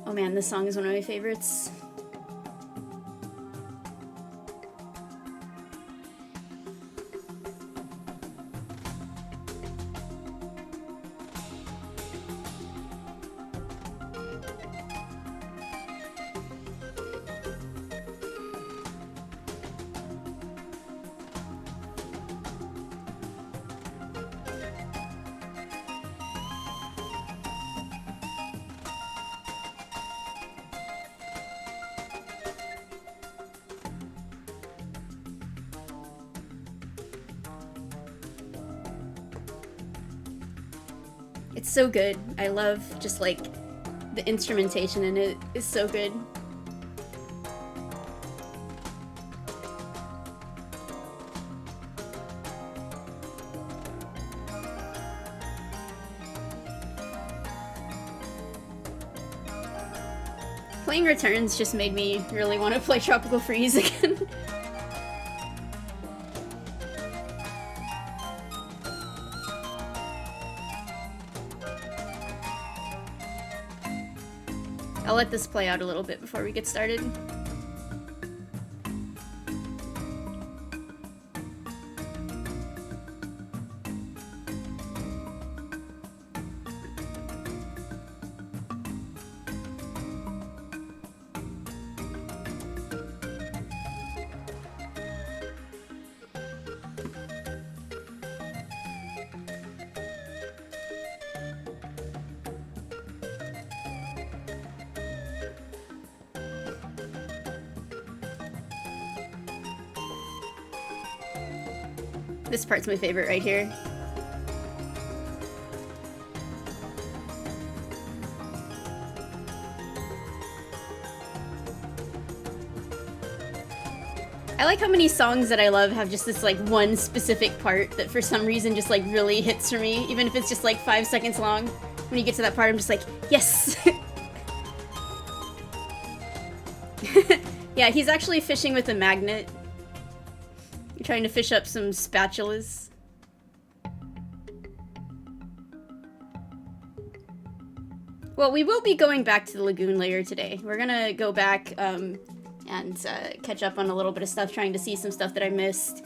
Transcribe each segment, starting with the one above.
Oh man, this song is one of my favorites. It's so good. I love just like the instrumentation in it is so good. Playing Returns just made me really want to play Tropical Freeze again. I'll let this play out a little bit before we get started. This part's my favorite right here. I like how many songs that I love have just this like one specific part that for some reason just like really hits for me, even if it's just like 5 seconds long. When you get to that part, I'm just like, yes! Yeah, he's actually fishing with a magnet. Trying to fish up some spatulas. Well, we will be going back to the lagoon layer today. We're gonna go back and catch up on a little bit of stuff, trying to see some stuff that I missed,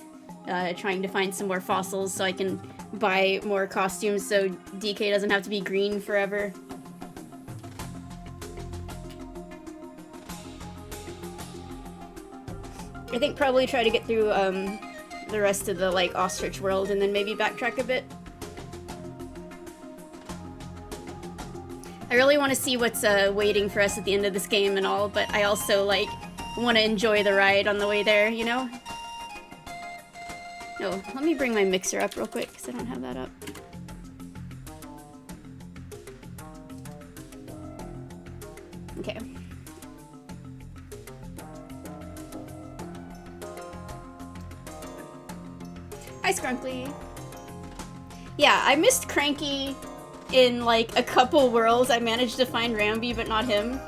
trying to find some more fossils so I can buy more costumes so DK doesn't have to be green forever. I think probably try to get through the rest of the like ostrich world and then maybe backtrack a bit. I really want to see what's waiting for us at the end of this game and all, but I also like want to enjoy the ride on the way there, you know? Oh, let me bring my mixer up real quick because I don't have that up. Okay. Hi, Scrunkly. Yeah, I missed Cranky in, like, a couple worlds. I managed to find Rambi, but not him.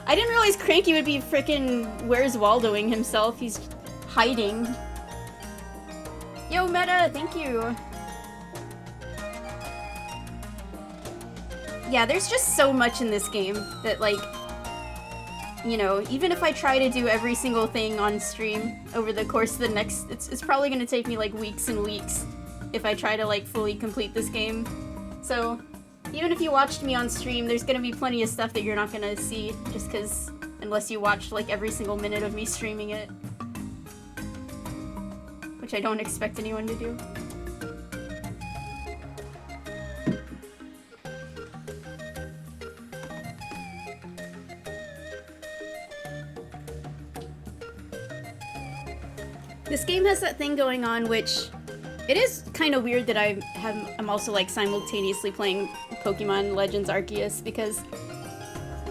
I didn't realize Cranky would be frickin' Where's Waldoing himself. He's hiding. Yo, Meta, thank you. Yeah, there's just so much in this game that, like, you know, even if I try to do every single thing on stream over the course of the next, it's probably gonna take me like weeks and weeks if I try to like fully complete this game. So even if you watched me on stream, there's gonna be plenty of stuff that you're not gonna see just because unless you watched like every single minute of me streaming it, which I don't expect anyone to do. This game has that thing going on, which it is kind of weird that I'm also like simultaneously playing Pokemon Legends Arceus because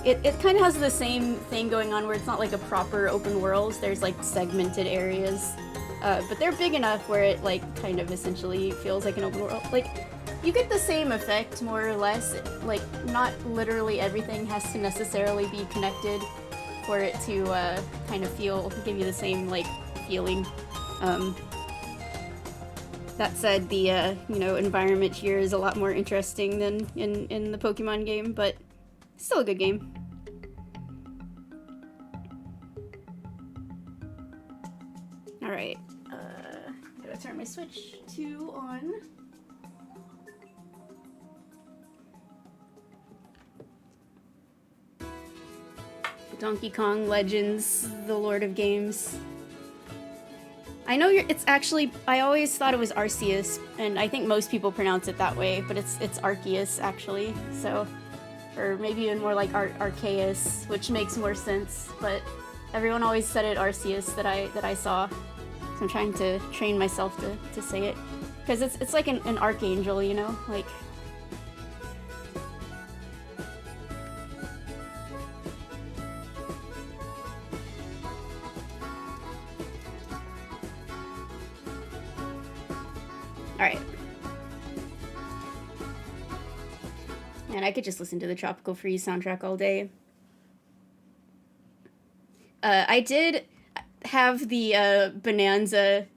it kind of has the same thing going on where it's not like a proper open world. There's like segmented areas, but they're big enough where it like kind of essentially feels like an open world. Like you get the same effect more or less. Like not literally everything has to necessarily be connected for it to kind of give you the same like feeling. That said, the you know, environment here is a lot more interesting than in the Pokemon game, but still a good game. gotta turn my Switch to on. Donkey Kong Legends, the Lord of Games. I know it's actually, I always thought it was Arceus, and I think most people pronounce it that way, but it's Arceus actually, so, or maybe even more like Arceus, which makes more sense, but everyone always said it Arceus that I saw, so I'm trying to train myself to say it, because it's like an archangel, you know, like. Alright. Man, I could just listen to the Tropical Freeze soundtrack all day. I did have the Bananza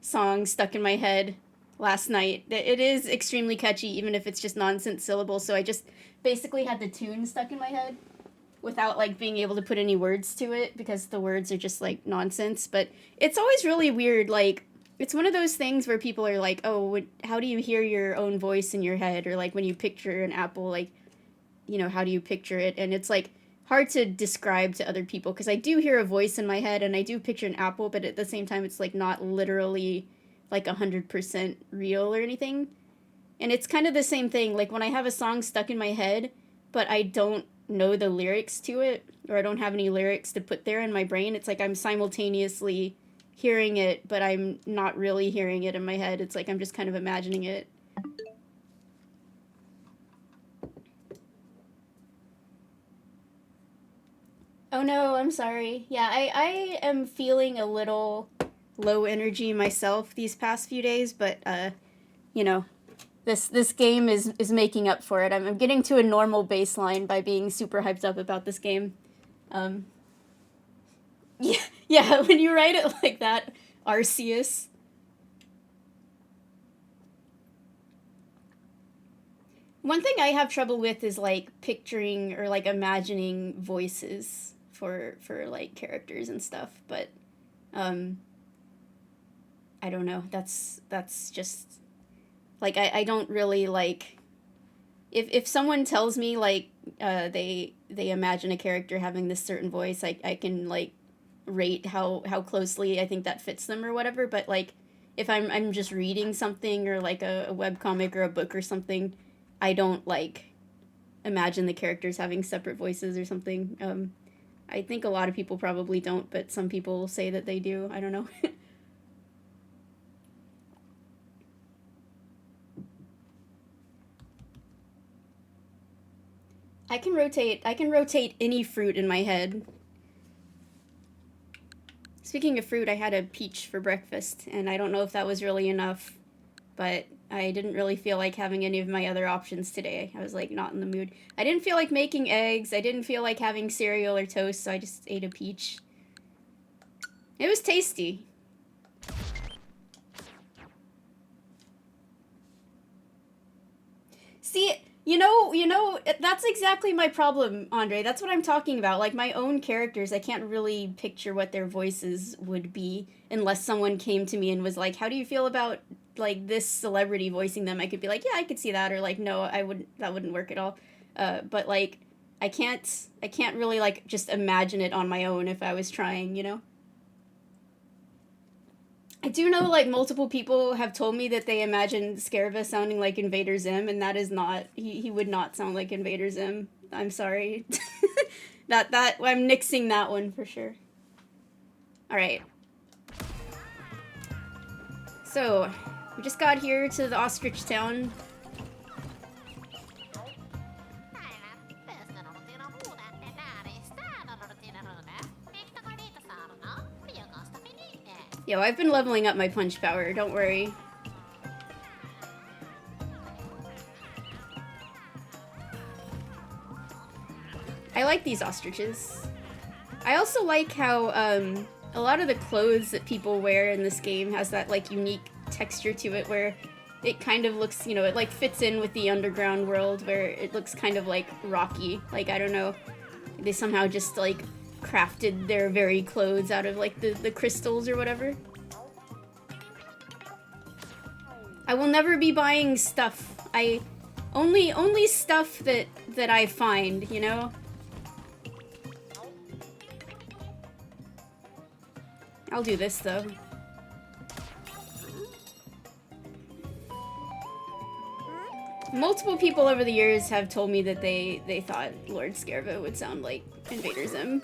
song stuck in my head last night. It is extremely catchy, even if it's just nonsense syllables, so I just basically had the tune stuck in my head without, like, being able to put any words to it, because the words are just, like, nonsense. But it's always really weird, like, it's one of those things where people are like, oh, how do you hear your own voice in your head? Or, like, when you picture an apple, like, you know, how do you picture it? And it's, like, hard to describe to other people, because I do hear a voice in my head, and I do picture an apple, but at the same time, it's, like, not literally, like, 100% real or anything. And it's kind of the same thing, like, when I have a song stuck in my head, but I don't know the lyrics to it, or I don't have any lyrics to put there in my brain, it's like I'm simultaneously hearing it, but I'm not really hearing it in my head. It's like I'm just kind of imagining it. Oh no, I'm sorry. Yeah, I am feeling a little low energy myself these past few days, but you know, this game is making up for it. I'm getting to a normal baseline by being super hyped up about this game. Yeah, when you write it like that, Arceus. One thing I have trouble with is, like, picturing or, like, imagining voices for like, characters and stuff, but, I don't know, that's just, like, I don't really, like, if someone tells me, like, they imagine a character having this certain voice, I can, like, rate how closely I think that fits them or whatever, but, like, if I'm just reading something or, like, a webcomic or a book or something, I don't, like, imagine the characters having separate voices or something. I think a lot of people probably don't, but some people say that they do. I don't know. I can rotate any fruit in my head. Speaking of fruit, I had a peach for breakfast, and I don't know if that was really enough, but I didn't really feel like having any of my other options today. I was, like, not in the mood. I didn't feel like making eggs, I didn't feel like having cereal or toast, so I just ate a peach. It was tasty. See, you know, that's exactly my problem, Andre. That's what I'm talking about. Like, my own characters, I can't really picture what their voices would be unless someone came to me and was like, how do you feel about, like, this celebrity voicing them? I could be like, yeah, I could see that, or, like, no, that wouldn't work at all. But, like, I can't really, like, just imagine it on my own if I was trying, you know? I do know, like, multiple people have told me that they imagine Scarva sounding like Invader Zim, and that is not, he would not sound like Invader Zim. I'm sorry. that I'm nixing that one for sure. Alright. So, we just got here to the ostrich town. Yo, I've been leveling up my punch power, don't worry. I like these ostriches. I also like how, a lot of the clothes that people wear in this game has that, like, unique texture to it where it kind of looks, you know, it, like, fits in with the underground world where it looks kind of, like, rocky. Like, I don't know, they somehow just, like, crafted their very clothes out of, like, the crystals or whatever. I will never be buying stuff. Only stuff that I find, you know? I'll do this though. Multiple people over the years have told me that they thought Lord Scarva would sound like Invader Zim.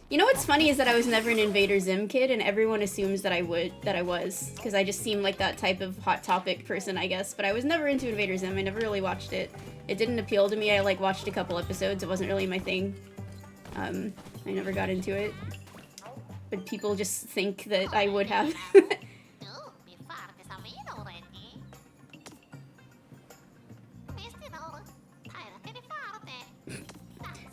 You know what's funny is that I was never an Invader Zim kid, and everyone assumes that I was, because I just seem like that type of Hot Topic person, I guess. But I was never into Invader Zim. I never really watched it. It didn't appeal to me. I like watched a couple episodes. It wasn't really my thing. I never got into it. But people just think that I would have.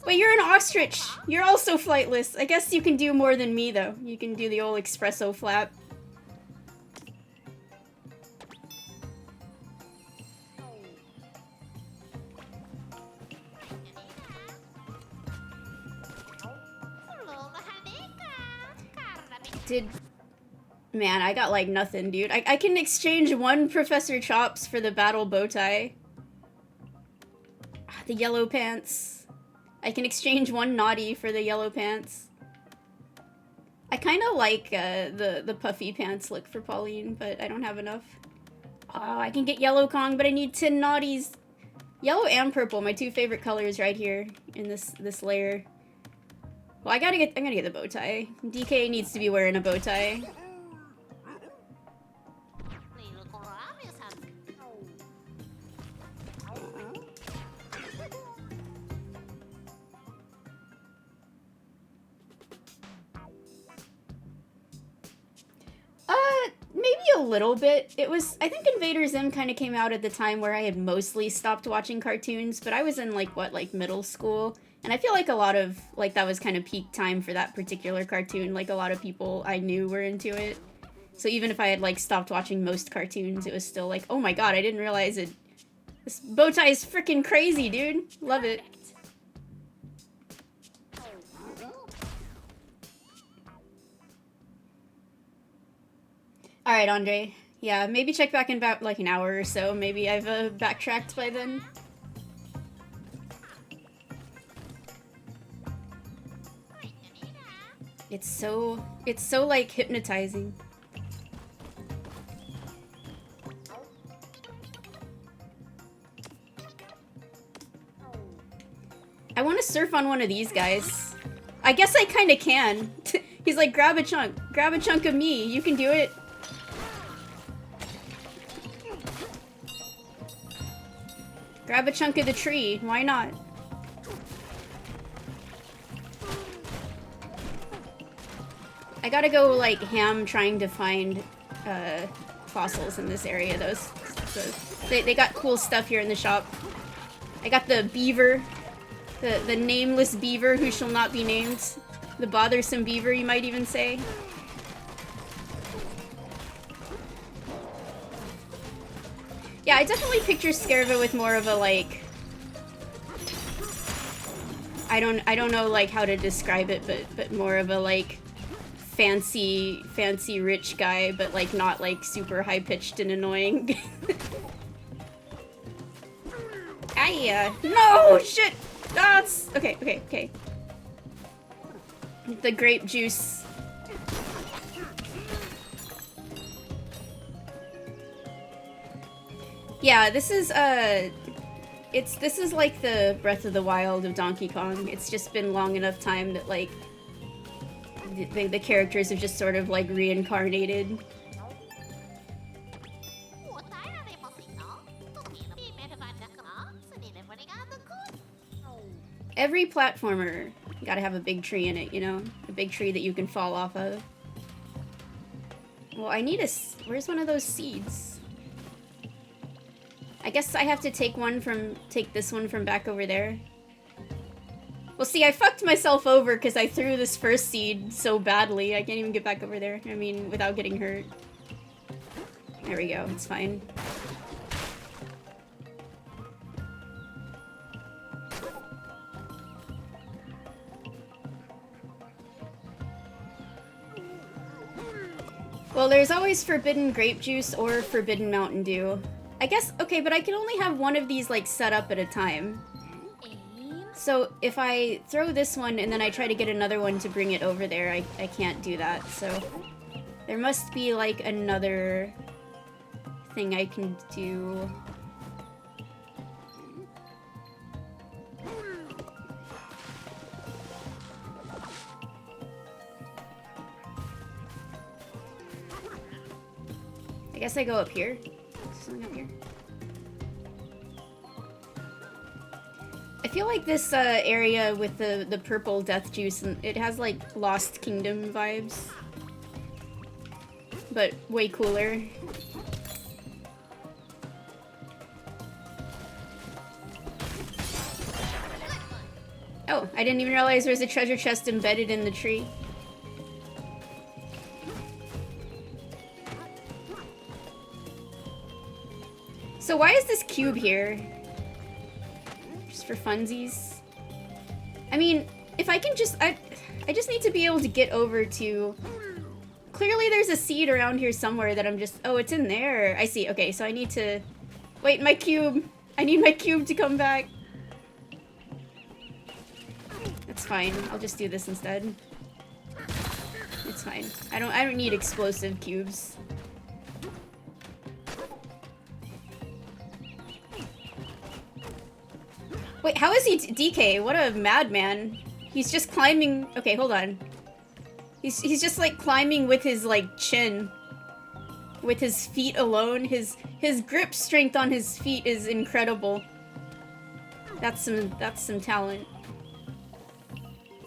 But you're an ostrich! You're also flightless. I guess you can do more than me, though. You can do the old espresso flap. Man, I got like nothing, dude. I can exchange one Professor Chops for the battle bow tie. The yellow pants. I can exchange one naughty for the yellow pants. I kind of like the puffy pants look for Pauline, but I don't have enough. Oh, I can get yellow Kong, but I need 10 naughties. Yellow and purple, my two favorite colors right here in this layer. Well, I'm gonna get the bow tie. DK needs to be wearing a bow tie. Maybe a little bit. I think Invader Zim kind of came out at the time where I had mostly stopped watching cartoons, but I was in like middle school, and I feel like a lot of, that was kind of peak time for that particular cartoon. Like, a lot of people I knew were into it. So even if I had, stopped watching most cartoons, it was still like, oh my god, I didn't realize it. This bow tie is freaking crazy, dude. Love it. Alright, Andre. Yeah, maybe check back in about, an hour or so. Maybe I've, backtracked by then. It's so, hypnotizing. I want to surf on one of these guys. I guess I kind of can. He's like, grab a chunk. Grab a chunk of me. You can do it. Grab a chunk of the tree. Why not? I gotta go, ham trying to find, fossils in this area. They got cool stuff here in the shop. I got the beaver. The nameless beaver who shall not be named. The bothersome beaver, you might even say. Yeah, I definitely picture Scarva with more of a, I don't know, how to describe it, but more of a, fancy rich guy, but, not, super high-pitched and annoying. No! Shit! That's... Okay. The grape juice. Yeah, this is, this is like the Breath of the Wild of Donkey Kong. It's just been long enough time that, the characters have just sort of, reincarnated. Every platformer gotta have a big tree in it, you know? A big tree that you can fall off of. Well, I need where's one of those seeds? I guess I have to take this one from back over there. Well, see, I fucked myself over because I threw this first seed so badly. I can't even get back over there. I mean, without getting hurt. There we go, it's fine. Well, there's always forbidden grape juice or forbidden Mountain Dew. I guess, okay, but I can only have one of these, like, set up at a time. So if I throw this one and then I try to get another one to bring it over there, I can't do that, so... There must be, like, another thing I can do. I guess I go up here. Something up here. I feel like this area with the purple death juice, it has like Lost Kingdom vibes. But way cooler. Oh, I didn't even realize there was a treasure chest embedded in the tree. So why is this cube here? Just for funsies? I mean, if I can just... I just need to be able to get over to... Clearly there's a seed around here somewhere that I'm just... Oh, it's in there. I see. Okay, so I need to... Wait, my cube. I need my cube to come back. That's fine. I'll just do this instead. It's fine. I don't need explosive cubes. Wait, how is he DK? What a madman. He's just climbing... Okay, hold on. He's just like climbing with his like chin. With his feet alone. His grip strength on his feet is incredible. That's some talent.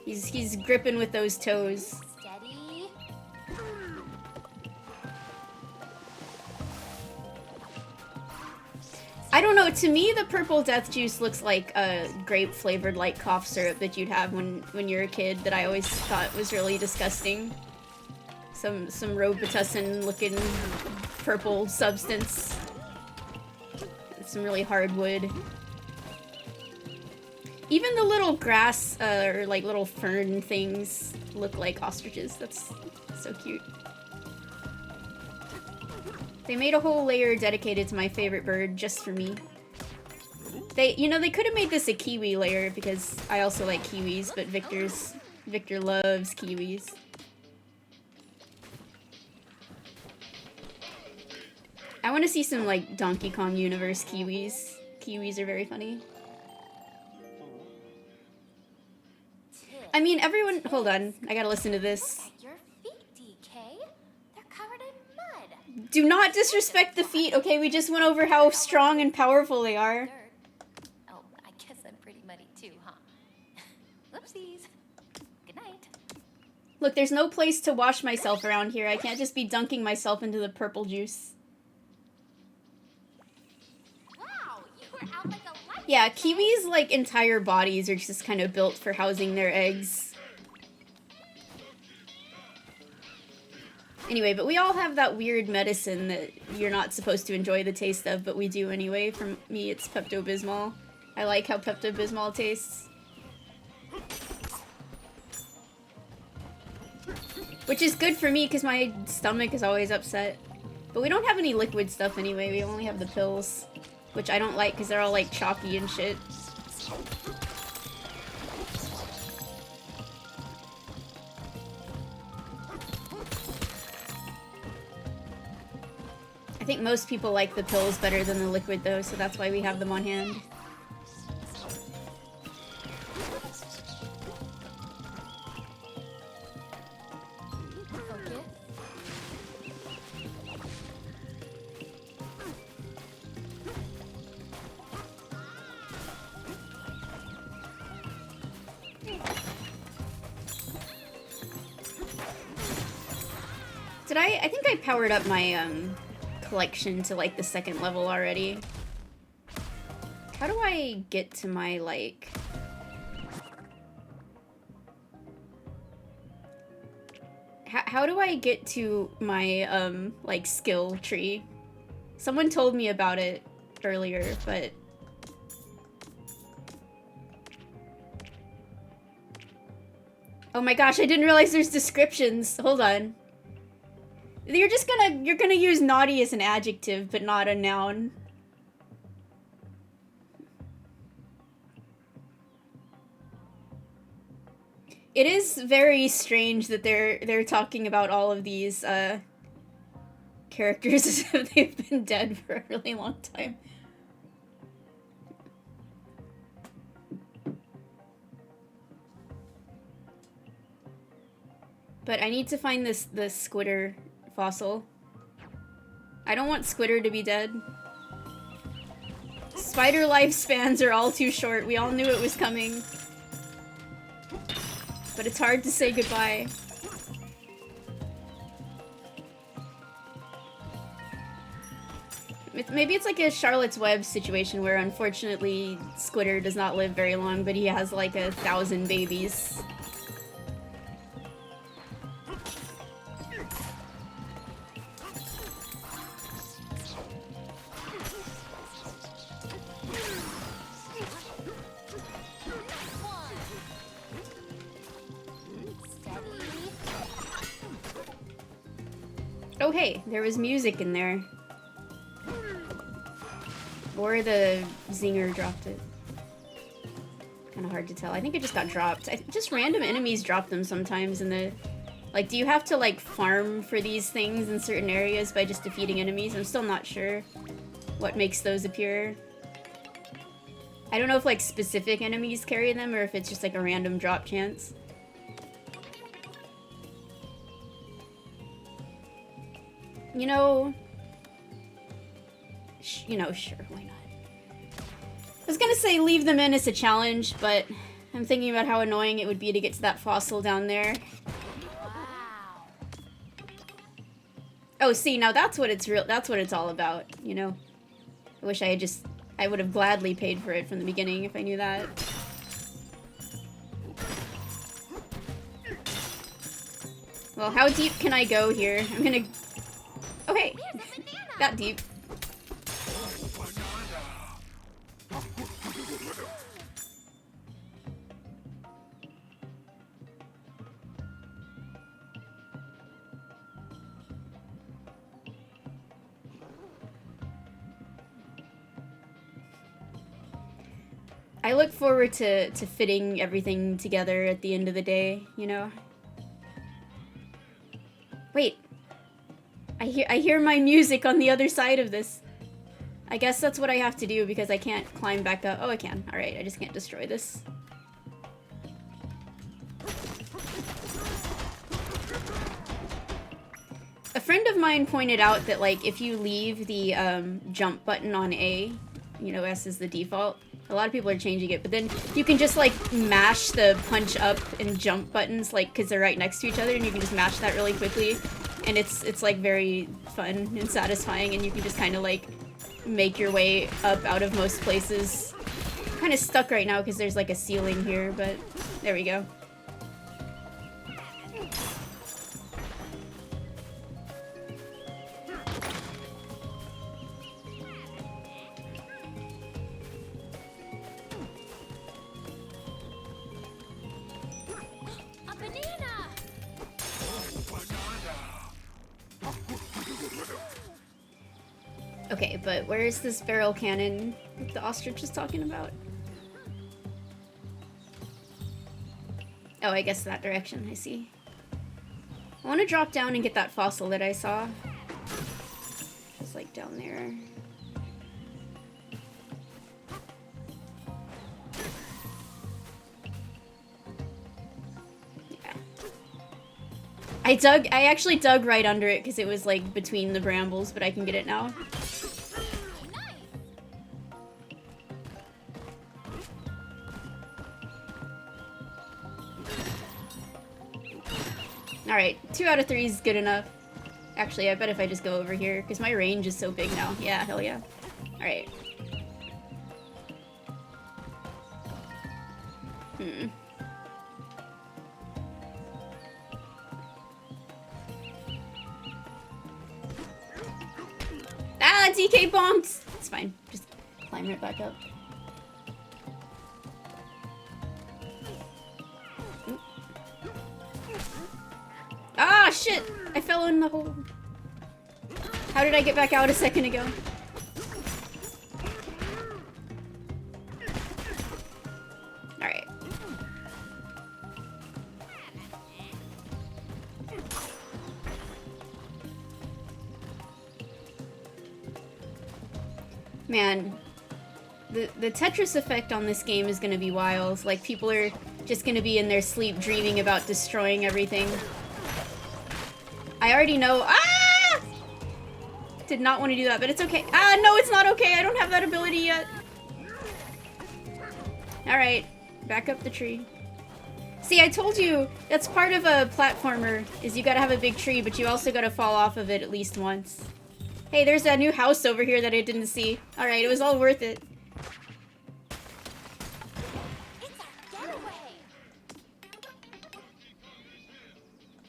He's gripping with those toes. Steady. I don't know, to me the purple death juice looks like a grape flavored like cough syrup that you'd have when you're a kid that I always thought was really disgusting. Some Robitussin looking purple substance. Some really hard wood. Even the little grass or like little fern things look like ostriches. That's so cute. They made a whole layer dedicated to my favorite bird just for me. They could have made this a kiwi layer because I also like kiwis, but Victor loves kiwis. I want to see some like Donkey Kong Universe kiwis. Kiwis are very funny. I mean, everyone... Hold on. I gotta listen to this. Your feet, DK. They're covered in mud. Do not disrespect the feet, okay? We just went over how strong and powerful they are. Oh, I guess I'm pretty muddy too, huh? Whoopsies. Good night. Look, there's no place to wash myself around here. I can't just be dunking myself into the purple juice. Wow, you were out like a light. Yeah, kiwis' like entire bodies are just kind of built for housing their eggs. Anyway, but we all have that weird medicine that you're not supposed to enjoy the taste of, but we do anyway. For me, it's Pepto-Bismol. I like how Pepto-Bismol tastes. Which is good for me because my stomach is always upset. But we don't have any liquid stuff anyway, we only have the pills. Which I don't like because they're all like chalky and shit. I think most people like the pills better than the liquid though, so that's why we have them on hand. I think I powered up my collection to like the 2nd level already. How do I get to my like... How do I get to my like skill tree? Someone told me about it earlier, but... Oh my gosh, I didn't realize there's descriptions. Hold on. You're gonna use naughty as an adjective, but not a noun. It is very strange that they're talking about all of these characters as if they've been dead for a really long time. But I need to find the Squitter fossil. I don't want Squitter to be dead. Spider lifespans are all too short. We all knew it was coming. But it's hard to say goodbye. Maybe it's like a Charlotte's Web situation where unfortunately Squitter does not live very long, but he has like 1,000 babies. Oh hey, there was music in there. Or the zinger dropped it. Kinda hard to tell. I think it just got dropped. Just random enemies drop them sometimes in the... Like, do you have to, like, farm for these things in certain areas by just defeating enemies? I'm still not sure what makes those appear. I don't know if, like, specific enemies carry them or if it's just, like, a random drop chance. You know, sure, why not? I was gonna say leave them in as a challenge, but I'm thinking about how annoying it would be to get to that fossil down there. Wow. Oh, see, now that's what it's all about, you know? I wish I would have gladly paid for it from the beginning if I knew that. Well, how deep can I go here? I'm gonna... Oh, hey! That deep. I look forward to fitting everything together at the end of the day, you know? Wait. I hear my music on the other side of this. I guess that's what I have to do because I can't climb back up. Oh, I can. Alright, I just can't destroy this. A friend of mine pointed out that, like, if you leave the jump button on A, you know, S is the default. A lot of people are changing it, but then you can just, like, mash the punch up and jump buttons, like, because they're right next to each other, and you can just mash that really quickly. And it's like, very fun and satisfying, and you can just kind of, like, make your way up out of most places. I'm kind of stuck right now because there's, like, a ceiling here, but there we go. Okay, but where is this barrel cannon that the ostrich is talking about? Oh, I guess that direction, I see. I want to drop down and get that fossil that I saw. It's like down there. Yeah. I actually dug right under it because it was like between the brambles, but I can get it now. Alright, 2 out of 3 is good enough. Actually, I bet if I just go over here, because my range is so big now. Yeah, hell yeah. Alright. Ah, DK bombs! It's fine. Just climb right back up. Ah, shit! I fell in the hole. How did I get back out a second ago? Alright. Man, the Tetris effect on this game is gonna be wild. Like, people are just gonna be in their sleep dreaming about destroying everything. I already know— ah! Did not want to do that, but it's okay. Ah, no, it's not okay. I don't have that ability yet. Alright, back up the tree. See, I told you, that's part of a platformer, is you gotta have a big tree, but you also gotta fall off of it at least once. Hey, there's that new house over here that I didn't see. Alright, it was all worth it.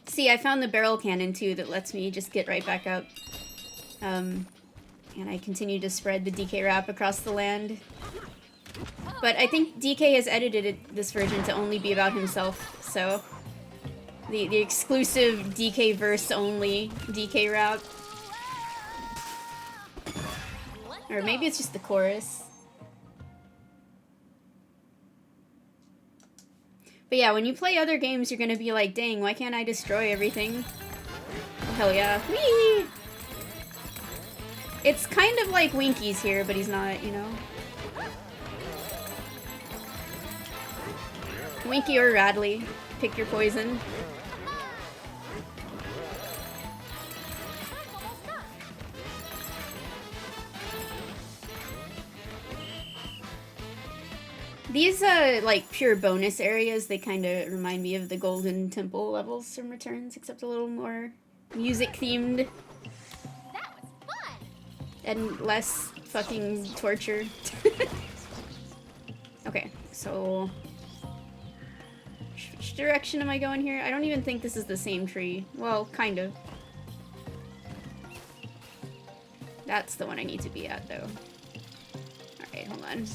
See, I found the barrel cannon too that lets me just get right back up. And I continue to spread the DK rap across the land. But I think DK has edited this version to only be about himself, so the exclusive DK verse only DK rap. Or maybe it's just the chorus. But yeah, when you play other games, you're gonna be like, dang, why can't I destroy everything? Oh, hell yeah. Whee! It's kind of like Winky's here, but he's not, you know? Winky or Radley. Pick your poison. These, like, pure bonus areas, they kind of remind me of the Golden Temple levels from Returns, except a little more music-themed. That was fun. And less fucking torture. Okay, so... which direction am I going here? I don't even think this is the same tree. Well, kind of. That's the one I need to be at, though. Alright, hold on.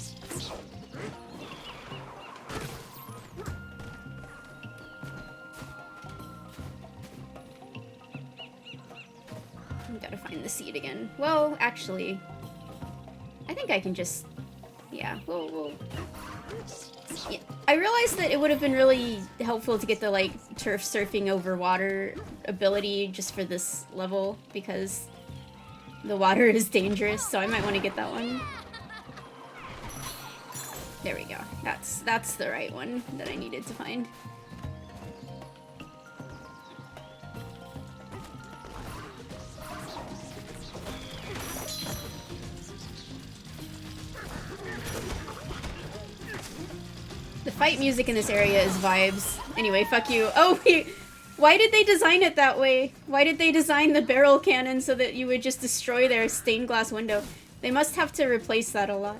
Gotta find the seed again. Well, actually, I think I can just... yeah, we'll... yeah. I realized that it would have been really helpful to get the, like, turf surfing over water ability just for this level, because the water is dangerous, so I might want to get that one. There we go. That's the right one that I needed to find. The fight music in this area is vibes. Anyway, fuck you. Oh, wait. Why did they design it that way? Why did they design the barrel cannon so that you would just destroy their stained glass window? They must have to replace that a lot.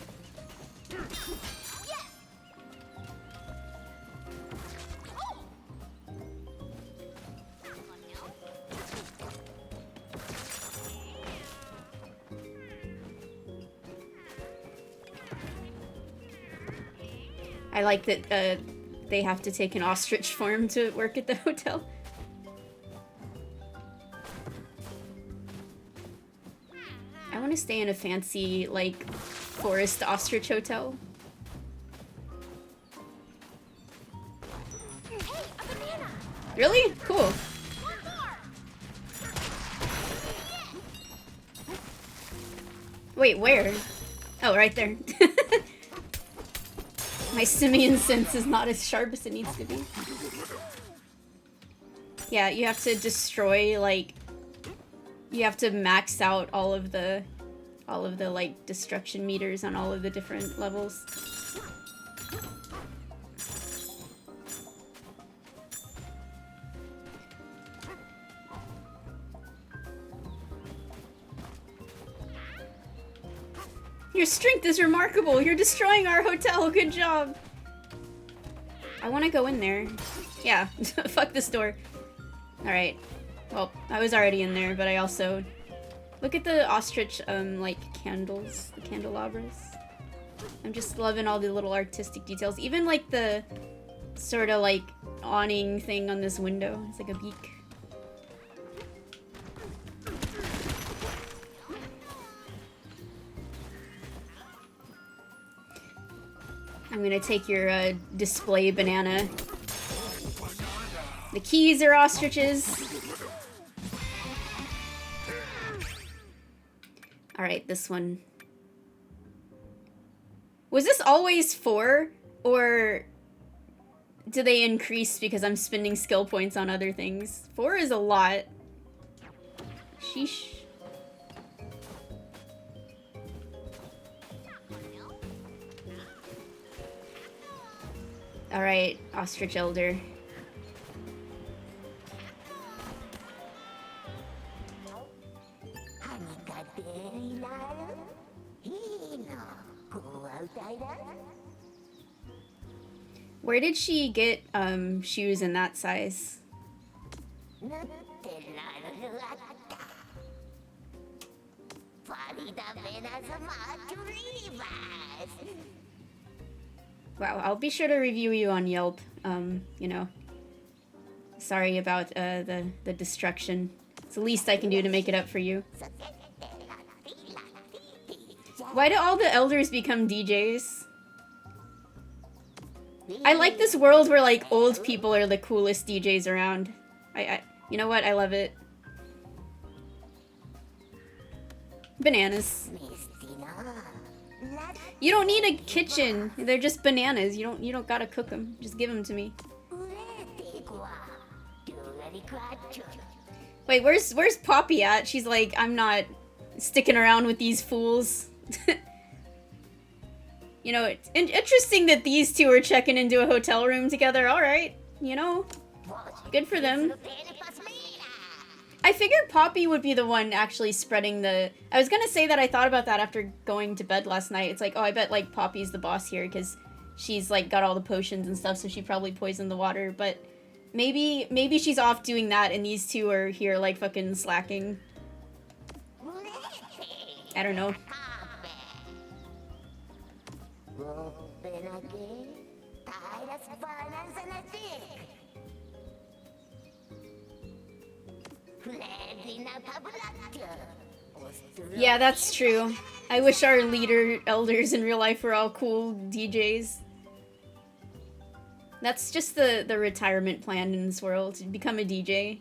I like that they have to take an ostrich form to work at the hotel. I want to stay in a fancy, like, forest ostrich hotel. Hey, a banana. Really? Cool. Wait, where? Oh, right there. My simian sense is not as sharp as it needs to be. Yeah, you have to destroy, like... you have to max out all of the, like, destruction meters on all of the different levels. Your strength is remarkable! You're destroying our hotel! Good job! I want to go in there. Yeah, fuck this door. Alright. Well, I was already in there, but I also... look at the ostrich, like, candles. The candelabras. I'm just loving all the little artistic details. Even, like, the sort of, like, awning thing on this window. It's like a beak. I'm gonna take your display banana. The keys are ostriches. Alright, this one. Was this always 4? Or do they increase because I'm spending skill points on other things? 4 is a lot. Sheesh. Alright, Ostrich Elder. Where did she get shoes in that size? Wow, I'll be sure to review you on Yelp. You know. Sorry about the destruction. It's the least I can do to make it up for you. Why do all the elders become DJs? I like this world where, like, old people are the coolest DJs around. You know what? I love it. Bananas. You don't need a kitchen. They're just bananas. You don't gotta cook them. Just give them to me. Wait, where's Poppy at? She's like, I'm not sticking around with these fools. You know, it's interesting that these two are checking into a hotel room together. Alright, you know, good for them. I figured Poppy would be the one actually spreading the... I was gonna say that I thought about that after going to bed last night. It's like, oh, I bet, like, Poppy's the boss here, because she's, like, got all the potions and stuff, so she probably poisoned the water, but maybe she's off doing that, and these two are here, like, fucking slacking. I don't know. Yeah, that's true. I wish our leader elders in real life were all cool DJs. That's just the retirement plan in this world, to become a DJ.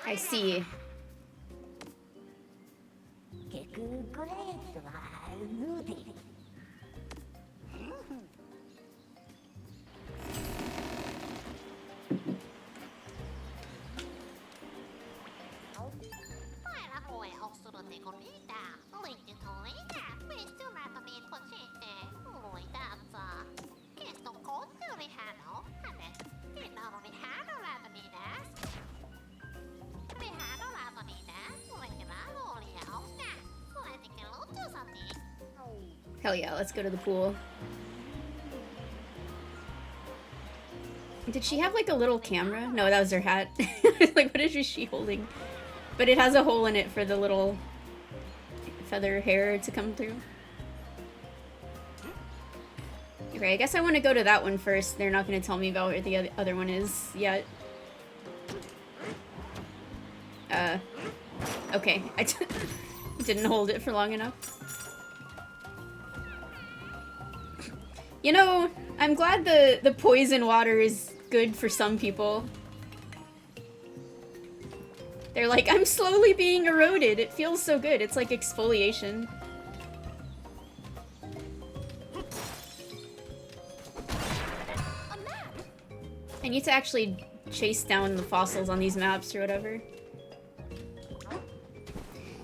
I see. Hell yeah, let's go to the pool. Did she have like a little camera? No, that was her hat. Like, what is she holding? But it has a hole in it for the little feather hair to come through. Okay, I guess I want to go to that one first. They're not going to tell me about where the other one is yet. Okay. I didn't hold it for long enough. You know, I'm glad the poison water is good for some people. They're like, I'm slowly being eroded. It feels so good. It's like exfoliation. I need to actually chase down the fossils on these maps or whatever.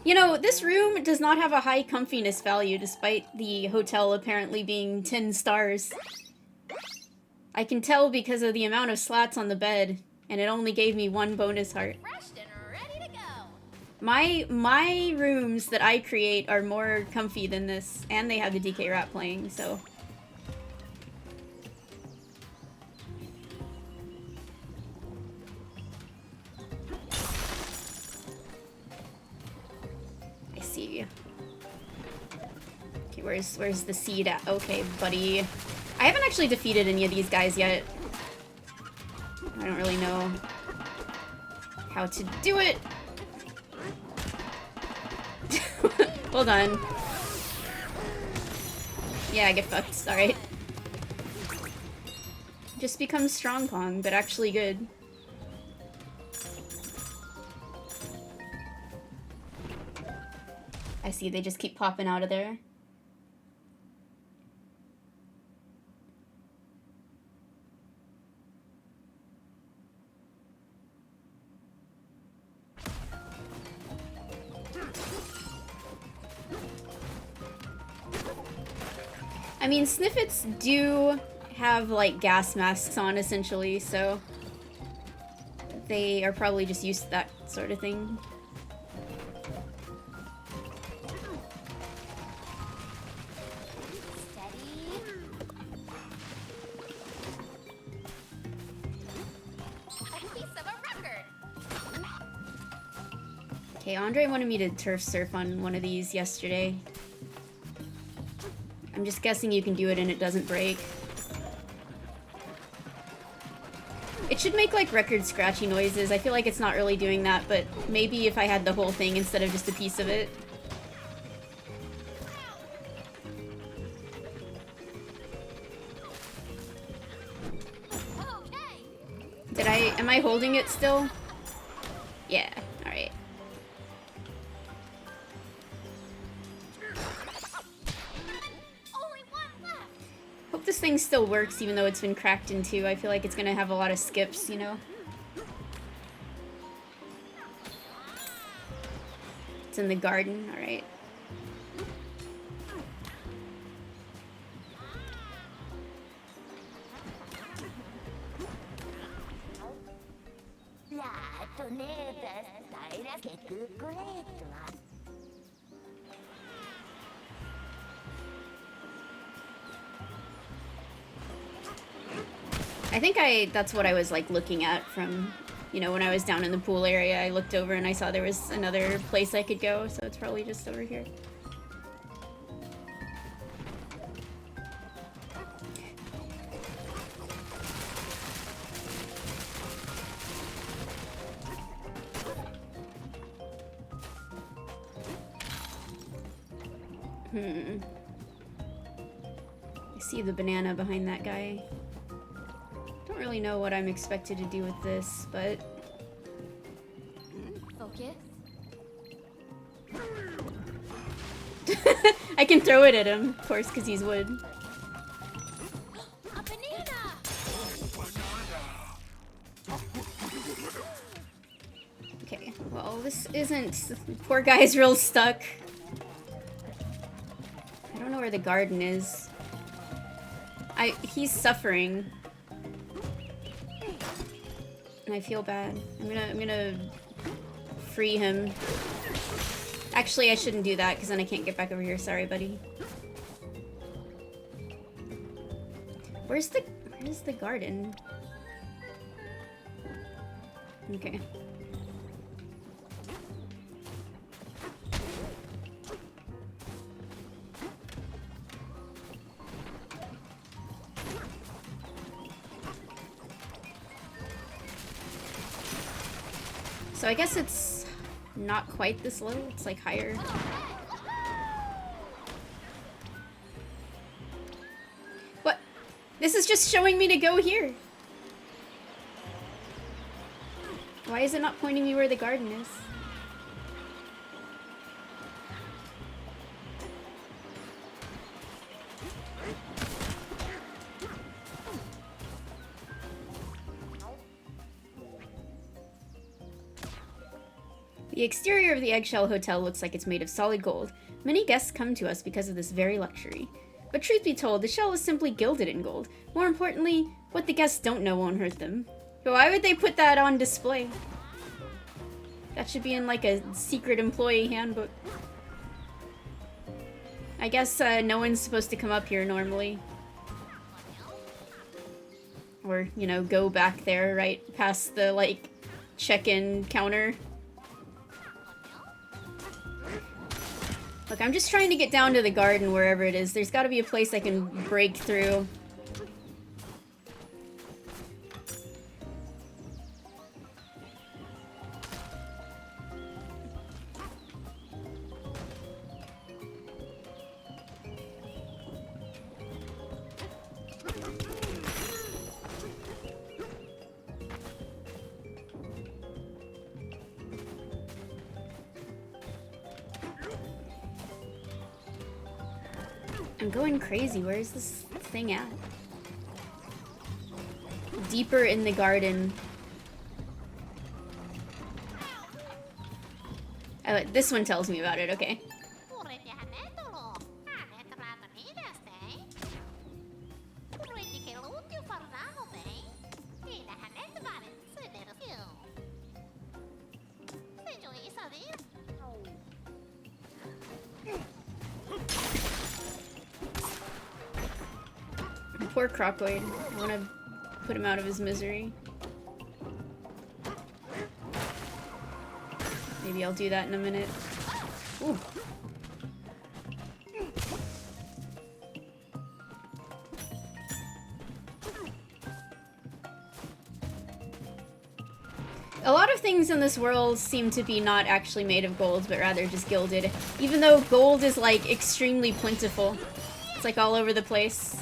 You know, this room does not have a high comfiness value despite the hotel apparently being 10 stars. I can tell because of the amount of slats on the bed, and it only gave me 1 bonus heart. My rooms that I create are more comfy than this, and they have the DK Rat playing, so... I see you. Okay, where's the seed at? Okay, buddy. I haven't actually defeated any of these guys yet. I don't really know. how to do it. Hold on. Yeah, get fucked. Alright. Just becomes strong pong, but actually good. I see, they just keep popping out of there. I mean, Sniffets do have, like, gas masks on, essentially, so they are probably just used to that sort of thing. Okay, Andre wanted me to turf surf on one of these yesterday. I'm just guessing you can do it and it doesn't break. It should make like record scratchy noises. I feel like it's not really doing that, but maybe if I had the whole thing instead of just a piece of it. Am I holding it still? Yeah, alright. Hope this thing still works even though it's been cracked in two. I feel like it's gonna have a lot of skips, you know? It's in the garden, alright. I think that's what I was like looking at from, you know, when I was down in the pool area. I looked over and I saw there was another place I could go, so it's probably just over here. I see the banana behind that guy. Don't really know what I'm expected to do with this, but... Focus. I can throw it at him, of course, because he's wood. A banana! Okay, well, this isn't... Poor guy's real stuck. I don't know where the garden is. He's suffering. And I feel bad. I'm gonna free him. Actually, I shouldn't do that because then I can't get back over here. Sorry, buddy. Where's the garden? Okay. So I guess it's not quite this low, it's like higher. What? This is just showing me to go here. Why is it not pointing me where the garden is? The exterior of the Eggshell Hotel looks like it's made of solid gold. Many guests come to us because of this very luxury. But truth be told, the shell is simply gilded in gold. More importantly, what the guests don't know won't hurt them. But why would they put that on display? That should be in like a secret employee handbook. I guess no one's supposed to come up here normally. Or, you know, go back there right past the, like, check-in counter. Look, I'm just trying to get down to the garden wherever it is. There's gotta be a place I can break through. I'm going crazy. Where is this thing at? Deeper in the garden. Oh, this one tells me about it, okay. Poor Crocoid. I want to put him out of his misery. Maybe I'll do that in a minute. Ooh. A lot of things in this world seem to be not actually made of gold, but rather just gilded. Even though gold is, like, extremely plentiful. It's, like, all over the place.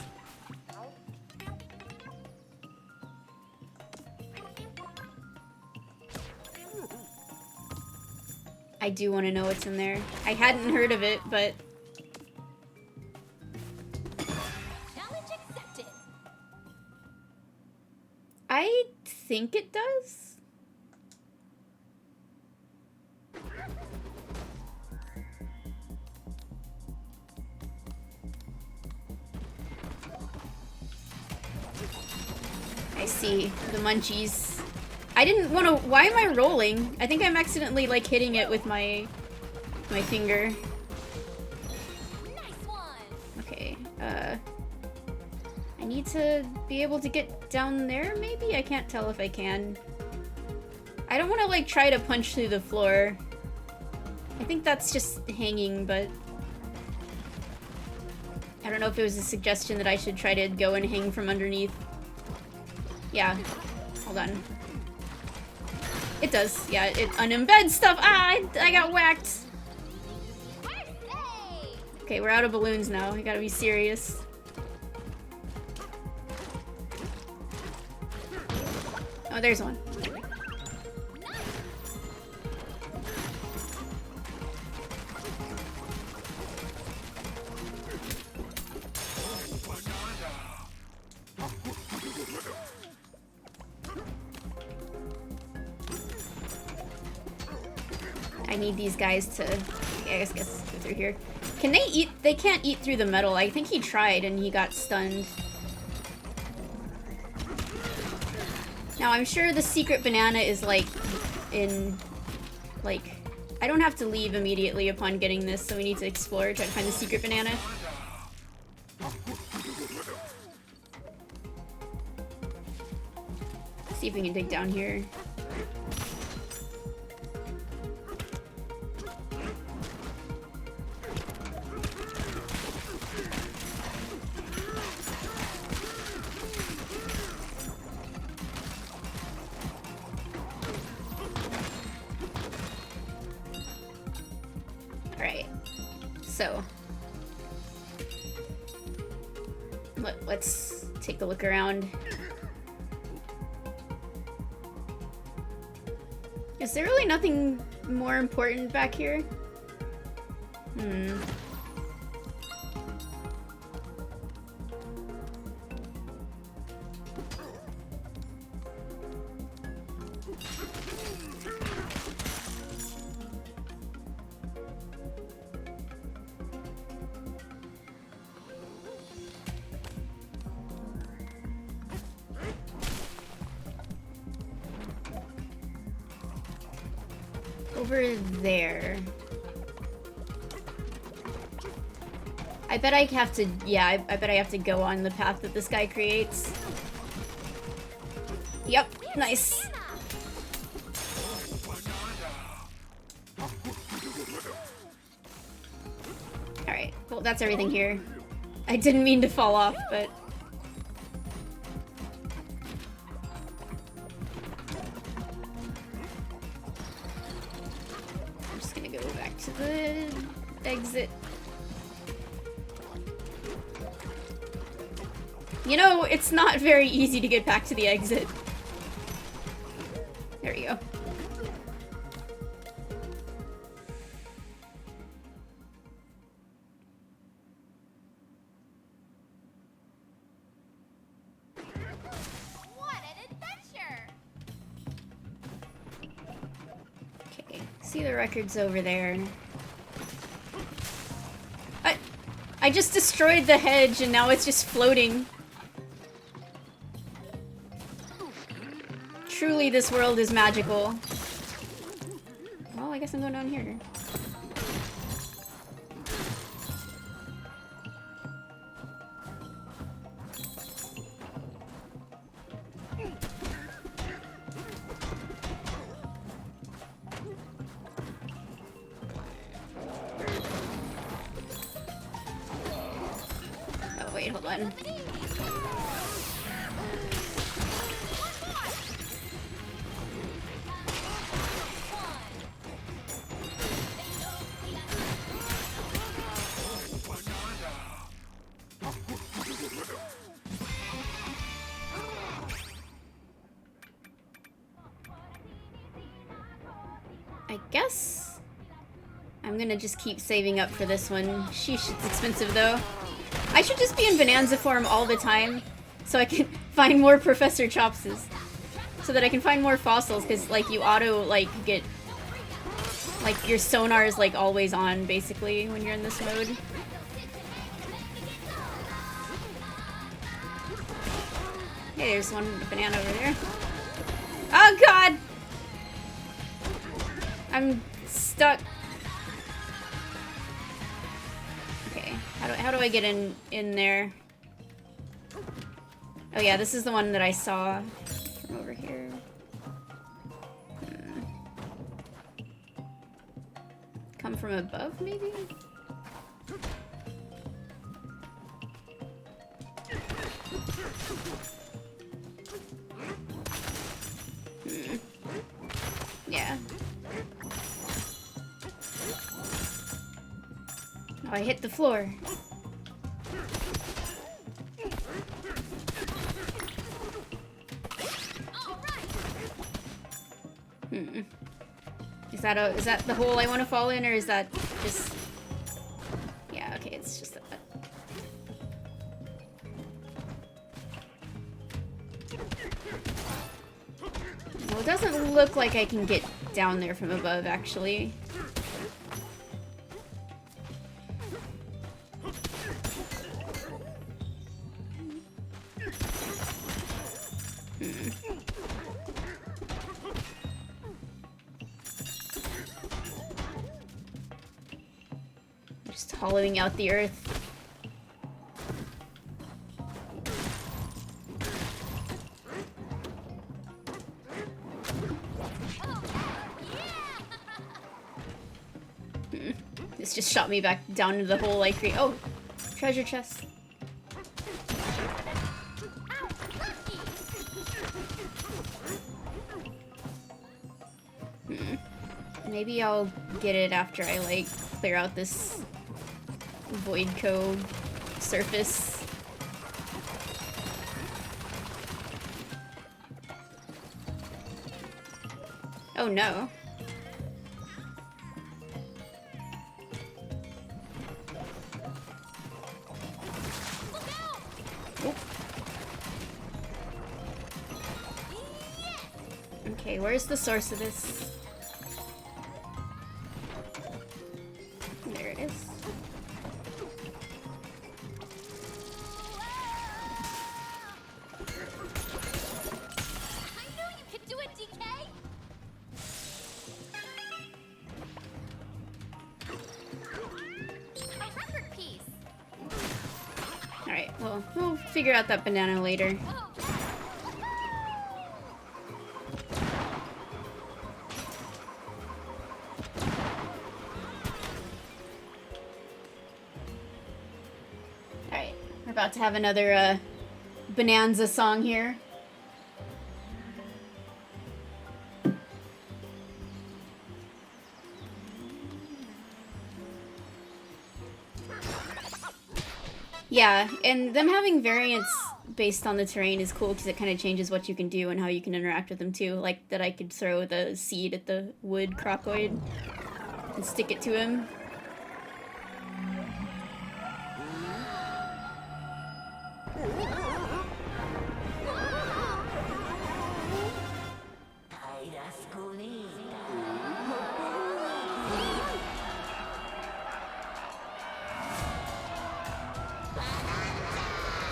I do want to know what's in there. I hadn't heard of it, but... Challenge accepted. I think it does? I see. The munchies. I didn't want to... Why am I rolling? I think I'm accidentally, like, hitting it with my finger. Nice one. Okay, I need to be able to get down there, maybe? I can't tell if I can. I don't want to, like, try to punch through the floor. I think that's just hanging, but... I don't know if it was a suggestion that I should try to go and hang from underneath. Yeah. Hold on. It does. Yeah, it unembeds stuff. Ah, I got whacked. Okay, we're out of balloons now. We gotta be serious. Oh, there's one. I need these guys to, I guess go through here. Can they eat? They can't eat through the metal. I think he tried and he got stunned. Now I'm sure the secret banana is like in, like, I don't have to leave immediately upon getting this, so we need to explore, try to find the secret banana. See if we can dig down here. So, let's take a look around. Is there really nothing more important back here? Over there. I bet I have to, yeah, I bet I have to go on the path that this guy creates. Yep, nice. Alright, well that's everything here. I didn't mean to fall off, but... to the exit. You know, it's not very easy to get back to the exit. There we go. See the records over there. I just destroyed the hedge and now it's just floating. Truly, this world is magical. Well, I guess I'm going down here. Oh, wait, hold on. I guess I'm gonna just keep saving up for this one. Sheesh, it's expensive though. I should just be in Bananza form all the time so I can find more Professor Chopses. So that I can find more fossils, because like you auto like get like your sonar is like always on basically when you're in this mode. Hey, there's one banana over there. Oh god! I'm stuck. Okay, how do I get in there? Oh yeah, this is the one that I saw from over here. Come from above, maybe? Yeah. Oh, I hit the floor. Is that the hole I want to fall in, or is that just... Yeah, okay, it's just that. Well, it doesn't look like I can get down there from above, actually. Just hollowing out the earth. This just shot me back down into the hole I created. Oh, treasure chest. Maybe I'll get it after I like clear out this void code surface. Oh no. Okay, where's the source of this? There it is. I knew you could do it, DK. A record piece. All right, well, we'll figure out that banana later. About to have another Bananza song here. Yeah, and them having variants based on the terrain is cool because it kind of changes what you can do and how you can interact with them too. Like that I could throw the seed at the wood crocoid and stick it to him.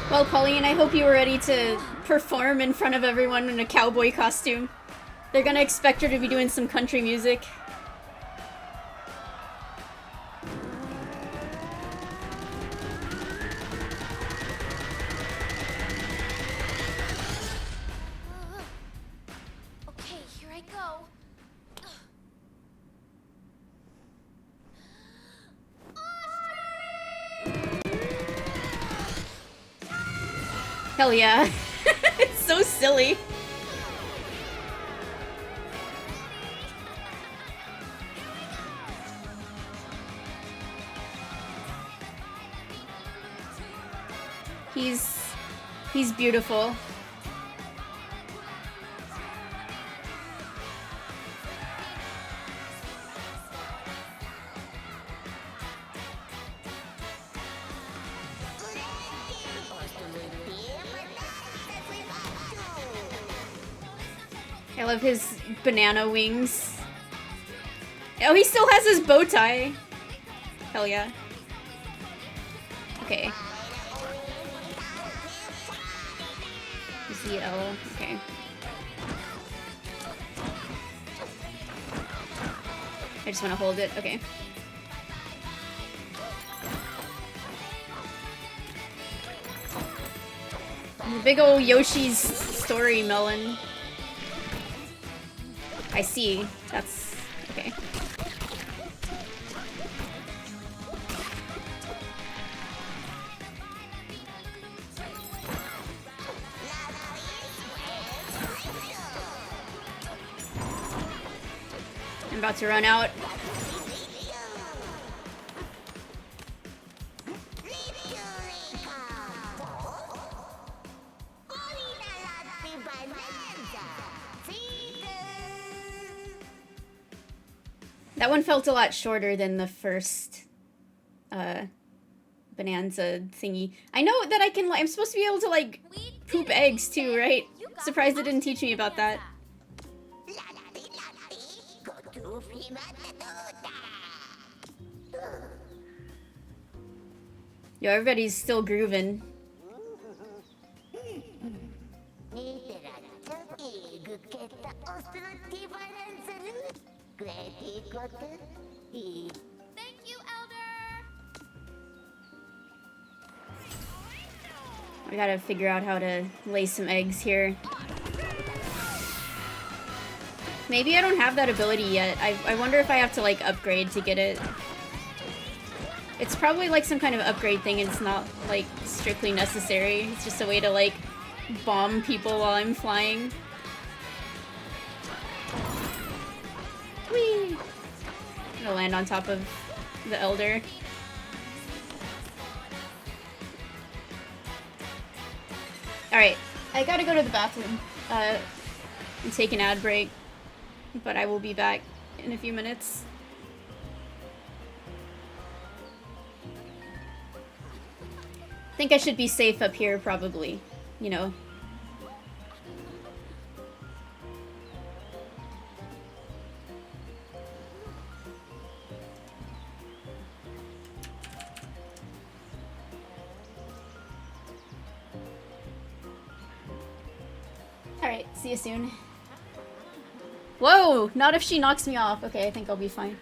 Well, Pauline, I hope you were ready to perform in front of everyone in a cowboy costume. They're gonna expect her to be doing some country music. Okay, here I go. Hell yeah. It's so silly. He's beautiful. I love his banana wings. Oh, he still has his bow tie. Hell yeah. Okay. ZL. Okay. I just want to hold it. Okay. The big ol' Yoshi's story melon. I see. That's okay. I'm about to run out. That one felt a lot shorter than the first Bananza thingy. I know that I can, I'm supposed to be able to, like, poop eggs too, right? Surprised they didn't teach me about that. Yo, everybody's still grooving. Thank you, Elder. I gotta figure out how to lay some eggs here. Maybe I don't have that ability yet. I wonder if I have to, like, upgrade to get it. It's probably, like, some kind of upgrade thing, and it's not, like, strictly necessary. It's just a way to, like, bomb people while I'm flying. Whee! I'm gonna land on top of the Elder. Alright, I gotta go to the bathroom and take an ad break, but I will be back in a few minutes. I think I should be safe up here, probably, you know. Alright, see you soon. Whoa! Not if she knocks me off. Okay, I think I'll be fine.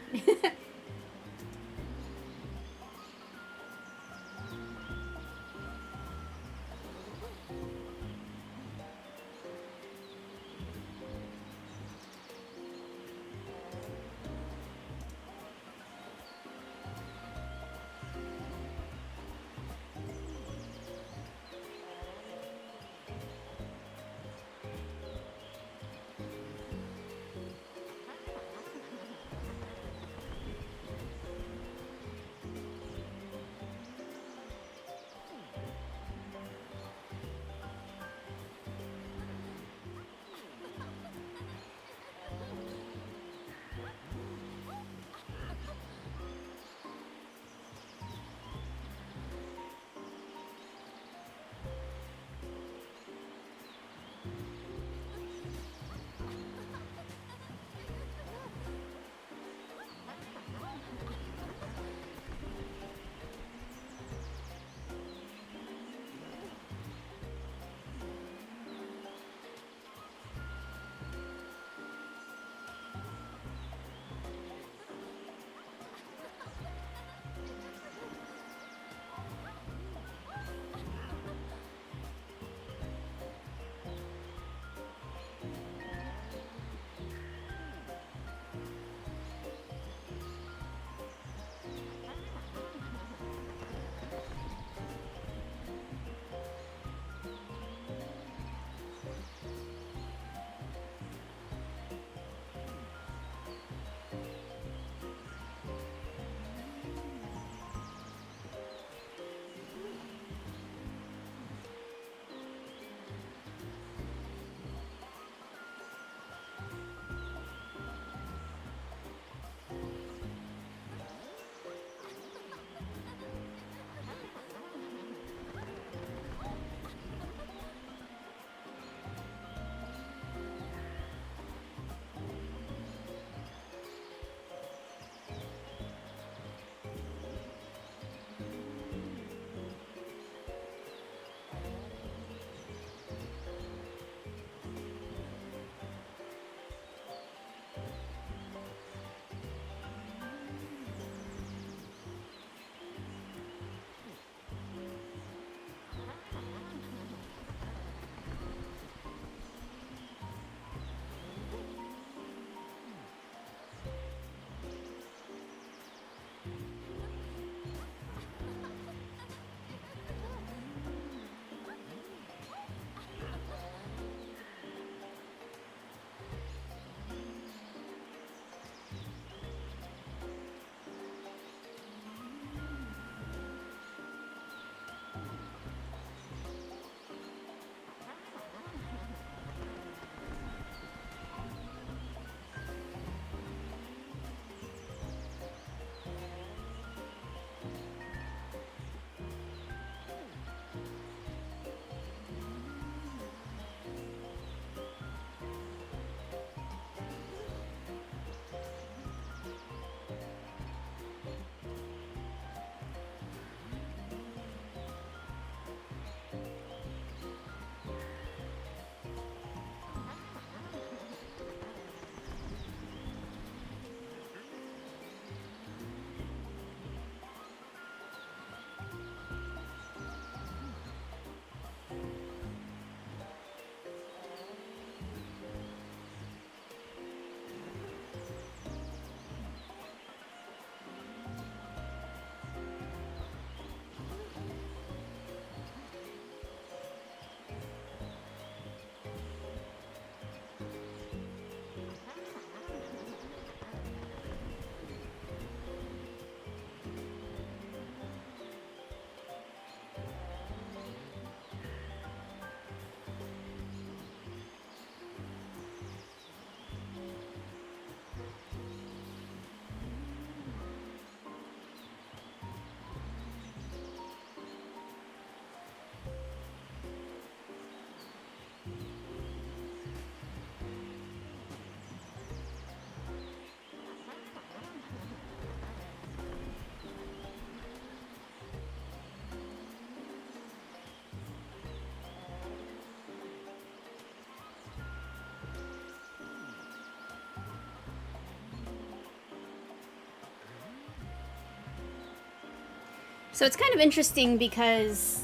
So it's kind of interesting because...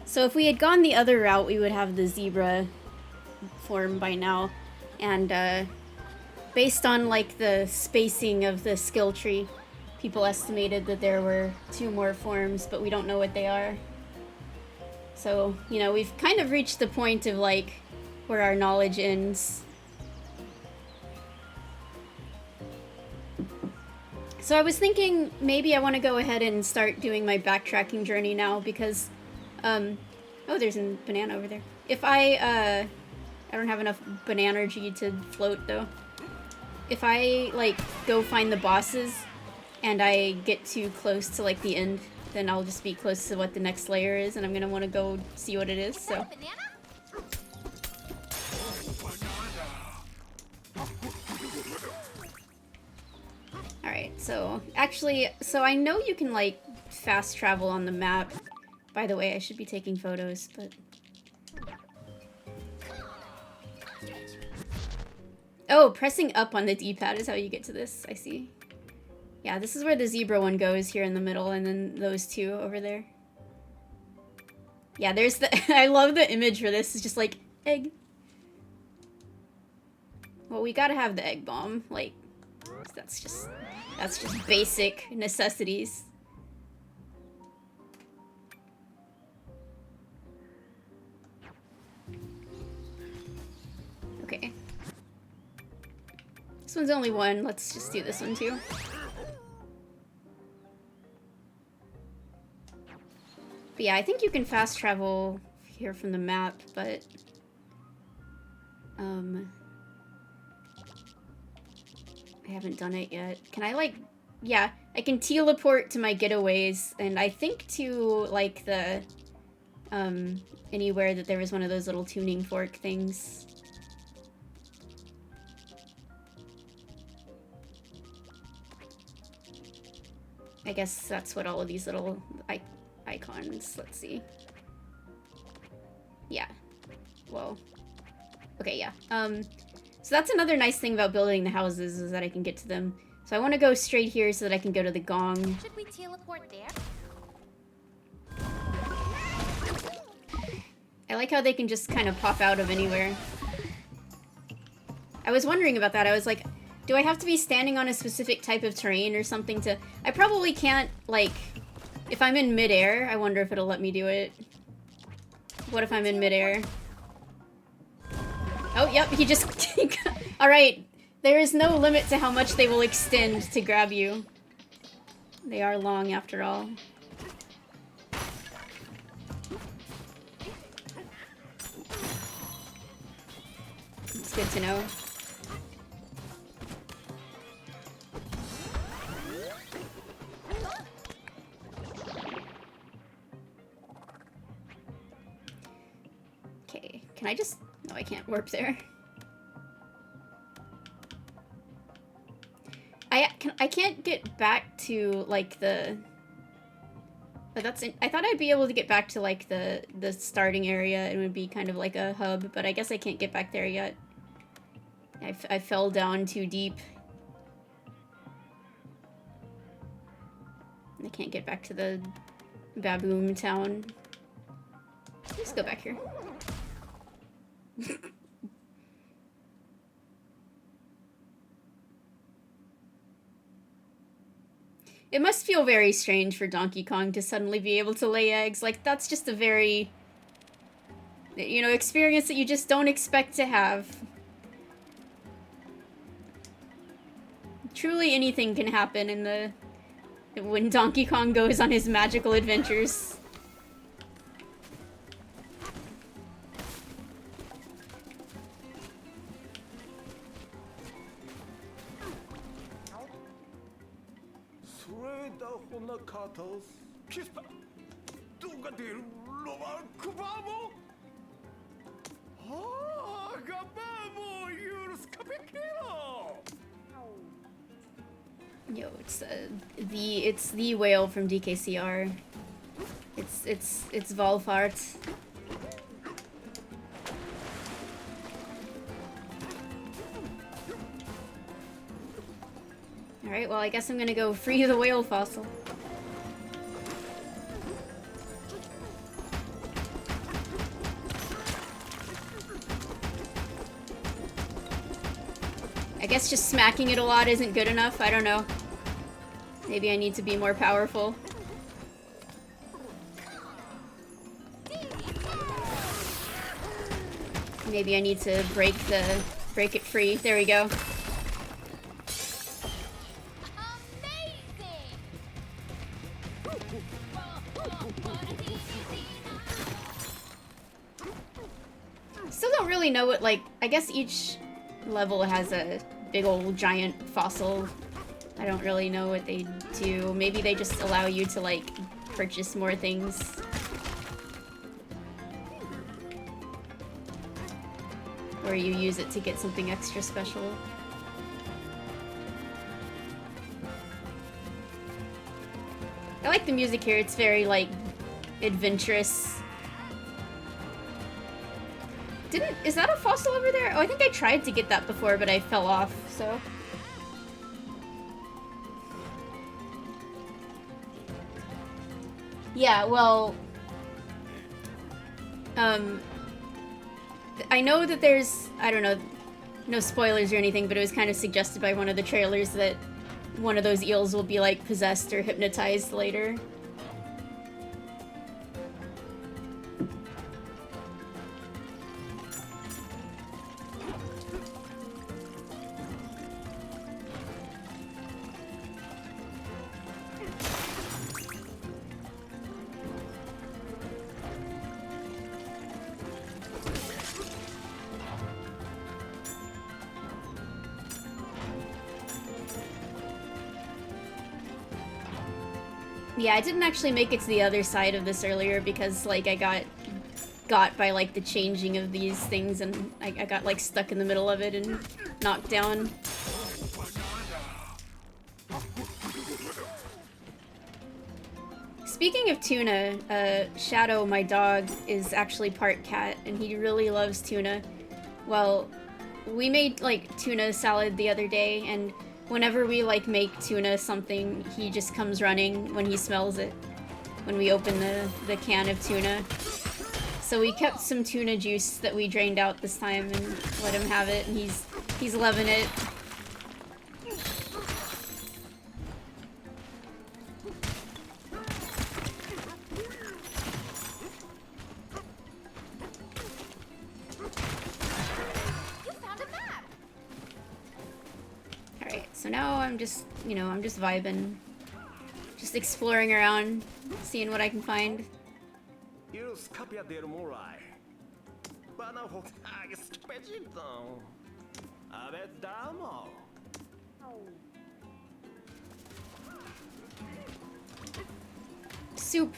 So if we had gone the other route, we would have the zebra form by now. And based on like the spacing of the skill tree, people estimated that there were 2 more forms, but we don't know what they are. So, you know, we've kind of reached the point of like where our knowledge ends. So I was thinking maybe I want to go ahead and start doing my backtracking journey now because, oh, there's a banana over there. If I don't have enough banana-energy to float though. If I, like, go find the bosses and I get too close to, like, the end, then I'll just be close to what the next layer is and I'm gonna want to go see what it is, so. Alright, so actually, so I know you can like fast travel on the map. By the way, I should be taking photos, but... Oh, pressing up on the D-pad is how you get to this, I see. Yeah, this is where the zebra one goes, here in the middle, and then those 2 over there. Yeah, there's the... I love the image for this, it's just like, egg. Well, we gotta have the egg bomb, like, that's just basic necessities. Okay. This one's only 1, let's just do this one too. But yeah, I think you can fast travel here from the map, but... I haven't done it yet. Can I, like... Yeah, I can teleport to my getaways, and I think to, like, the... anywhere that there was one of those little tuning fork things. I guess that's what all of these little icons, let's see. Yeah. Whoa. Okay, yeah. So that's another nice thing about building the houses, is that I can get to them. So I want to go straight here so that I can go to the gong. Should we teleport there? I like how they can just kind of pop out of anywhere. I was wondering about that. I was like, do I have to be standing on a specific type of terrain or something to... I probably can't, like... If I'm in midair, I wonder if it'll let me do it. What if I'm in midair? Oh, yep, he just... Alright, there is no limit to how much they will extend to grab you. They are long, after all. It's good to know. Okay, can I just... No, I can't warp there. I can't get back to, like, the... But that's... I thought I'd be able to get back to, like, the starting area. It would be kind of like a hub, but I guess I can't get back there yet. I fell down too deep. I can't get back to the Baboom town. Let's go back here. It must feel very strange for Donkey Kong to suddenly be able to lay eggs. Like, that's just a very, you know, experience that you just don't expect to have. Truly anything can happen in the... when Donkey Kong goes on his magical adventures. Yo, it's the whale from DKCR. It's Volfart. Alright, well I guess I'm gonna go free the whale fossil. I guess just smacking it a lot isn't good enough. I don't know. Maybe I need to be more powerful. Maybe I need to break it free. There we go. Still don't really know what, like, I guess each level has a big old giant fossil. I don't really know what they do. Maybe they just allow you to, like, purchase more things. Or you use it to get something extra special. I like the music here. It's very, like, adventurous. Is that a fossil over there? Oh, I think I tried to get that before, but I fell off, so. Yeah, well, I know that there's, I don't know, no spoilers or anything, but it was kind of suggested by one of the trailers that one of those eels will be, like, possessed or hypnotized later. Yeah, I didn't actually make it to the other side of this earlier because, like, I got by, like, the changing of these things, and I got, like, stuck in the middle of it and knocked down. Speaking of tuna, Shadow, my dog, is actually part cat, and he really loves tuna. Well, we made, like, tuna salad the other day, and whenever we, like, make tuna something, he just comes running when he smells it, when we open the can of tuna. So we kept some tuna juice that we drained out this time and let him have it, and he's loving it. So now I'm just, you know, I'm just vibing. Just exploring around, seeing what I can find. Soup.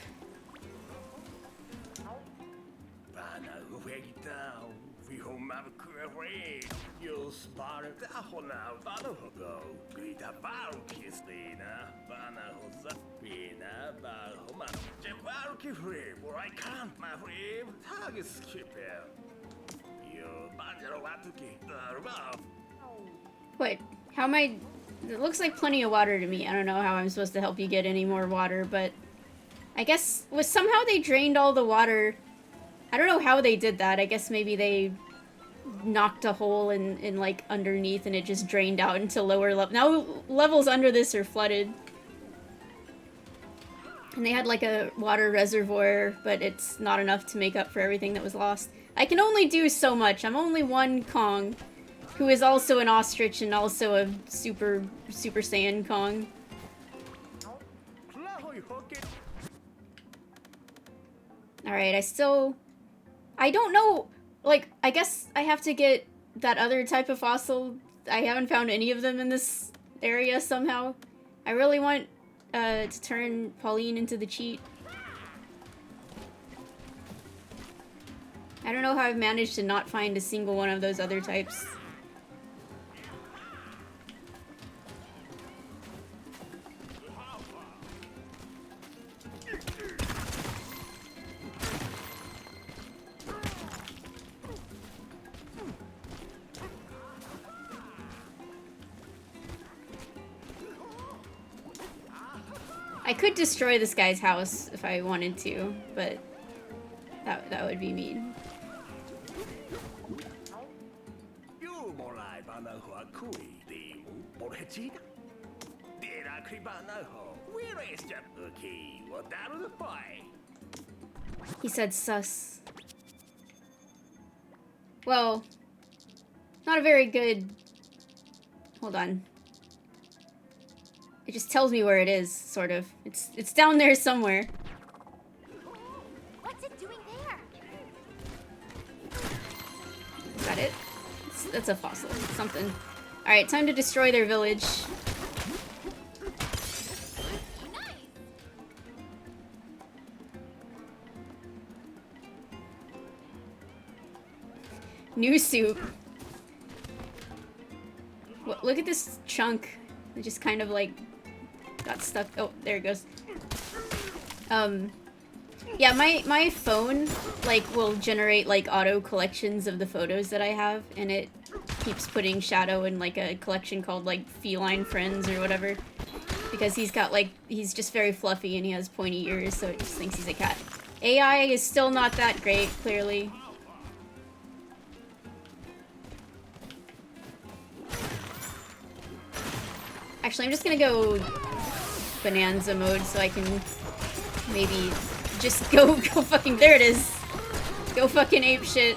Wait, how am I? It looks like plenty of water to me. I don't know how I'm supposed to help you get any more water, but I guess somehow they drained all the water. I don't know how they did that. I guess maybe they knocked a hole in like underneath and it just drained out into lower level. Now levels under this are flooded. And they had like a water reservoir, but it's not enough to make up for everything that was lost. I can only do so much. I'm only one Kong, who is also an ostrich and also a Super Saiyan Kong. Alright, I don't know, like, I guess I have to get that other type of fossil. I haven't found any of them in this area somehow. I really want to turn Pauline into the cheat. I don't know how I've managed to not find a single one of those other types. I could destroy this guy's house if I wanted to, but that would be mean. He said sus. Well, not a very good... Hold on. It just tells me where it is, sort of. It's down there somewhere. What's it doing there? Is that it? That's a fossil. Something. Alright, time to destroy their village. New soup. Look at this chunk. It just kind of like got stuck. Oh, there it goes. Yeah, my phone like will generate like auto collections of the photos that I have, and it keeps putting Shadow in like a collection called like Feline Friends or whatever, because he's got like he's just very fluffy and he has pointy ears, so it just thinks he's a cat. AI is still not that great, clearly. Actually, I'm just gonna go Bananza mode so I can maybe just go fucking, there it is. Go fucking ape shit.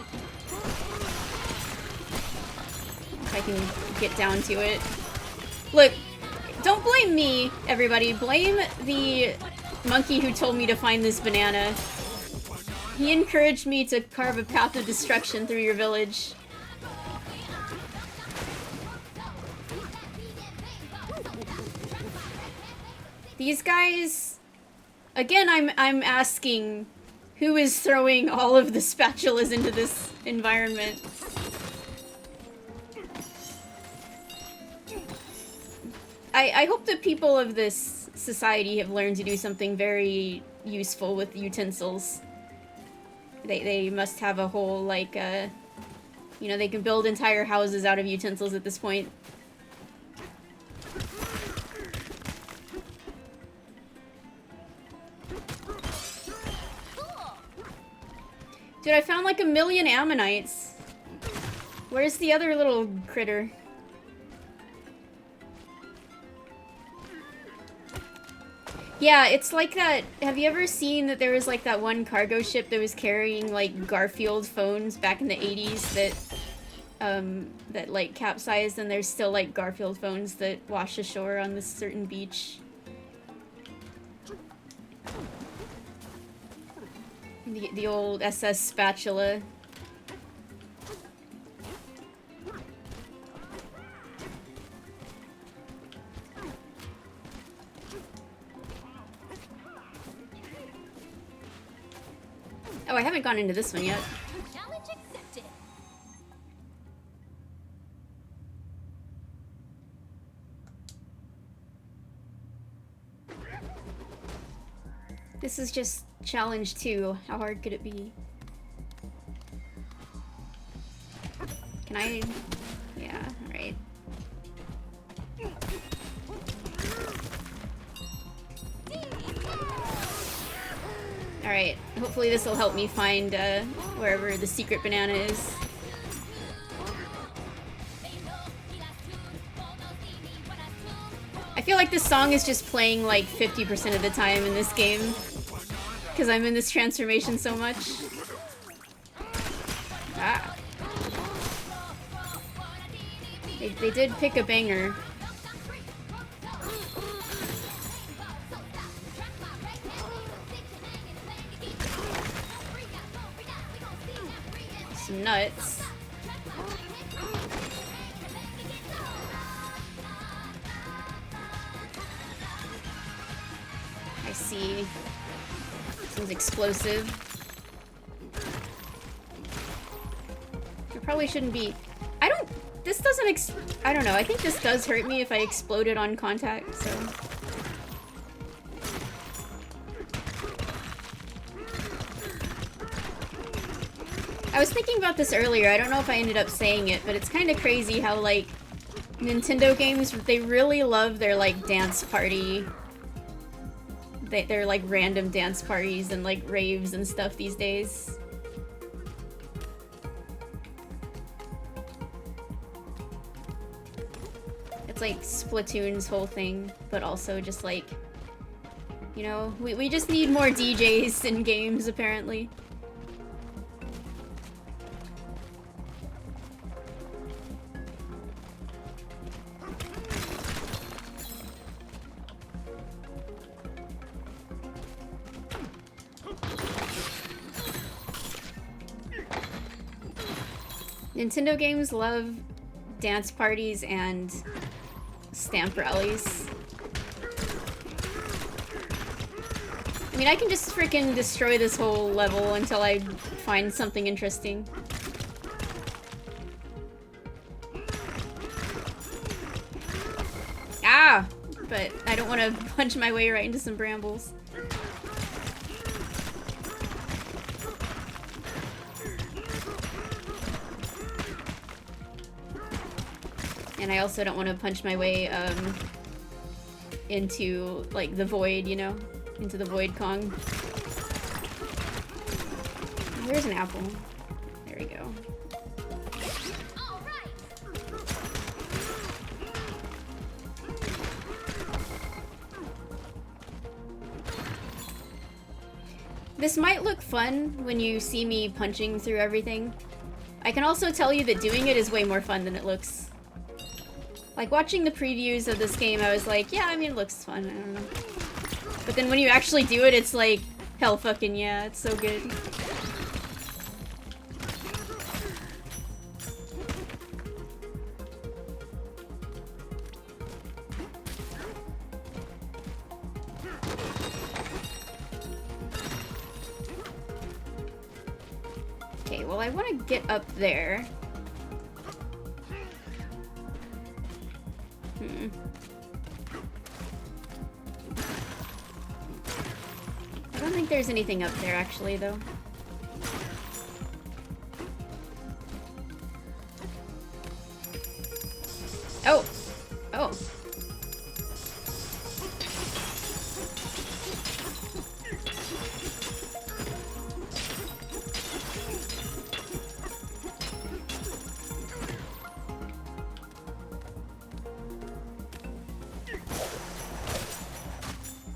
If I can get down to it. Look, don't blame me, everybody. Blame the monkey who told me to find this banana. He encouraged me to carve a path of destruction through your village. These guys... Again, I'm asking who is throwing all of the spatulas into this environment. I hope the people of this society have learned to do something very useful with utensils. They must have a whole, like, you know, they can build entire houses out of utensils at this point. Dude, I found like 1,000,000 ammonites. Where's the other little critter? Yeah, it's like that. Have you ever seen that there was like that one cargo ship that was carrying like Garfield phones back in the 80s that like capsized, and there's still like Garfield phones that wash ashore on this certain beach? The old SS spatula. Oh, I haven't gone into this one yet. Challenge accepted. This is just challenge 2. How hard could it be? Can I? Yeah, alright. Alright, hopefully this will help me find wherever the secret banana is. I feel like this song is just playing like 50% of the time in this game, because I'm in this transformation so much. Ah. They did pick a banger. Some nuts. I see. Seems explosive. It probably shouldn't be... This doesn't I don't know, I think this does hurt me if I explode it on contact, so... I was thinking about this earlier, I don't know if I ended up saying it, but it's kind of crazy how, like, Nintendo games, they really love their, like, dance party... They're like random dance parties and like raves and stuff these days. It's like Splatoon's whole thing, but also just like, you know, we just need more DJs in games, apparently. Nintendo games love dance parties and stamp rallies. I mean, I can just freaking destroy this whole level until I find something interesting. Ah! But I don't want to punch my way right into some brambles. And I also don't want to punch my way into, like, the void, you know? Into the void Kong. Where's an apple? There we go. This might look fun when you see me punching through everything. I can also tell you that doing it is way more fun than it looks. Like, watching the previews of this game, I was like, yeah, I mean, it looks fun, I don't know. But then when you actually do it, it's like, hell fucking yeah, it's so good. Okay, well, I want to get up there. I don't think there's anything up there, actually, though. Oh! Oh.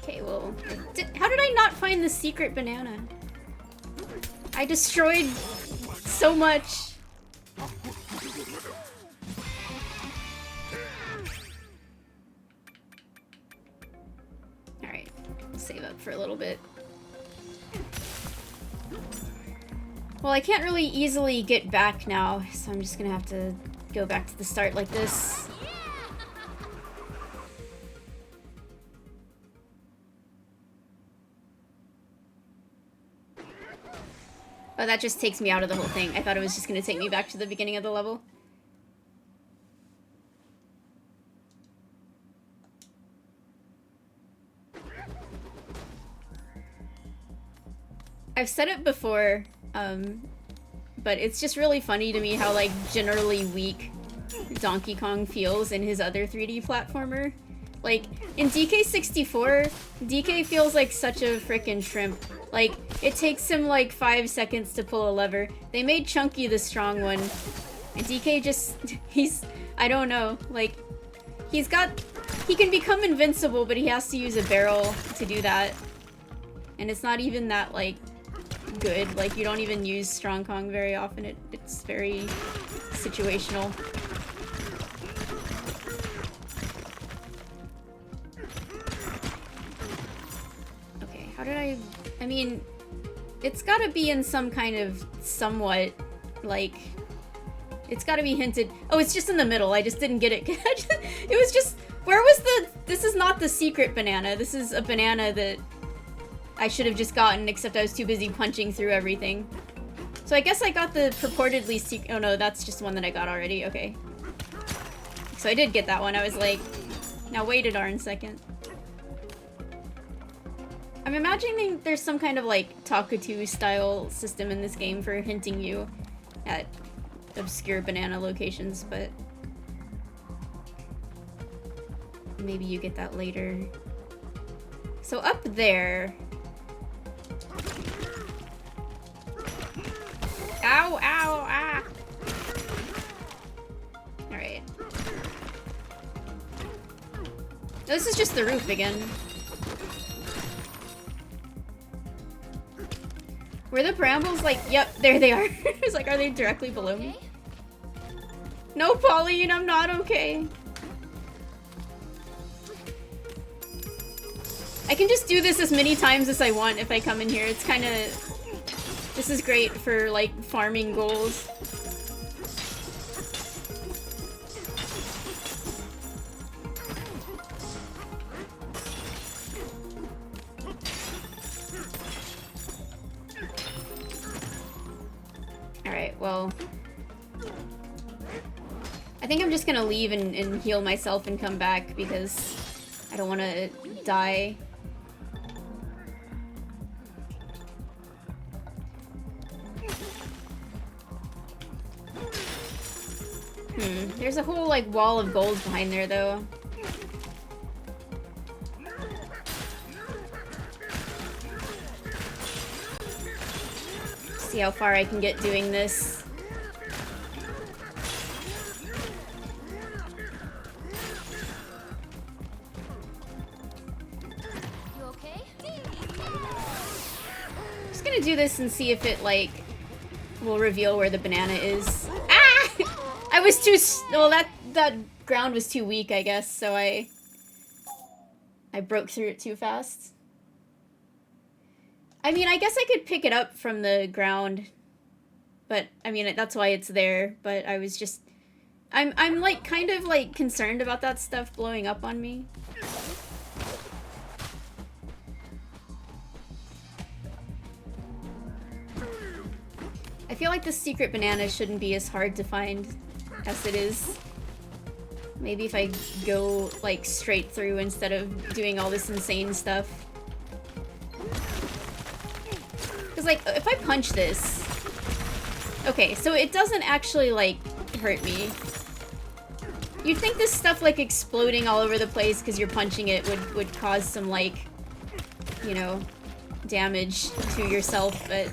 Okay, well, how did I not find the secret banana? I destroyed so much. Alright, save up for a little bit. Well, I can't really easily get back now, so I'm just gonna have to go back to the start like this. Oh, that just takes me out of the whole thing. I thought it was just gonna take me back to the beginning of the level. I've said it before, but it's just really funny to me how, like, generally weak Donkey Kong feels in his other 3D platformer. Like, in DK64, DK feels like such a frickin' shrimp. Like, it takes him like 5 seconds to pull a lever. They made Chunky the strong one. And DK just, I don't know, like, he can become invincible, but he has to use a barrel to do that. And it's not even that, like, good. Like, you don't even use Strong Kong very often. It's very situational. Okay, how did I mean, it's gotta be in some kind of somewhat, like, it's gotta be hinted. Oh, it's just in the middle. I just didn't get it. It was just, where was this is not the secret banana. This is a banana that I should have just gotten, except I was too busy punching through everything. So I guess I got the purportedly secret, oh no, that's just one that I got already, okay. So I did get that one. I was like, now wait a darn second. I'm imagining there's some kind of, like, Takutu style system in this game for hinting you at obscure banana locations, but maybe you get that later. So up there. Ow, ow, ah! Alright. This is just the roof again. Were the brambles like, yep, there they are. It's like, are they directly below me? No, Pauline, I'm not okay. I can just do this as many times as I want if I come in here. It's kind of... This is great for, like, farming goals. Alright, well... I think I'm just gonna leave and heal myself and come back because I don't want to die. There's a whole, like, wall of gold behind there, though. See how far I can get doing this. You okay? Just gonna do this and see if it, like, will reveal where the banana is. I was too well, that ground was too weak, I guess, so I broke through it too fast. I mean, I guess I could pick it up from the ground, but I mean, that's why it's there, but I was just I'm like kind of like concerned about that stuff blowing up on me. I feel like the secret banana shouldn't be as hard to find as it is. Maybe if I go, like, straight through instead of doing all this insane stuff. Because, like, if I punch this... Okay, so it doesn't actually, like, hurt me. You'd think this stuff, like, exploding all over the place because you're punching it would cause some, like, you know, damage to yourself, but...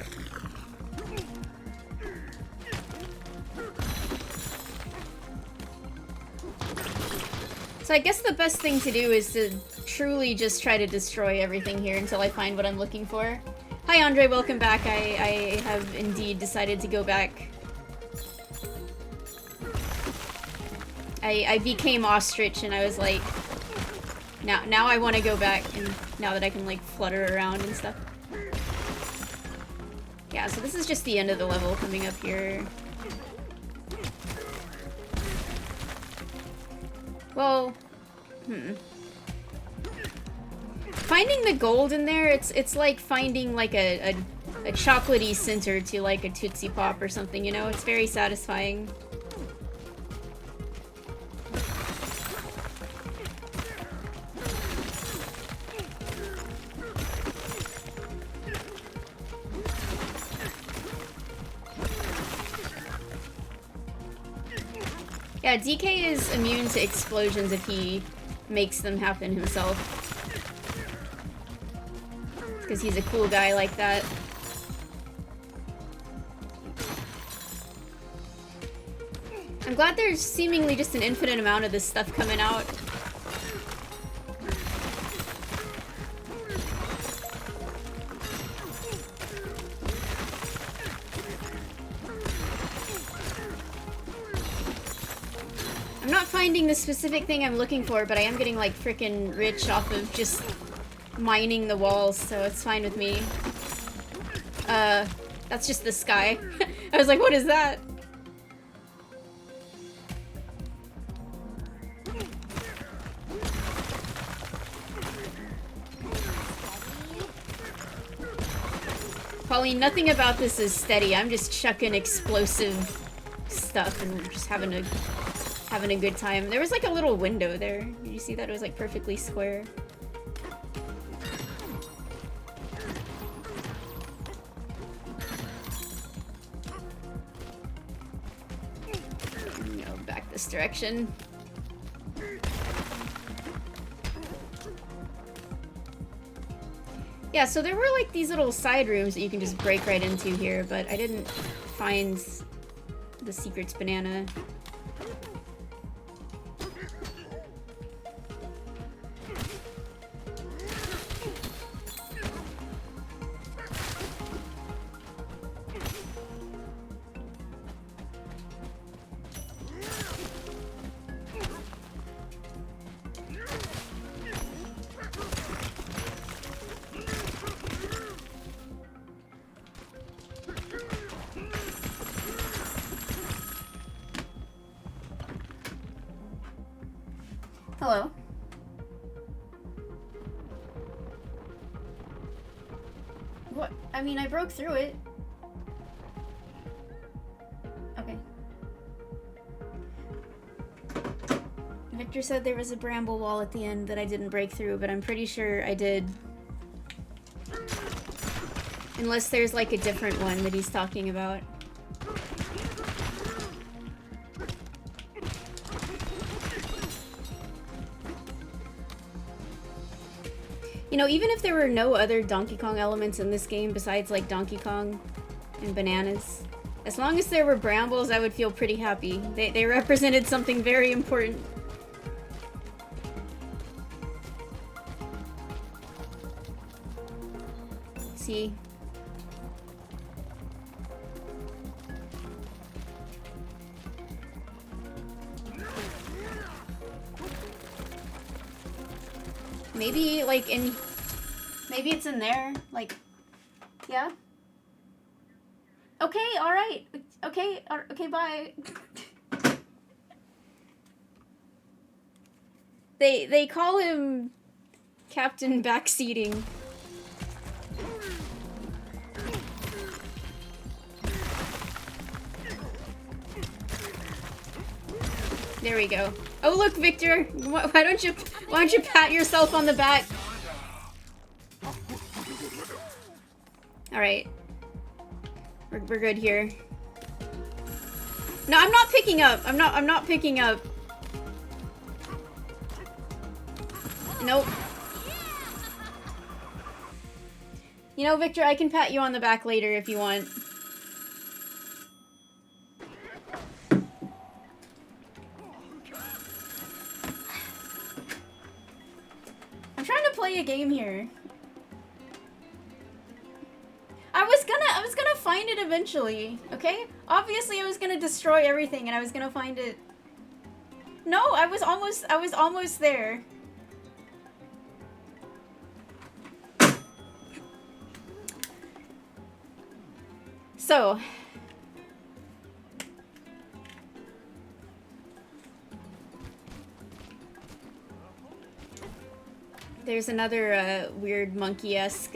So I guess the best thing to do is to truly just try to destroy everything here until I find what I'm looking for. Hi Andre, welcome back. I have indeed decided to go back. I became ostrich and I was like, now I want to go back, and now that I can like flutter around and stuff. Yeah, so this is just the end of the level coming up here. Well, finding the gold in there, it's like finding like a chocolatey center to like a Tootsie Pop or something, you know? It's very satisfying. Yeah, DK is immune to explosions if he makes them happen himself. Because he's a cool guy like that. I'm glad there's seemingly just an infinite amount of this stuff coming out. I'm not finding the specific thing I'm looking for, but I am getting like frickin' rich off of just mining the walls, so it's fine with me. That's just the sky. I was like, what is that? Pauline, nothing about this is steady. I'm just chucking explosive stuff and just having a good time. There was like a little window there. Did you see that? It was like perfectly square. No, back this direction. Yeah, so there were like these little side rooms that you can just break right into here, but I didn't find the secrets banana. Hello. What? I mean, I broke through it. Okay. Victor said there was a bramble wall at the end that I didn't break through, but I'm pretty sure I did. Unless there's like a different one that he's talking about. You know, even if there were no other Donkey Kong elements in this game besides like Donkey Kong and bananas, as long as there were brambles, I would feel pretty happy. They represented something very important. See? Maybe, like, maybe it's in there, like, yeah? Okay, alright. Okay, okay, bye. They call him Captain Backseating. There we go. Oh look, Victor! Why don't you pat yourself on the back? Alright. We're good here. No, I'm not picking up. I'm not picking up. Nope. You know, Victor, I can pat you on the back later if you want. I'm trying to play a game here. I was gonna find it eventually, okay? Obviously I was gonna destroy everything and I was gonna find it. No, I was almost there. So, there's another weird monkey-esque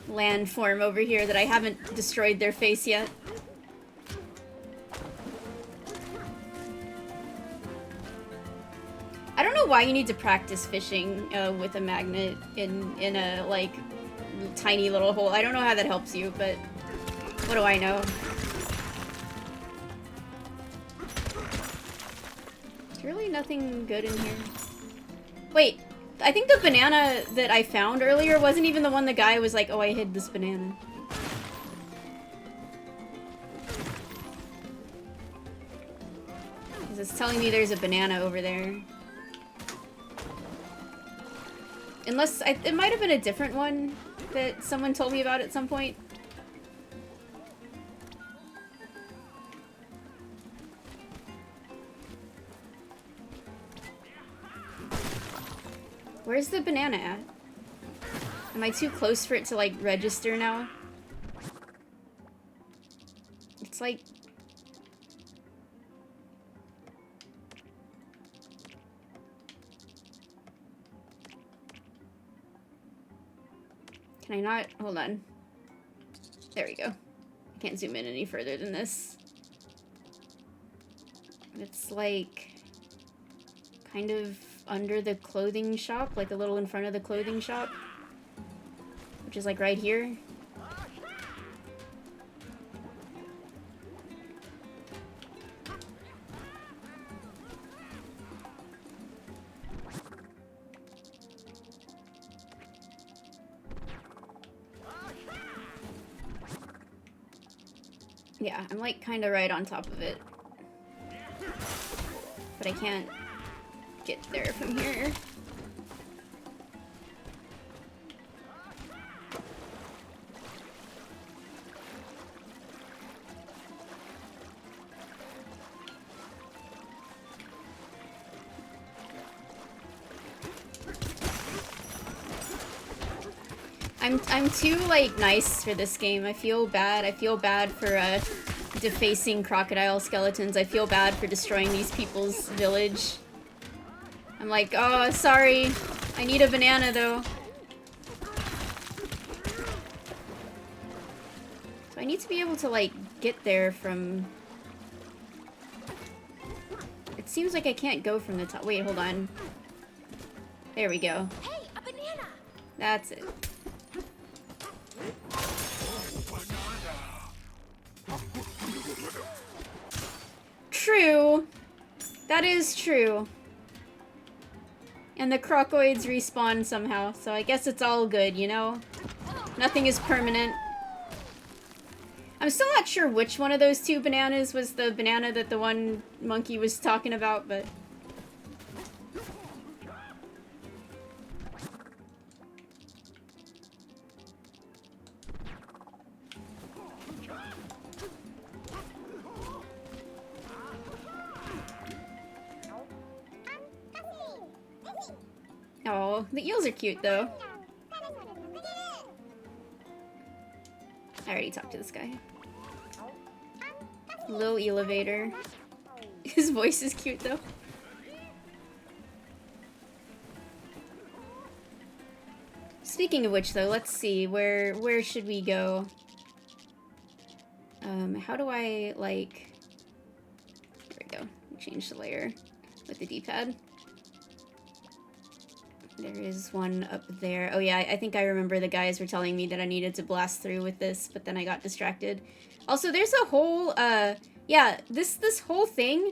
landform over here that I haven't destroyed their face yet. I don't know why you need to practice fishing with a magnet in a, like, tiny little hole. I don't know how that helps you, but what do I know? There's really nothing good in here. Wait, I think the banana that I found earlier wasn't even the one the guy was like, oh, I hid this banana. Because it's telling me there's a banana over there. Unless, it might have been a different one that someone told me about at some point. Where's the banana at? Am I too close for it to, like, register now? It's like... Can I not? Hold on. There we go. I can't zoom in any further than this. It's like... kind of under the clothing shop, like a little in front of the clothing shop, which is like right here. Yeah, I'm like kind of right on top of it, but I can't get there from here. I'm too, like, nice for this game. I feel bad. I feel bad for defacing crocodile skeletons. I feel bad for destroying these people's village. I'm like, oh, sorry. I need a banana, though. So I need to be able to, like, get there from... It seems like I can't go from the top. Wait, hold on. There we go. Hey, a banana! That's it. True. That is true. And the crocoids respawn somehow, so I guess it's all good, you know? Nothing is permanent. I'm still not sure which one of those two bananas was the banana that the one monkey was talking about, but... Oh, the eels are cute, though. I already talked to this guy. Little elevator. His voice is cute, though. Speaking of which, though, let's see. Where should we go? How do I, like... There we go. Change the layer with the D-pad. There is one up there. Oh yeah, I think I remember the guys were telling me that I needed to blast through with this, but then I got distracted. Also, there's a whole, yeah, this whole thing,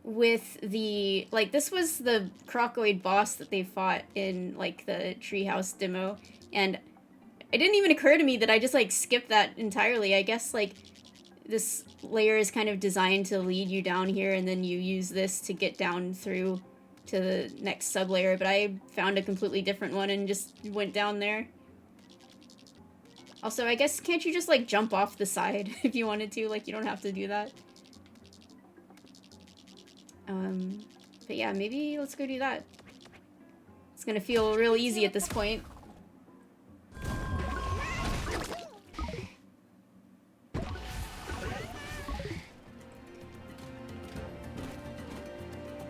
with the, like, this was the crocoid boss that they fought in, like, the treehouse demo, and it didn't even occur to me that I just, like, skipped that entirely. I guess, like, this layer is kind of designed to lead you down here, and then you use this to get down through to the next sub-layer, but I found a completely different one and just went down there. Also, I guess, can't you just, like, jump off the side if you wanted to? Like, you don't have to do that. But yeah, maybe let's go do that. It's gonna feel real easy at this point.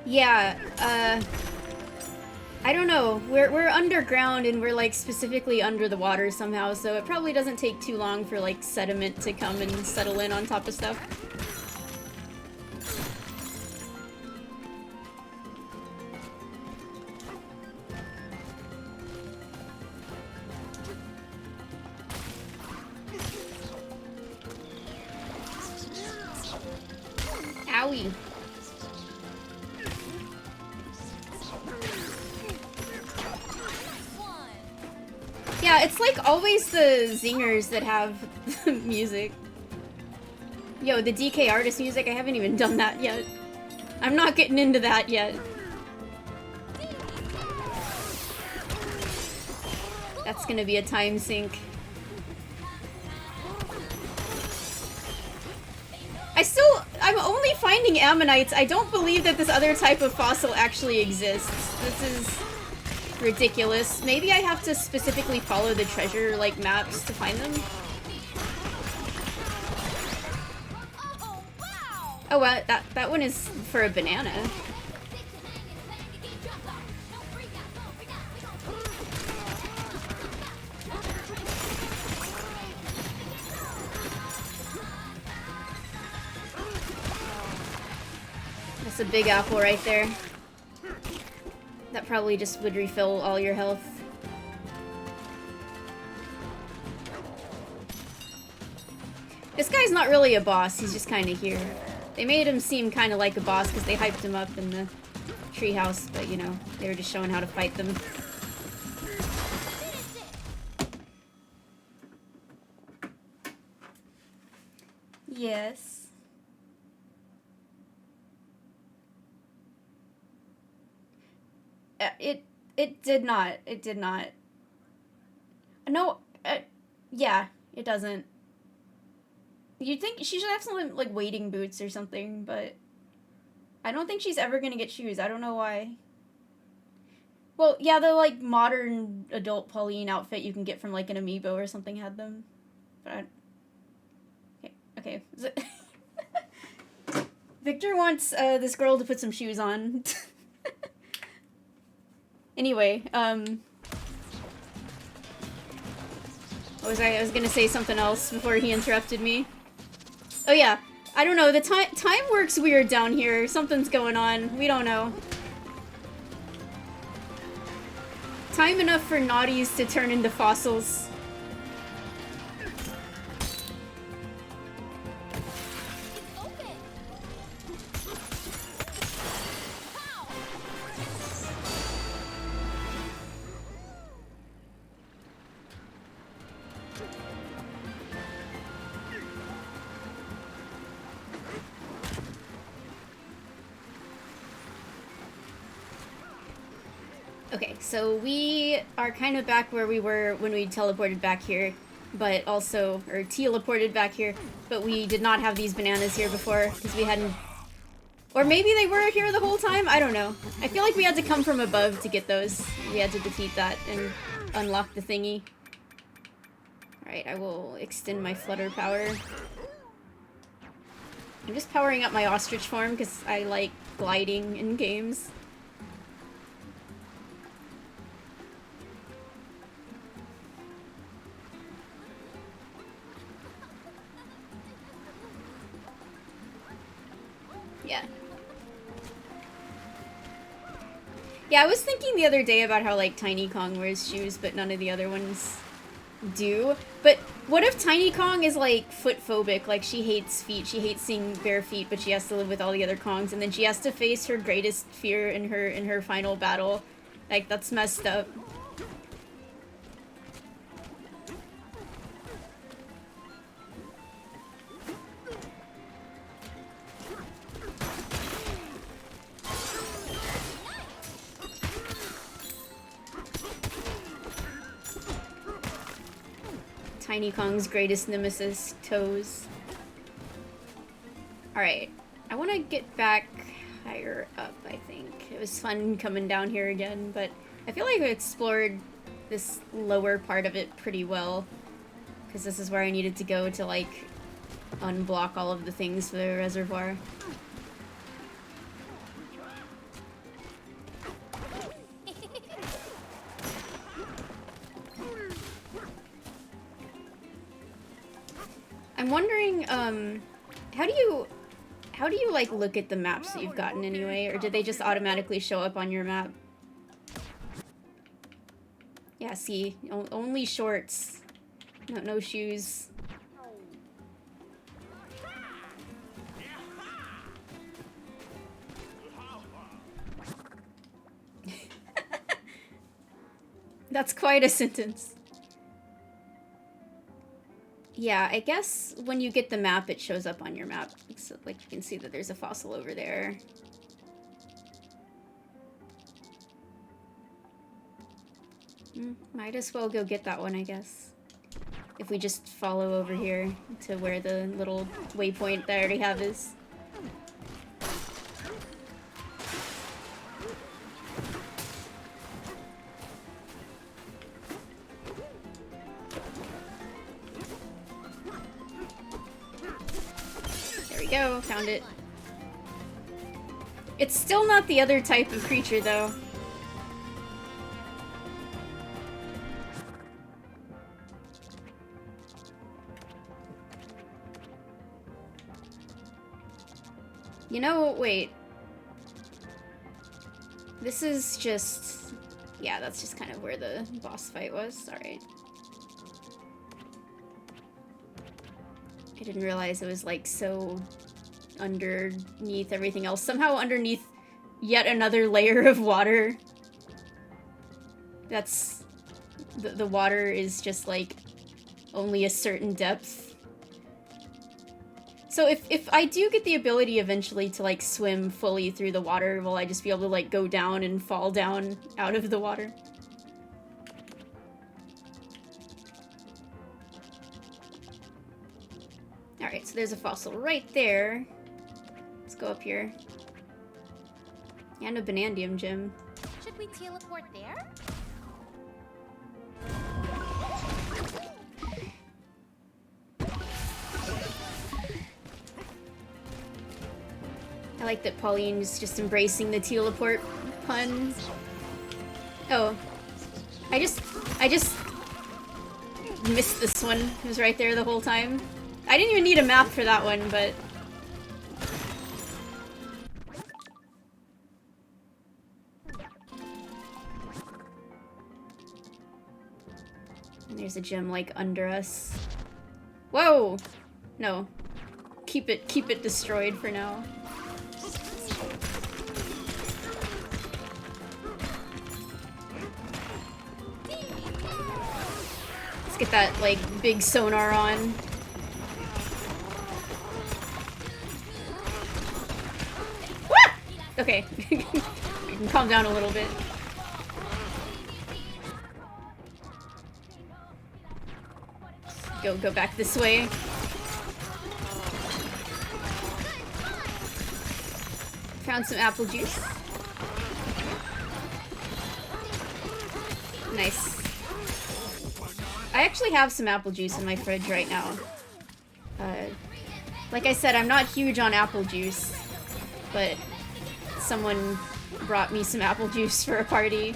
Yeah, I don't know. We're underground and we're, like, specifically under the water somehow, so it probably doesn't take too long for, like, sediment to come and settle in on top of stuff. Owie. Yeah, it's like always the zingers that have music. Yo, the DK artist music, I haven't even done that yet. I'm not getting into that yet. That's gonna be a time sink. I'm only finding ammonites. I don't believe that this other type of fossil actually exists. This is ridiculous. Maybe I have to specifically follow the treasure, like, maps to find them? Oh, well, that one is for a banana. That's a big apple right there. That probably just would refill all your health. This guy's not really a boss, he's just kind of here. They made him seem kind of like a boss because they hyped him up in the treehouse, but you know, they were just showing how to fight them. Yes. It did not. It did not. No, yeah, it doesn't. You'd think she should have some, like, wading boots or something, but I don't think she's ever gonna get shoes. I don't know why. Well, yeah, the, like, modern adult Pauline outfit you can get from, like, an amiibo or something had them. But okay. Victor wants, this girl to put some shoes on. Anyway, what was I was gonna say something else before he interrupted me. Oh yeah, I don't know, the time works weird down here. Something's going on. We don't know. Time enough for naughties to turn into fossils. Okay, so we are kind of back where we were when we teleported back here, but also, or teleported back here, but we did not have these bananas here before, because we hadn't, or maybe they were here the whole time? I don't know. I feel like we had to come from above to get those. We had to defeat that and unlock the thingy. Alright, I will extend my flutter power. I'm just powering up my ostrich form, because I like gliding in games. Yeah. Yeah, I was thinking the other day about how, like, Tiny Kong wears shoes, but none of the other ones do. But what if Tiny Kong is, like, foot phobic? Like, she hates feet. She hates seeing bare feet, but she has to live with all the other Kongs, and then she has to face her greatest fear in her final battle. Like, that's messed up. Tiny Kong's greatest nemesis, toes. Alright, I want to get back higher up, I think. It was fun coming down here again, but I feel like I explored this lower part of it pretty well. Because this is where I needed to go to, like, unblock all of the things for the reservoir. I'm wondering, how do you, like, look at the maps that you've gotten anyway? Or did they just automatically show up on your map? Yeah, see, only shorts. No shoes. That's quite a sentence. Yeah, I guess when you get the map, it shows up on your map. So, like, you can see that there's a fossil over there. Might as well go get that one, I guess. If we just follow over here to where the little waypoint that I already have is. Go, found it. It's still not the other type of creature, though. You know, wait. This is just... Yeah, that's just kind of where the boss fight was. Alright. I didn't realize it was, like, so underneath everything else. Somehow underneath yet another layer of water. That's... The water is just, like, only a certain depth. So if I do get the ability eventually to, like, swim fully through the water, will I just be able to, like, go down and fall down out of the water? Alright, so there's a fossil right there. Let's go up here. And a Banandium gem. Should we teleport there? I like that Pauline's just embracing the teleport pun. Oh. I just missed this one. It was right there the whole time. I didn't even need a map for that one, but... And there's a gem, like, under us. Whoa! No. Keep it destroyed for now. Let's get that, like, big sonar on. Wah! Okay. We can calm down a little bit. Go back this way. Found some apple juice. Nice. I actually have some apple juice in my fridge right now. Like I said, I'm not huge on apple juice, but someone brought me some apple juice for a party.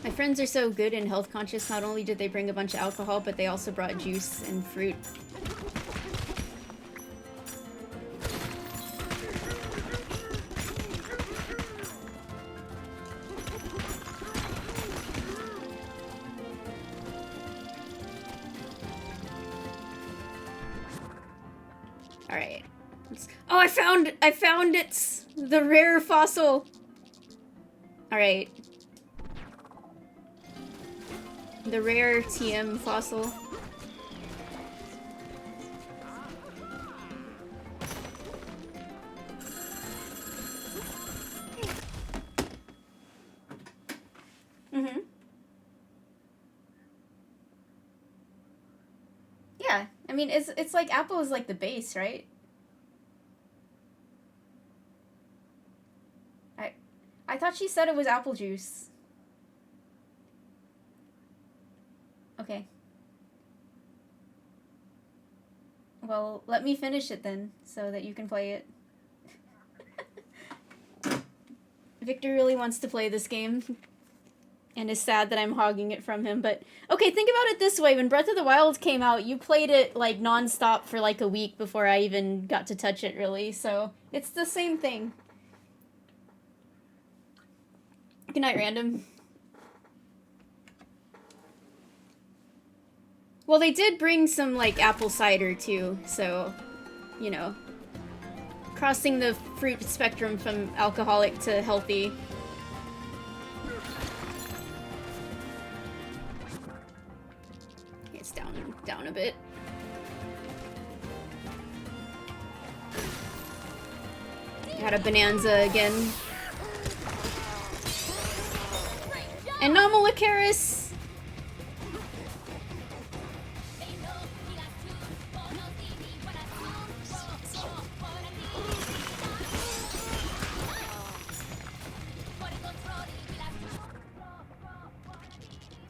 My friends are so good and health conscious, not only did they bring a bunch of alcohol, but they also brought juice and fruit. Alright. Oh, I found it! The rare fossil! Alright. The rare TM fossil. Mm-hmm. Yeah, I mean, it's like apple is like the base, right? I thought she said it was apple juice. Okay. Well, let me finish it then, so that you can play it. Victor really wants to play this game, and is sad that I'm hogging it from him, but... Okay, think about it this way, when Breath of the Wild came out, you played it, like, non-stop for, like, a week before I even got to touch it, really, so... It's the same thing. Good night, Random. Well, they did bring some, like, apple cider, too, so, you know. Crossing the fruit spectrum from alcoholic to healthy. It's down a bit. Got a Bananza again. Anomalocaris!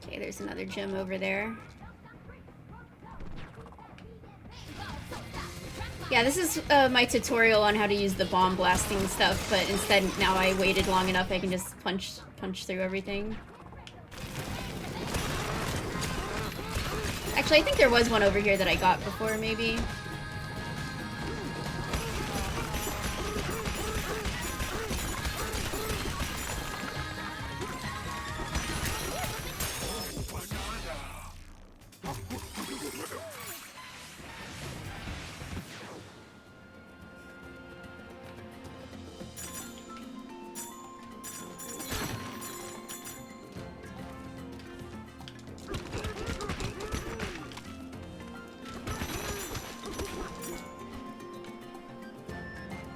Okay, there's another gem over there. Yeah, this is my tutorial on how to use the bomb blasting stuff, but instead now I waited long enough I can just punch through everything. Actually, I think there was one over here that I got before, maybe.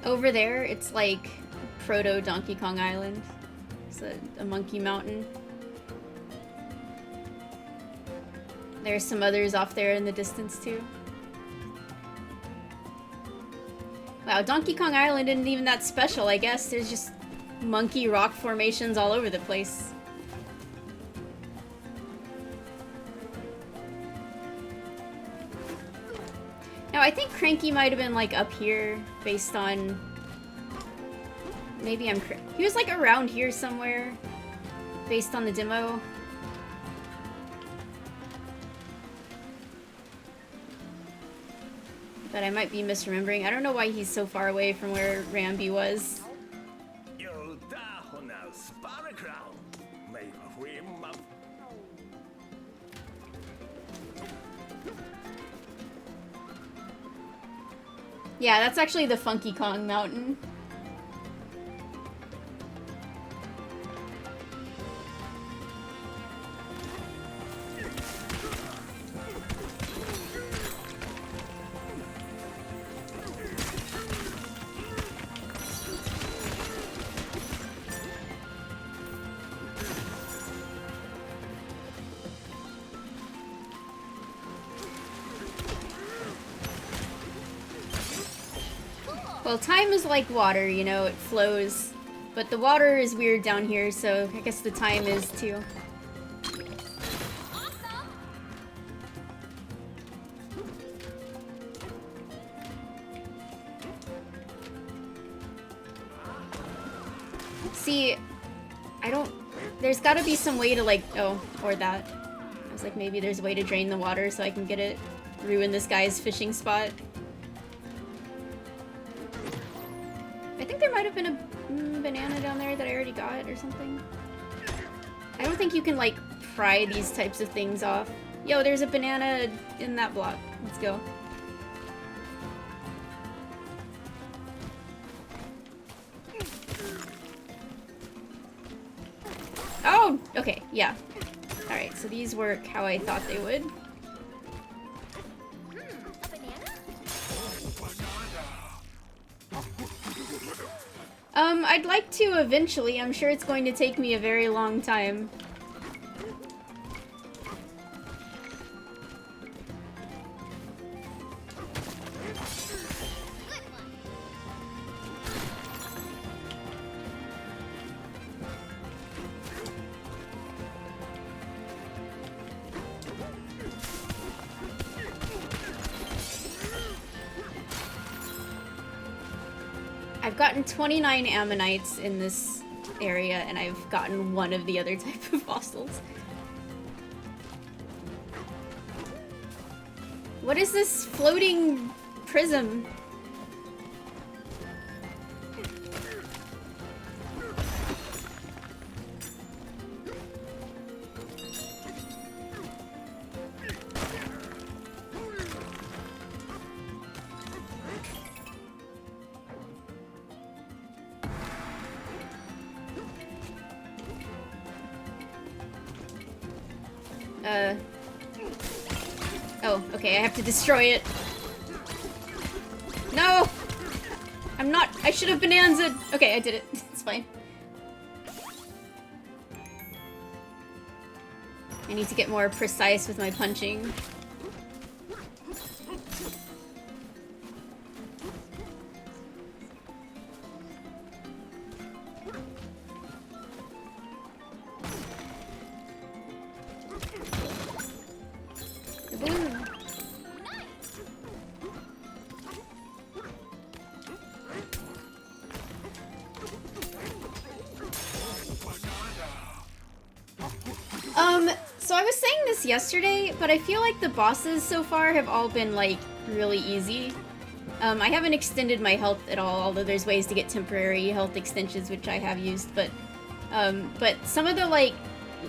Over there, it's like proto Donkey Kong Island. It's a monkey mountain. There's some others off there in the distance too. Wow, Donkey Kong Island isn't even that special, I guess. There's just monkey rock formations all over the place. Now, I think Cranky might have been like up here based on... Maybe he was like around here somewhere based on the demo. But I might be misremembering. I don't know why he's so far away from where Rambi was. Yeah, that's actually the Funky Kong Mountain. Well, time is like water, you know, it flows. But the water is weird down here, so I guess the time is too. See, there's gotta be some way to like, oh, or that. I was like, maybe there's a way to drain the water so I can get it, ruin this guy's fishing spot. I think there might have been a banana down there that I already got or something. I don't think you can like pry these types of things off. Yo, there's a banana in that block. Let's go. Oh, okay, yeah. Alright, so these work how I thought they would. I'd like to eventually. I'm sure it's going to take me a very long time. I've gotten 29 ammonites in this area, and I've gotten one of the other type of fossils. What is this floating prism? Oh, okay, I have to destroy it. No! I'm not- I should have Bananza'd! Okay, I did it. It's fine. I need to get more precise with my punching. So I was saying this yesterday, but I feel like the bosses so far have all been, like, really easy. I haven't extended my health at all, although there's ways to get temporary health extensions, which I have used, but some of the, like,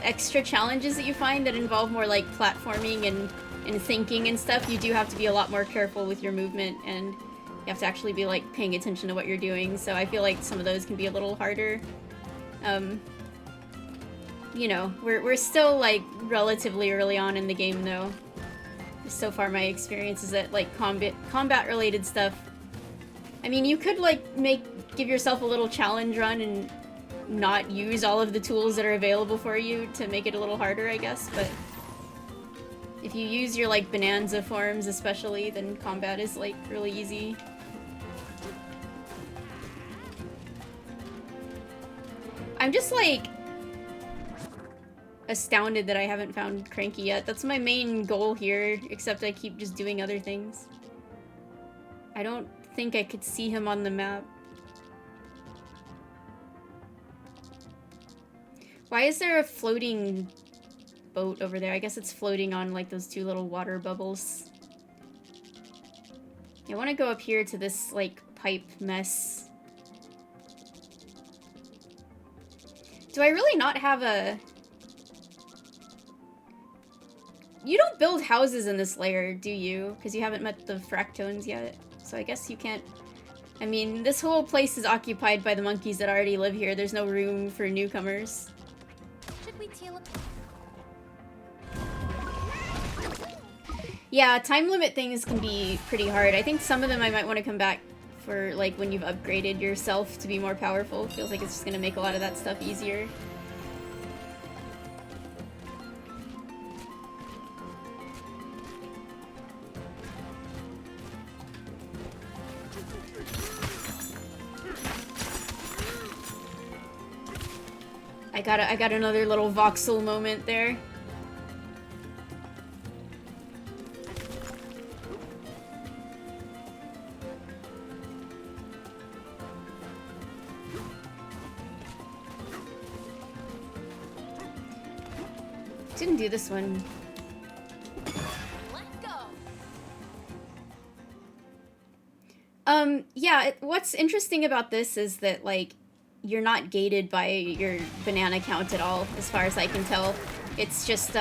extra challenges that you find that involve more, like, platforming and thinking and stuff, you do have to be a lot more careful with your movement, and you have to actually be, like, paying attention to what you're doing, so I feel like some of those can be a little harder. You know, we're still, like, relatively early on in the game, though. So far, my experience is that, like, combat-related stuff... I mean, you could, like, give yourself a little challenge run and not use all of the tools that are available for you to make it a little harder, I guess, but... if you use your, like, Bananza forms, especially, then combat is, like, really easy. I'm just, like... astounded that I haven't found Cranky yet. That's my main goal here, except I keep just doing other things. I don't think I could see him on the map. Why is there a floating boat over there? I guess it's floating on like those two little water bubbles. I want to go up here to this like pipe mess. Do I really not have a... You don't build houses in this layer, do you? Because you haven't met the fractones yet. So I guess you can't... I mean, this whole place is occupied by the monkeys that already live here. There's no room for newcomers. Should we teal up? Yeah, time limit things can be pretty hard. I think some of them I might want to come back for, like, when you've upgraded yourself to be more powerful. Feels like it's just gonna make a lot of that stuff easier. I got another little voxel moment there. Didn't do this one. Let's go. Yeah, what's interesting about this is that, like, you're not gated by your banana count at all, as far as I can tell. It's just,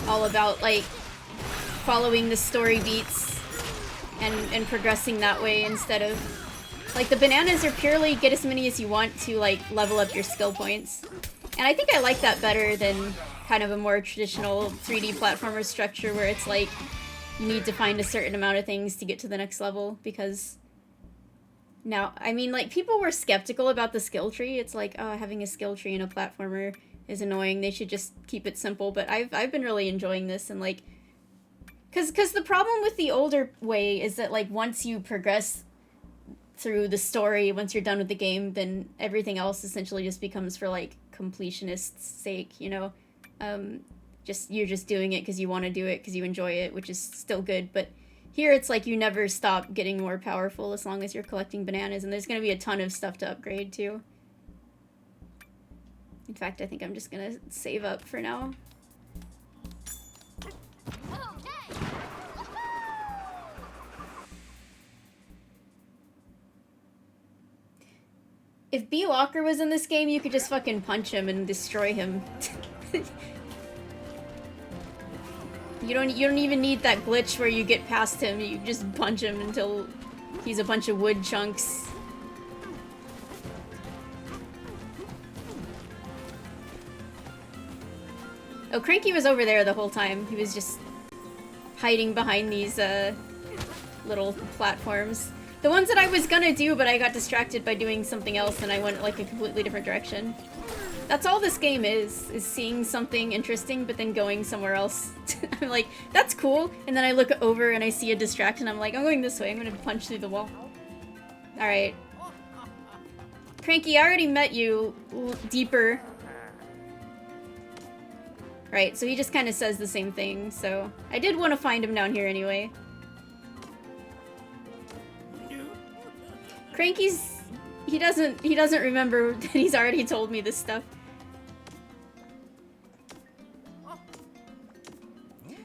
all about, like, following the story beats and progressing that way instead of... Like, the bananas are purely get as many as you want to, like, level up your skill points. And I think I like that better than kind of a more traditional 3D platformer structure where it's like, you need to find a certain amount of things to get to the next level, because... Now, I mean, like, people were skeptical about the skill tree. It's like, oh, having a skill tree in a platformer is annoying. They should just keep it simple. But I've been really enjoying this, and, like... Because the problem with the older way is that, like, once you progress through the story, once you're done with the game, then everything else essentially just becomes for, like, completionist's sake, you know? You're just doing it because you want to do it, because you enjoy it, which is still good, but... Here, it's like you never stop getting more powerful as long as you're collecting bananas, and there's going to be a ton of stuff to upgrade, too. In fact, I think I'm just going to save up for now. If B. Locker was in this game, you could just fucking punch him and destroy him. You don't even need that glitch where you get past him, you just punch him until he's a bunch of wood chunks. Oh, Cranky was over there the whole time. He was just hiding behind these little platforms. The ones that I was gonna do, but I got distracted by doing something else and I went like a completely different direction. That's all this game is seeing something interesting, but then going somewhere else. I'm like, that's cool, and then I look over and I see a distraction, I'm like, I'm going this way, I'm gonna punch through the wall. Alright. Cranky, I already met you deeper. Right, so he just kind of says the same thing, so... I did want to find him down here anyway. Cranky's... He doesn't remember that he's already told me this stuff.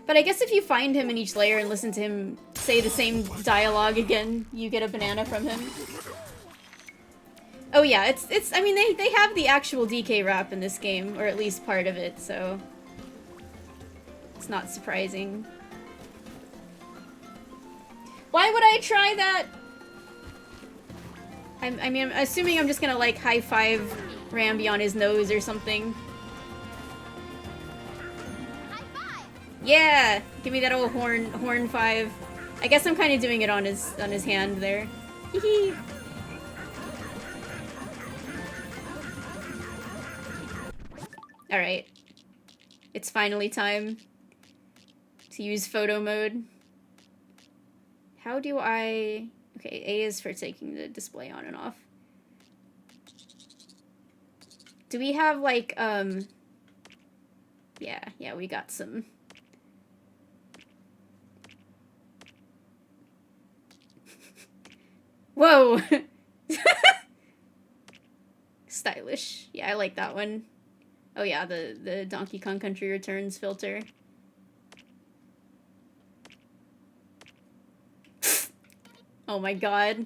But I guess if you find him in each layer and listen to him say the same dialogue again, you get a banana from him. Oh yeah, it's I mean, they have the actual DK rap in this game, or at least part of it, so... It's not surprising. Why would I try that? I mean, I'm assuming I'm just gonna, like, high-five Rambi on his nose or something. Yeah! Give me that old horn five. I guess I'm kind of doing it on his hand there. Hee Alright. It's finally time to use photo mode. How do I... Okay, A is for taking the display on and off. Do we have, like, Yeah, we got some... Whoa! Stylish. Yeah, I like that one. Oh yeah, the Donkey Kong Country Returns filter. Oh my god.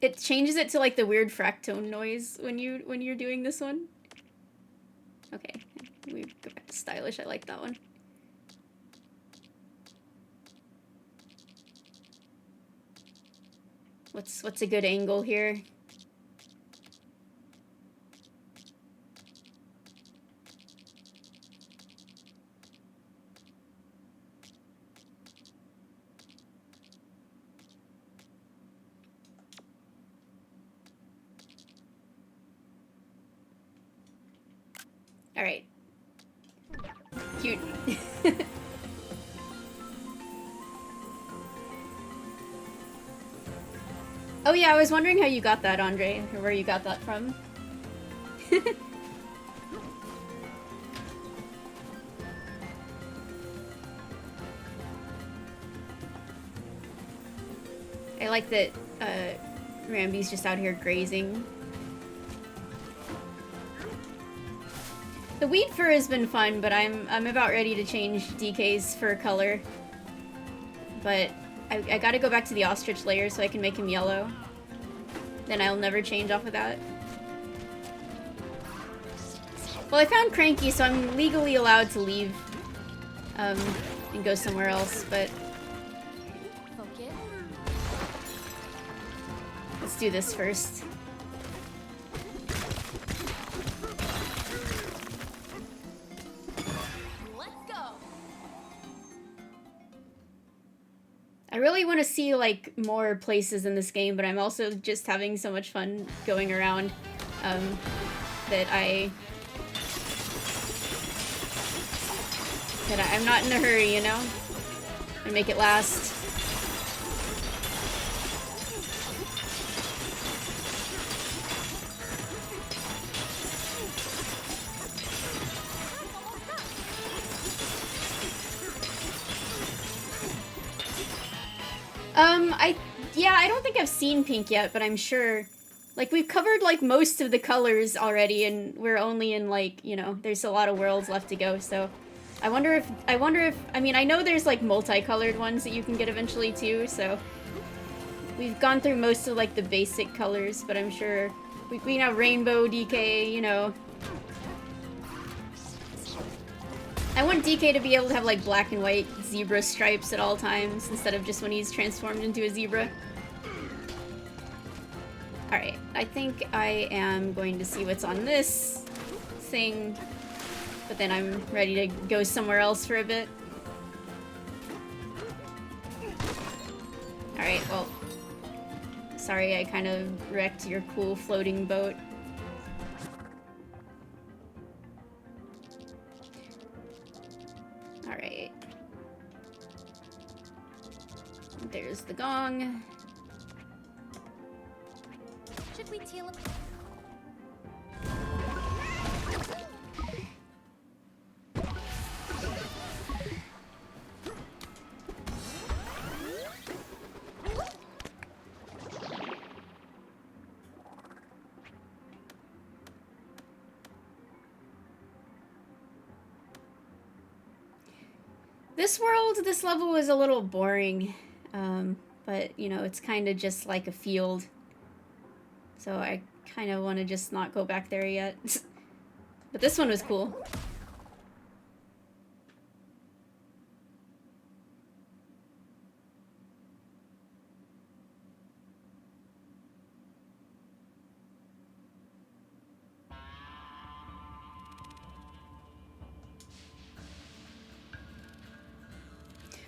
It changes it to like the weird fractone noise when you're doing this one. Okay, we go back to stylish. I like that one. What's a good angle here? All right. Cute. Oh yeah, I was wondering how you got that, Andre, or where you got that from. I like that Rambi's just out here grazing. The wheat fur has been fun, but I'm about ready to change DK's fur color. But I gotta go back to the ostrich layer so I can make him yellow. Then I'll never change off of that. Well, I found Cranky, so I'm legally allowed to leave and go somewhere else, but let's do this first. I really want to see, like, more places in this game, but I'm also just having so much fun going around, that I'm not in a hurry, you know? And make it last. Yeah, I don't think I've seen pink yet, but I'm sure. Like, we've covered, like, most of the colors already, and we're only in, like, you know, there's a lot of worlds left to go, so. I wonder if, I mean, I know there's, like, multicolored ones that you can get eventually, too, so. We've gone through most of, like, the basic colors, but I'm sure we have rainbow DK, you know. I want DK to be able to have, like, black and white zebra stripes at all times, instead of just when he's transformed into a zebra. Alright, I think I am going to see what's on this thing, but then I'm ready to go somewhere else for a bit. Alright, well, sorry I kind of wrecked your cool floating boat. Alright. There's the gong. Should we teal him? This world, this level is a little boring, but, you know, it's kind of just like a field. So I kind of want to just not go back there yet. But this one was cool.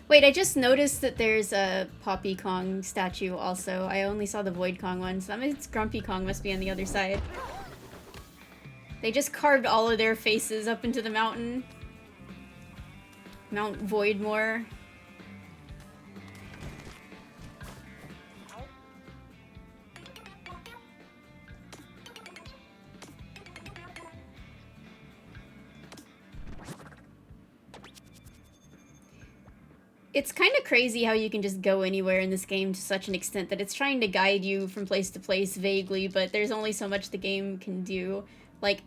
Wait, I just noticed that there's a Poppy Kong statue also. I only saw the Void Kong one, so that means Grumpy Kong must be on the other side. They just carved all of their faces up into the mountain. Mount Voidmore. It's kind of crazy how you can just go anywhere in this game to such an extent that it's trying to guide you from place to place vaguely, but there's only so much the game can do. Like,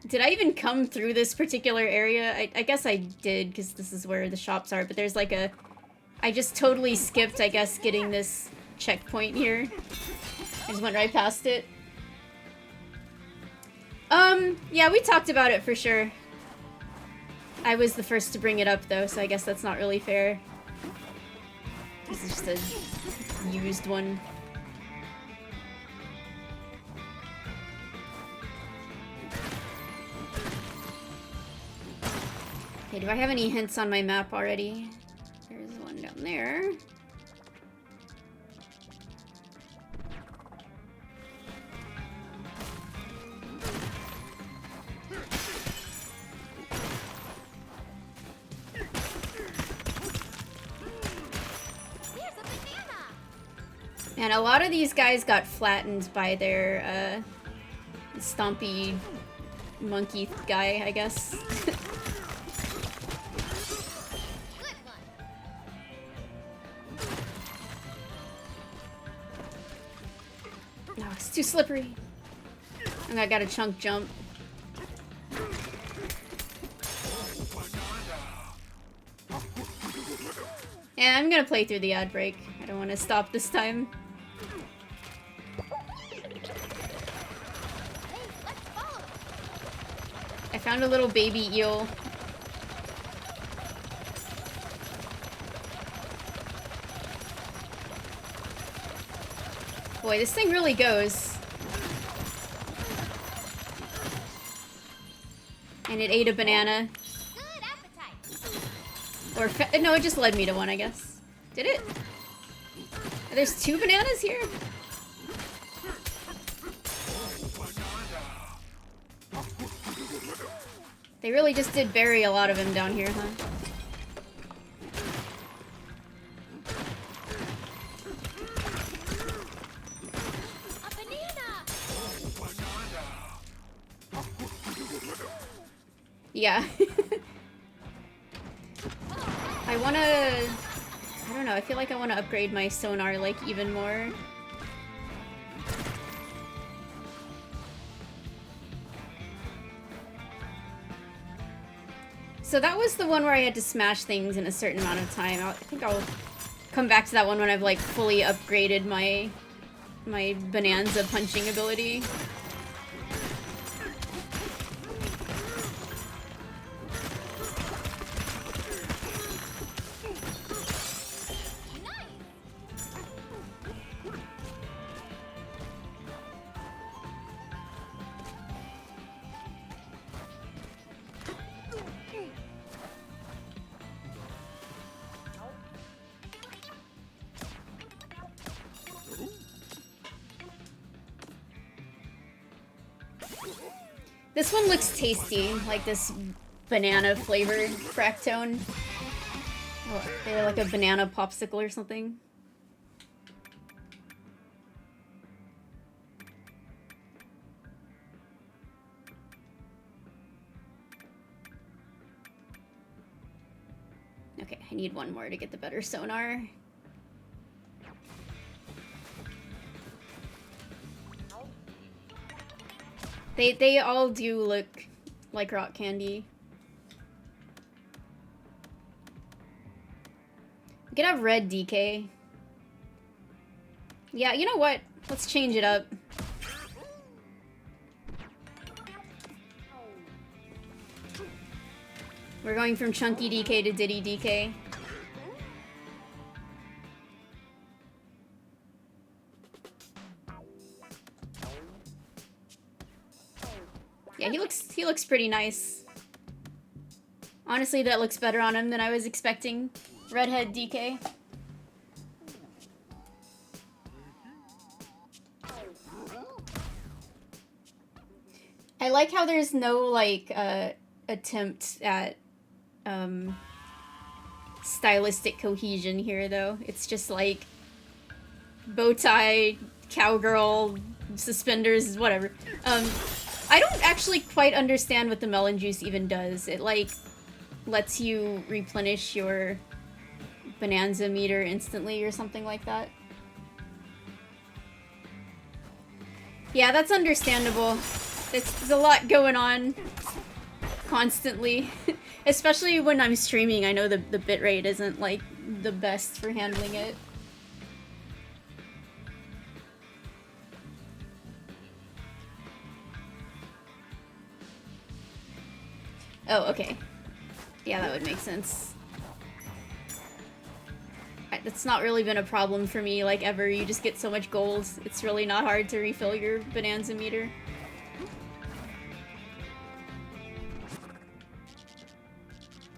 did I even come through this particular area? I guess I did, because this is where the shops are, but there's like a... I just totally skipped, I guess, getting this checkpoint here. I just went right past it. Yeah, we talked about it for sure. I was the first to bring it up, though, so I guess that's not really fair. This is just a used one. Okay, do I have any hints on my map already? There's one down there. And a lot of these guys got flattened by their, stompy monkey guy, I guess. No, it's too slippery. And I got a chunk jump. And I'm gonna play through the ad break. I don't want to stop this time. I found a little baby eel. Boy, this thing really goes. And it ate a banana. Or no, it just led me to one, I guess. Did it? There's 2 bananas here? They really just did bury a lot of them down here, huh? A banana! Yeah. I don't know, I feel like I wanna upgrade my sonar, like, even more. So that was the one where I had to smash things in a certain amount of time. I think I'll come back to that one when I've, like, fully upgraded my Bananza punching ability. This one looks tasty, like this banana flavored fractone. Oh, they're like a banana popsicle or something. Okay, I need one more to get the better sonar. They all do look like rock candy. We could have red DK. Yeah, you know what? Let's change it up. We're going from Chunky DK to Diddy DK. Yeah, he looks pretty nice. Honestly, that looks better on him than I was expecting. Redhead DK. I like how there's no, like, attempt at, stylistic cohesion here, though. It's just, like, bow tie, cowgirl, suspenders, whatever. I don't actually quite understand what the melon juice even does. It, like, lets you replenish your Bananza meter instantly or something like that. Yeah, that's understandable. There's a lot going on constantly. Especially when I'm streaming, I know the bitrate isn't, like, the best for handling it. Oh, okay. Yeah, that would make sense. That's not really been a problem for me, like, ever. You just get so much gold. It's really not hard to refill your Bananza meter.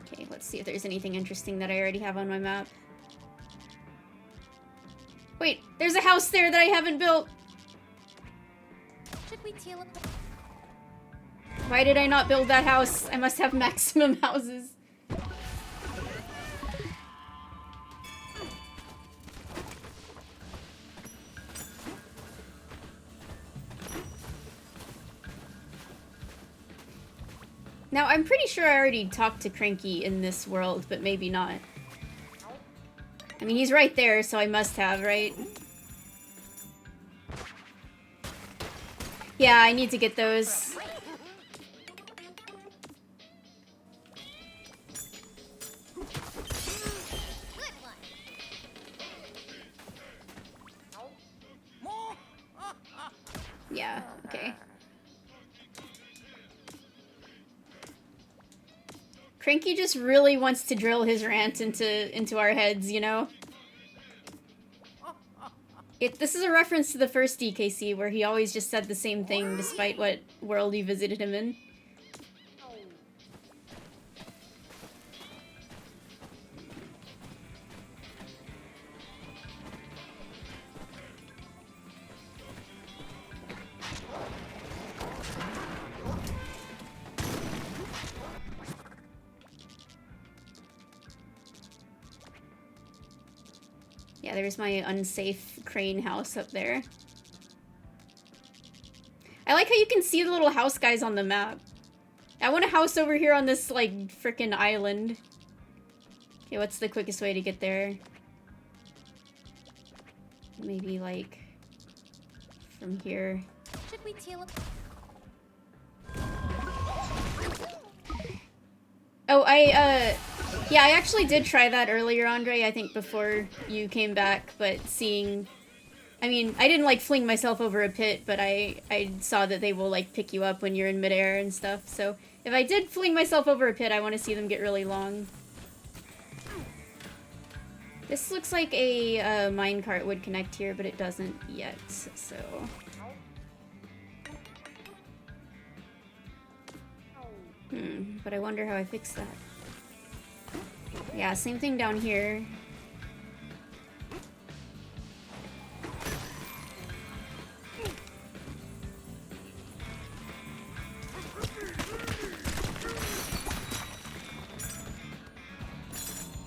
Okay, let's see if there's anything interesting that I already have on my map. Wait, there's a house there that I haven't built! Should we teal up? Why did I not build that house? I must have maximum houses. Now, I'm pretty sure I already talked to Cranky in this world, but maybe not. I mean, he's right there, so I must have, right? Yeah, I need to get those. Yeah, okay. Cranky just really wants to drill his rant into our heads, you know? This is a reference to the first DKC, where he always just said the same thing despite what world you visited him in. Yeah, there's my unsafe crane house up there. I like how you can see the little house guys on the map. I want a house over here on this, like, frickin' island. Okay, what's the quickest way to get there? Maybe, like, from here. Should we teal up? Oh, yeah, I actually did try that earlier, Andre, I think before you came back, but seeing... I mean, I didn't, like, fling myself over a pit, but I saw that they will, like, pick you up when you're in midair and stuff, so if I did fling myself over a pit, I want to see them get really long. This looks like a minecart would connect here, but it doesn't yet, so... but I wonder how I fix that. Yeah, same thing down here.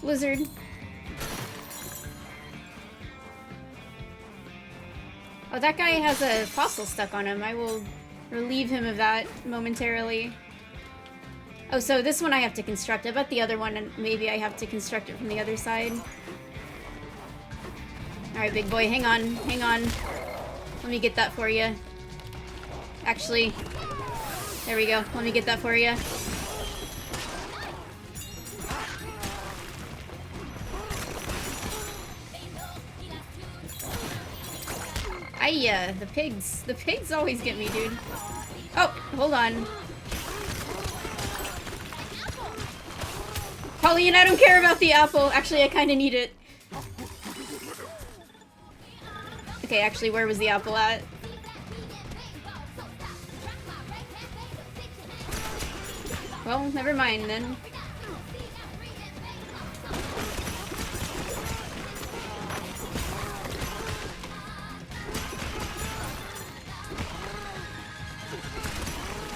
Blizzard. Oh, that guy has a fossil stuck on him. I will relieve him of that momentarily. Oh, so this one I have to construct. I bet the other one, maybe I have to construct it from the other side. Alright, big boy, hang on, hang on. Let me get that for you. Actually, there we go. Let me get that for you. The pigs. The pigs always get me, dude. Oh, hold on. Pauline, I don't care about the apple. Actually, I kind of need it. Okay, actually, where was the apple at? Well, never mind then.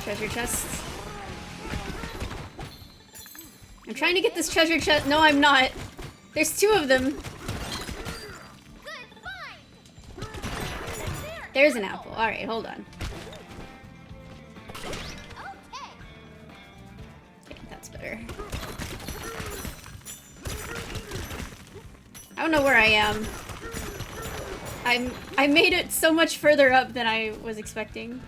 Treasure chests. I'm trying to get this treasure chest. No, I'm not. There's two of them. There's an apple. Alright, hold on. Okay, that's better. don't know where I am. I made it so much further up than I was expecting.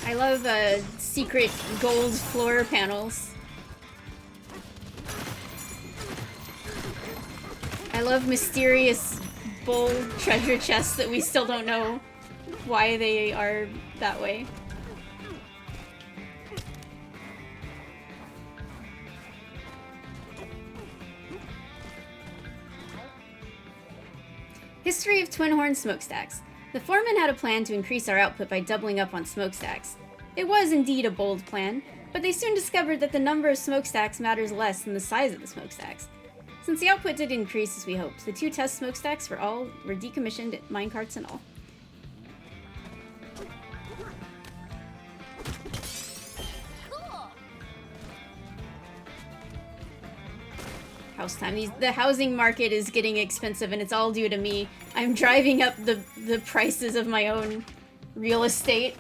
I love secret gold floor panels. I love mysterious bold treasure chests that we still don't know why they are that way. History of Twin Horn Smokestacks. The foreman had a plan to increase our output by doubling up on smokestacks. It was indeed a bold plan, but they soon discovered that the number of smokestacks matters less than the size of the smokestacks. Since the output did increase as we hoped, the 2 test smokestacks were decommissioned, minecarts and all. House time. The housing market is getting expensive and it's all due to me. I'm driving up the prices of my own real estate.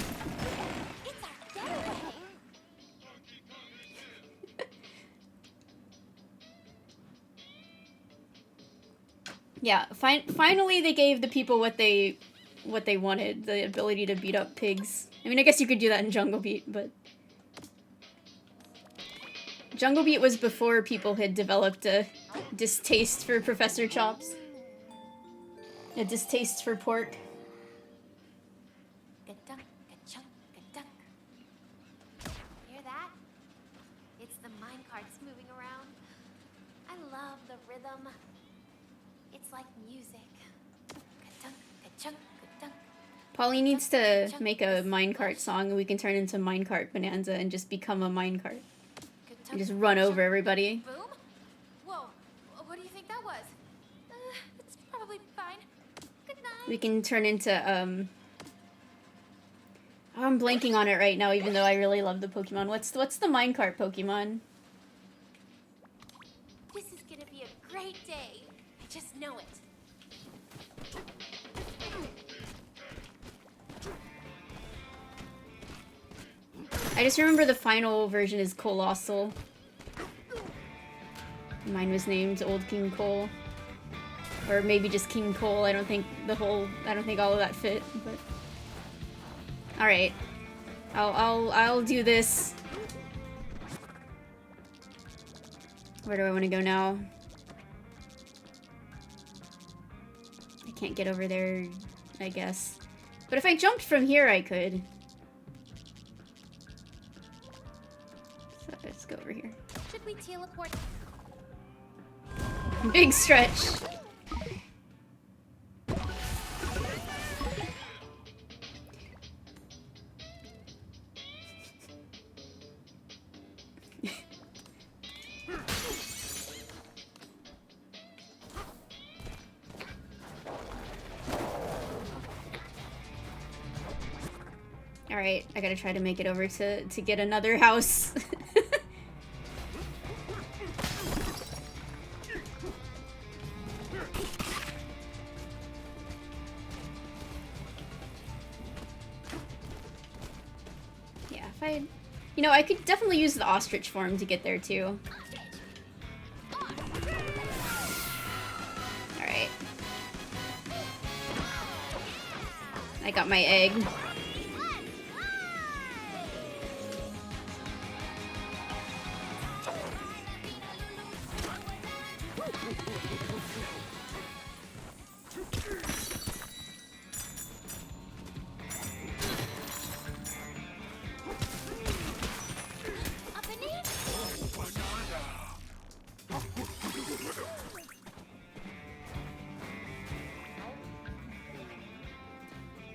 Yeah, finally they gave the people what they wanted, the ability to beat up pigs. I mean, I guess you could do that in Jungle Beat, but Jungle Beat was before people had developed a distaste for Professor Chops. A distaste for pork. Hear that? It's the minecarts moving around. I love the rhythm. It's like music. Polly needs to make a minecart song and we can turn into Minecart Bananza and just become a minecart. And just run over everybody. Boom? Whoa, what do you think that was? It's probably fine. Good night. We can turn into, oh, I'm blanking on it right now, even though I really love the Pokemon. What's the minecart Pokemon? This is gonna be a great day. I just know it. I just remember the final version is Colossal. Mine was named Old King Cole. Or maybe just King Cole. I don't think all of that fit, but alright. I'll do this. Where do I want to go now? I can't get over there, I guess. But if I jumped from here, I could. So let's go over here. Should we teleport? Big stretch. Alright, I gotta try to make it over to get another house. Yeah, if I... You know, I could definitely use the ostrich form to get there, too. Alright. I got my egg.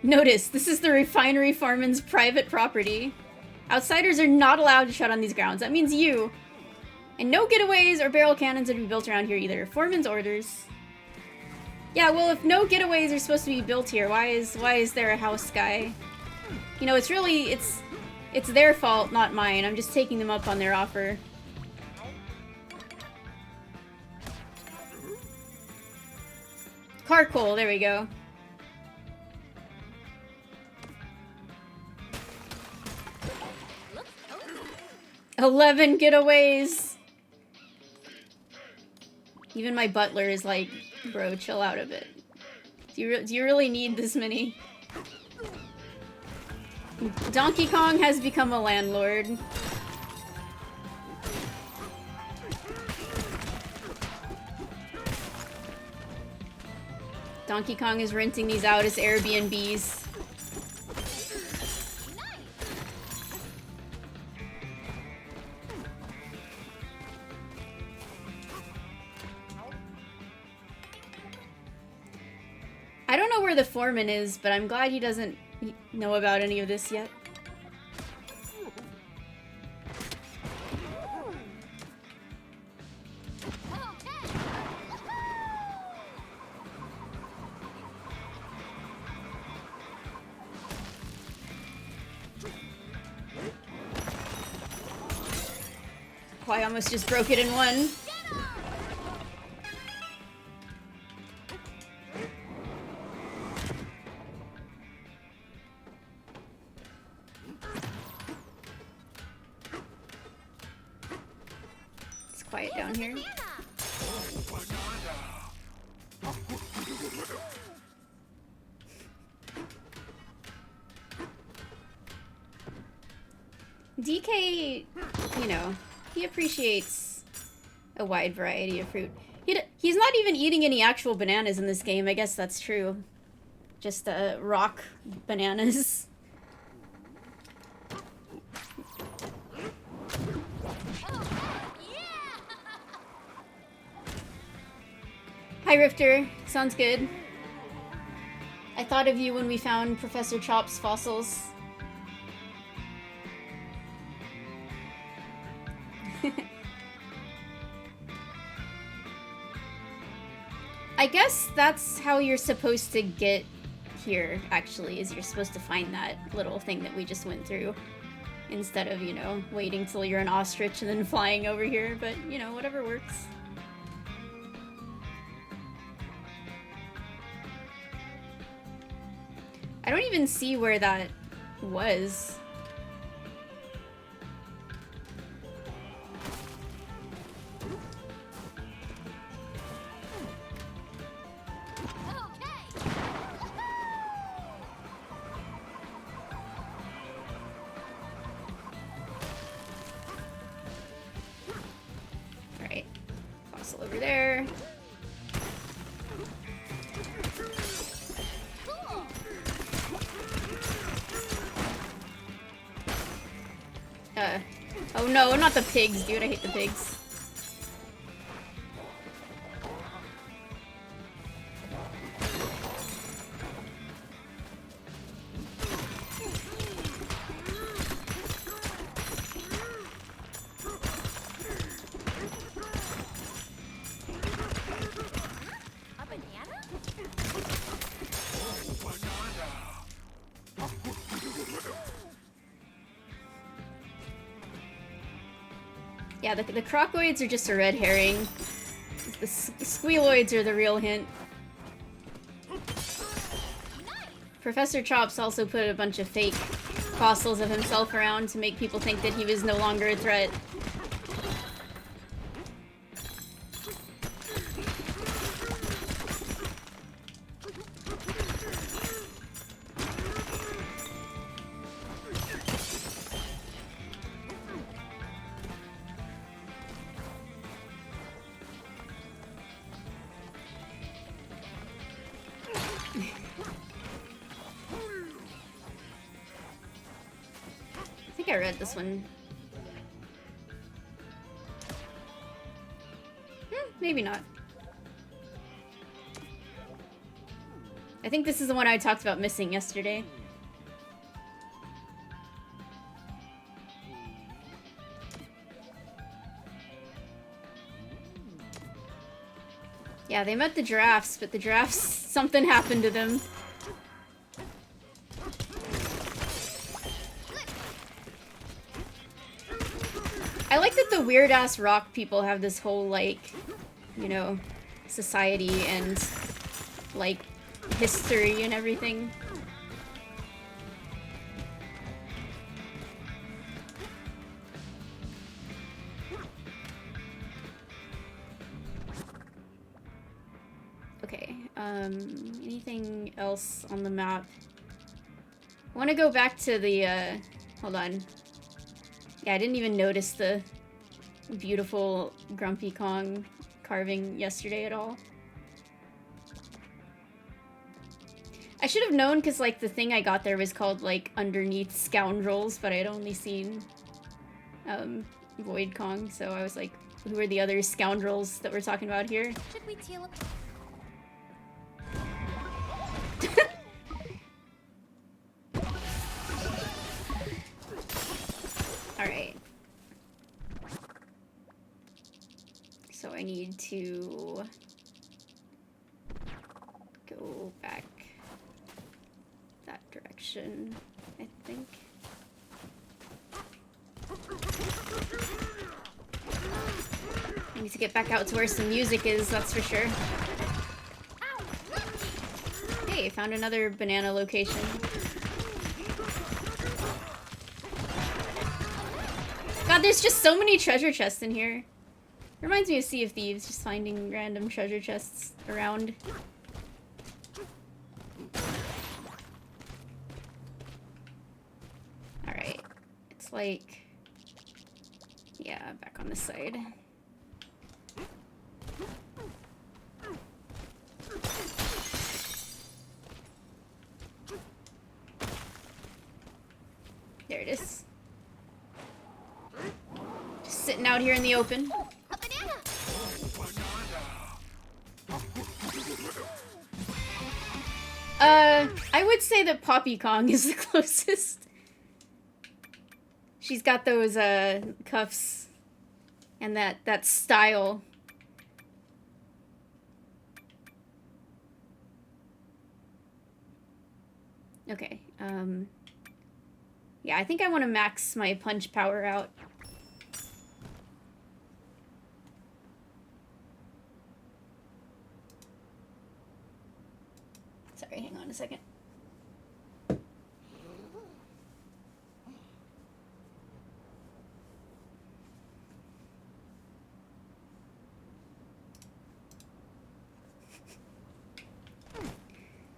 Notice, this is the refinery foreman's private property. Outsiders are not allowed to shut on these grounds. That means you. And no getaways or barrel cannons are to be built around here either. Foreman's orders. Yeah, well, if no getaways are supposed to be built here, why is there a house guy? You know, it's really, it's their fault, not mine. I'm just taking them up on their offer. Carcoal, there we go. "11 getaways!" Even my butler is like, bro, chill out a bit. Do you really need this many? Donkey Kong has become a landlord. Donkey Kong is renting these out as Airbnbs. I don't know where the foreman is, but I'm glad he doesn't know about any of this yet. Oh, I almost just broke it in one. It's quiet down here. DK, you know, he appreciates a wide variety of fruit. He's not even eating any actual bananas in this game. I guess that's true. Just rock bananas. Hi, Rifter. Sounds good. I thought of you when we found Professor Chop's fossils. I guess that's how you're supposed to get here, actually, is you're supposed to find that little thing that we just went through. Instead of, you know, waiting till you're an ostrich and then flying over here, but, you know, whatever works. I don't even see where that was. Alright. Fossil over there. Oh no, not the pigs, dude. I hate the pigs. A banana? Yeah, the crocoids are just a red herring. The squealoids are the real hint. Professor Chops also put a bunch of fake fossils of himself around to make people think that he was no longer a threat. I read this one. Maybe not. I think this is the one I talked about missing yesterday. Yeah, they met the giraffes, but the giraffes, something happened to them. I like that the weird-ass rock people have this whole, like, you know, society and, like, history and everything. Okay, anything else on the map? I want to go back to the, hold on. Yeah, I didn't even notice the beautiful Grumpy Kong carving yesterday at all. I should have known because, like, the thing I got there was called, like, Underneath Scoundrels, but I'd only seen, Void Kong, so I was like, who are the other scoundrels that we're talking about here? Should we teal up? Alright. So I need to go back that direction, I think. I need to get back out to where some music is, that's for sure. Hey, found another banana location. God, there's just so many treasure chests in here. Reminds me of Sea of Thieves, just finding random treasure chests around. Alright. It's like... yeah, back on this side. There it is. Just sitting out here in the open. A banana. I would say that Poppy Kong is the closest. She's got those, cuffs. And that style. Okay, yeah, I think I want to max my punch power out. Sorry, hang on a second.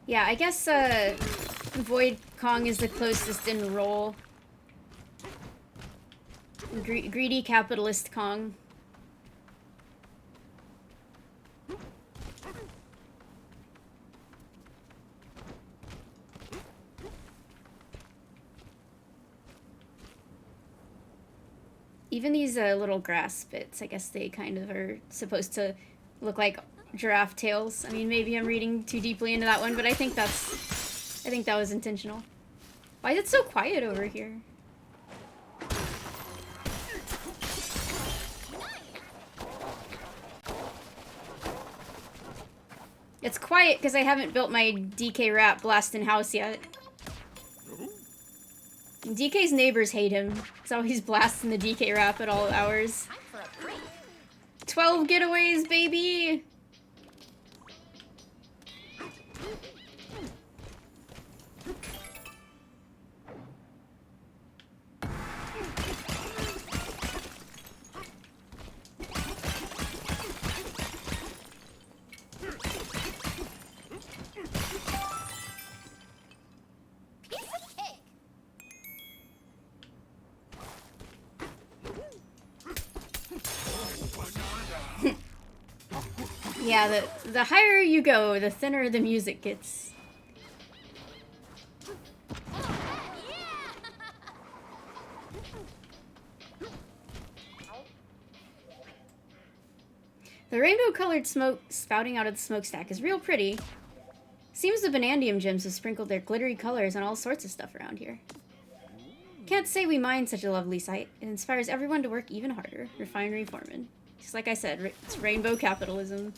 Yeah, I guess, Void Kong is the closest in role. Greedy capitalist Kong. Even these little grass bits, I guess they kind of are supposed to look like giraffe tails. I mean, maybe I'm reading too deeply into that one, but I think that was intentional. Why is it so quiet over here? It's quiet because I haven't built my DK Rat blasting house yet. And DK's neighbors hate him. He's always blasting the DK Rap at all hours. 12 getaways, baby! Yeah, the higher you go, the thinner the music gets. The rainbow-colored smoke spouting out of the smokestack is real pretty. Seems the Banandium gems have sprinkled their glittery colors on all sorts of stuff around here. Can't say we mind such a lovely sight. It inspires everyone to work even harder. Refinery foreman. Just like I said, it's rainbow capitalism.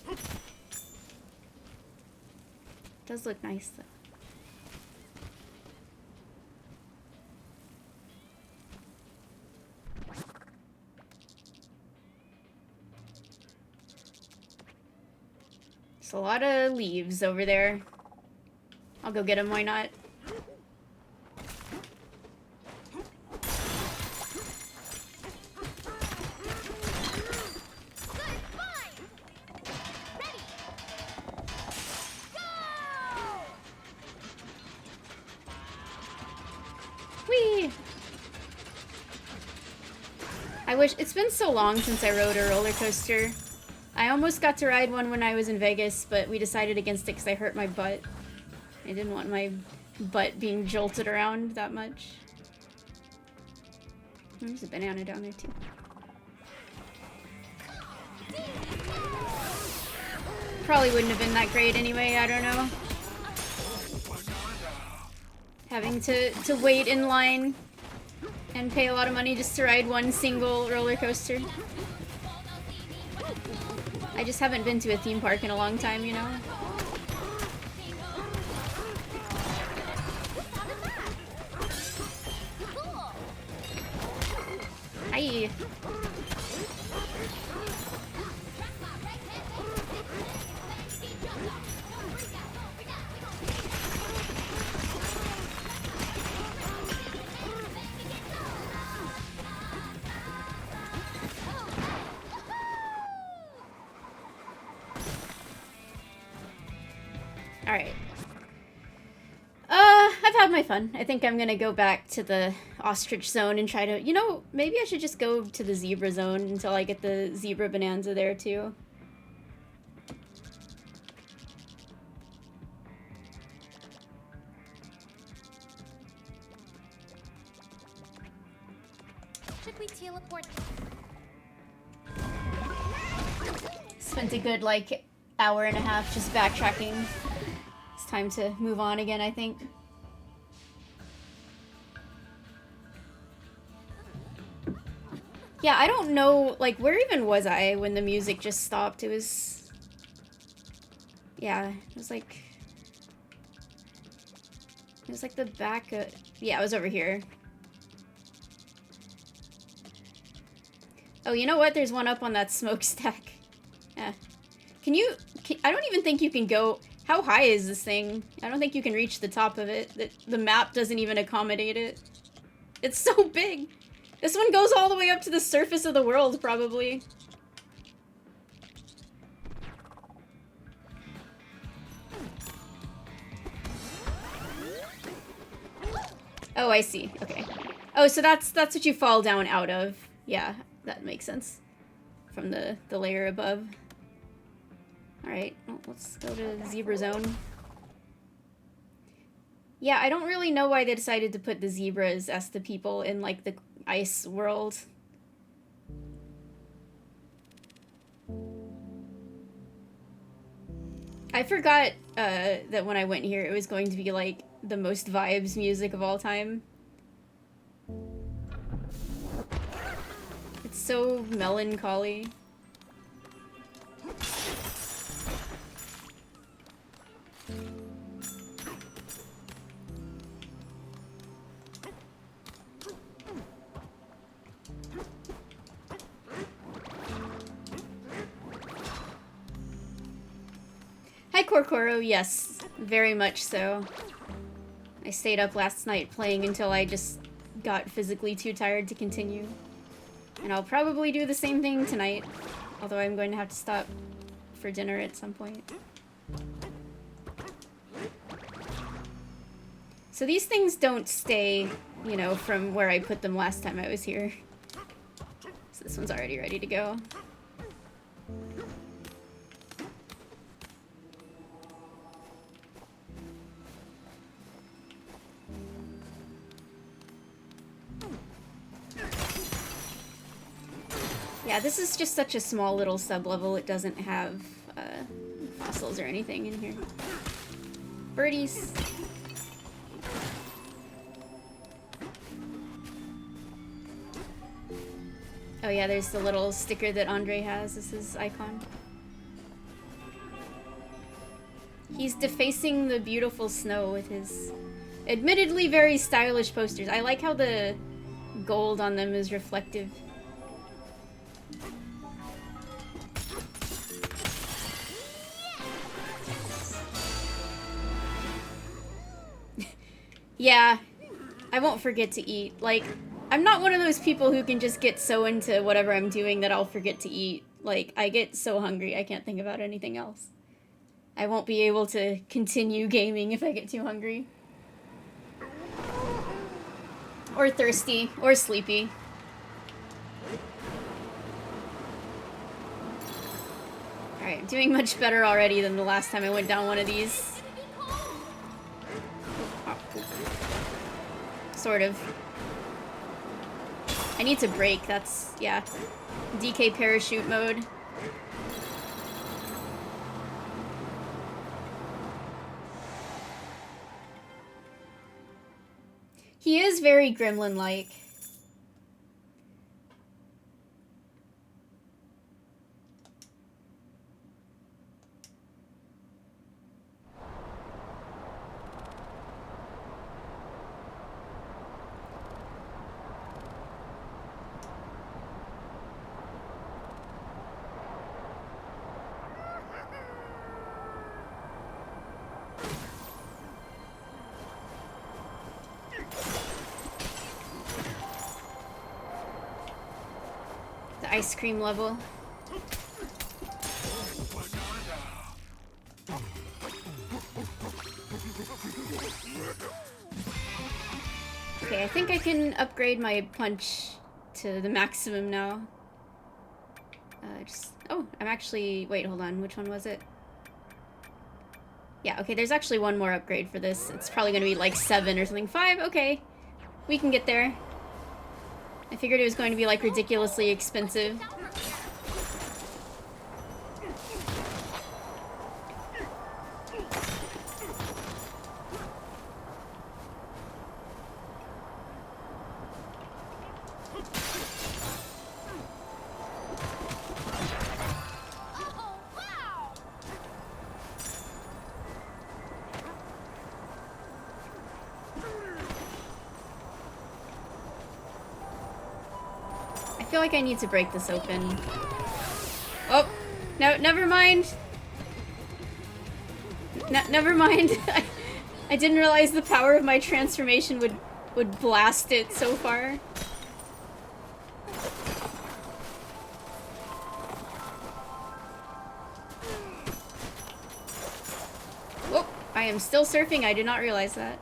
Does look nice though. There's a lot of leaves over there. I'll go get them, why not? Whee! I wish it's been so long since I rode a roller coaster. I almost got to ride one when I was in Vegas, but we decided against it because I hurt my butt. I didn't want my butt being jolted around that much. There's a banana down there too. Probably wouldn't have been that great anyway, I don't know. Having to wait in line and pay a lot of money just to ride one single roller coaster. I just haven't been to a theme park in a long time, you know? Hi. Alright. I've had my fun. I think I'm gonna go back to the ostrich zone and try to... You know, maybe I should just go to the zebra zone until I get the zebra bonanza there, too. Should we teleport? Spent a good, like, hour and a half just backtracking. It's time to move on again, I think. Yeah, I don't know, like, where even was I when the music just stopped? It was... Yeah, it was like... It was like the back of... Yeah, it was over here. Oh, you know what? There's one up on that smokestack. Yeah. Can you... I don't even think you can go... How high is this thing? I don't think you can reach the top of it. The map doesn't even accommodate it. It's so big! This one goes all the way up to the surface of the world, probably. Oh, I see. Okay. Oh, so that's what you fall down out of. Yeah, that makes sense. From the layer above. Alright, well, let's go to Zebra Zone. Yeah, I don't really know why they decided to put the zebras as the people in, like, the ice world. I forgot that when I went here, it was going to be, like, the most vibes music of all time. It's so melancholy. Hi, Korkoro. Yes, very much so. I stayed up last night playing until I just got physically too tired to continue. And I'll probably do the same thing tonight, although I'm going to have to stop for dinner at some point. So these things don't stay, you know, from where I put them last time I was here. So this one's already ready to go. Yeah, this is just such a small little sub-level. It doesn't have fossils or anything in here. Birdies. Oh yeah, there's the little sticker that Andre has as his icon. He's defacing the beautiful snow with his admittedly very stylish posters. I like how the gold on them is reflective. Yeah, I won't forget to eat. Like, I'm not one of those people who can just get so into whatever I'm doing that I'll forget to eat. Like, I get so hungry I can't think about anything else. I won't be able to continue gaming if I get too hungry. Or thirsty, or sleepy. Alright, I'm doing much better already than the last time I went down one of these. Oh. Sort of. I need to brake, that's, yeah. DK parachute mode. He is very gremlin-like. Ice cream level. Okay, I think I can upgrade my punch to the maximum now. Oh, I'm actually... Wait, hold on. Which one was it? Yeah, okay, there's actually one more upgrade for this. It's probably gonna be like 7 or something. 5? Okay. We can get there. I figured it was going to be like ridiculously expensive. I feel like I need to break this open. Oh, no, never mind. Never mind. I didn't realize the power of my transformation would blast it so far. Oh, I am still surfing. I did not realize that.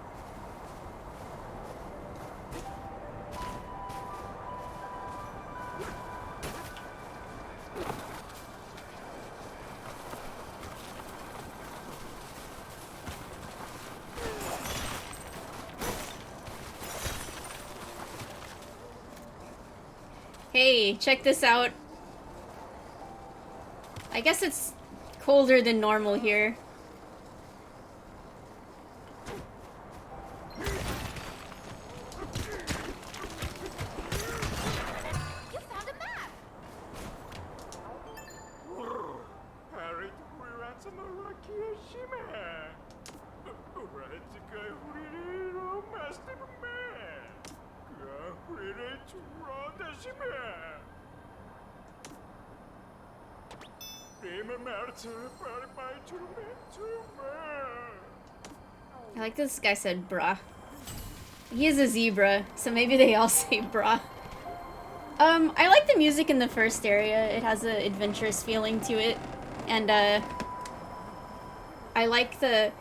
Hey, check this out. I guess it's colder than normal here. You found a map! I like this guy said brah. He is a zebra, so maybe they all say brah. I like the music in the first area. It has an adventurous feeling to it. And, I like the